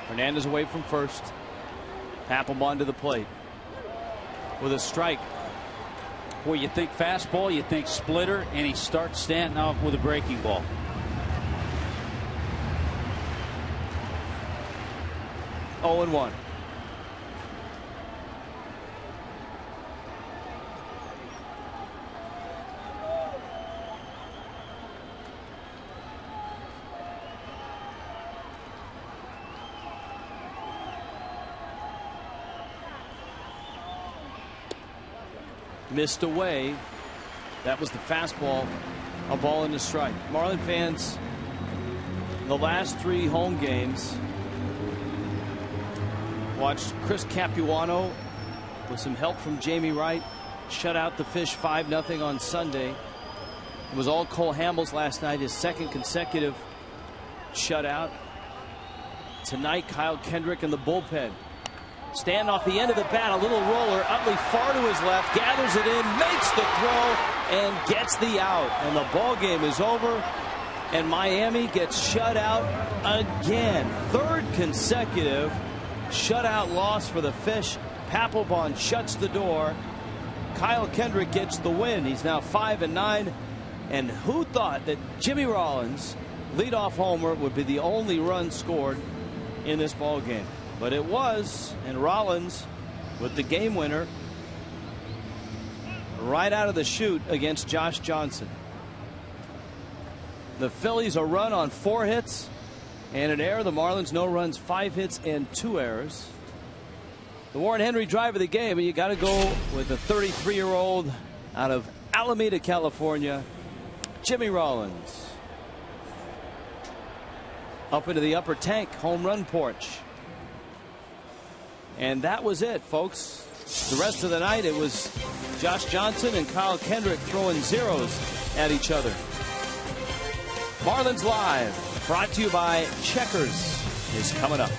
Hernandez away from first. Papelbon to the plate with a strike. Boy, you think fastball, you think splitter, and he starts Stanton off with a breaking ball. Oh and 1. Missed away. That was the fastball. A ball and a strike. Marlin fans, the last 3 home games, watched Chris Capuano with some help from Jamie Wright shut out the Fish 5-0 on Sunday. It was all Cole Hamels last night, his 2nd consecutive shutout. Tonight, Kyle Kendrick in the bullpen. Stanton off the end of the bat, a little roller. Utley far to his left, gathers it in, makes the throw, and gets the out. And the ball game is over, and Miami gets shut out again. 3rd consecutive shutout loss for the Fish. Papelbon shuts the door. Kyle Kendrick gets the win. He's now 5-9. And who thought that Jimmy Rollins' leadoff homer would be the only run scored in this ball game? But it was, and Rollins with the game winner right out of the chute against Josh Johnson. The Phillies a run on 4 hits and an error. The Marlins no runs, 5 hits and 2 errors. The Warren Henry drive of the game, and you got to go with the 33-year-old out of Alameda, California, Jimmy Rollins. Up into the upper tank, home run porch. And that was it, folks. The rest of the night, it was Josh Johnson and Kyle Kendrick throwing zeros at each other. Marlins Live, brought to you by Checkers, is coming up.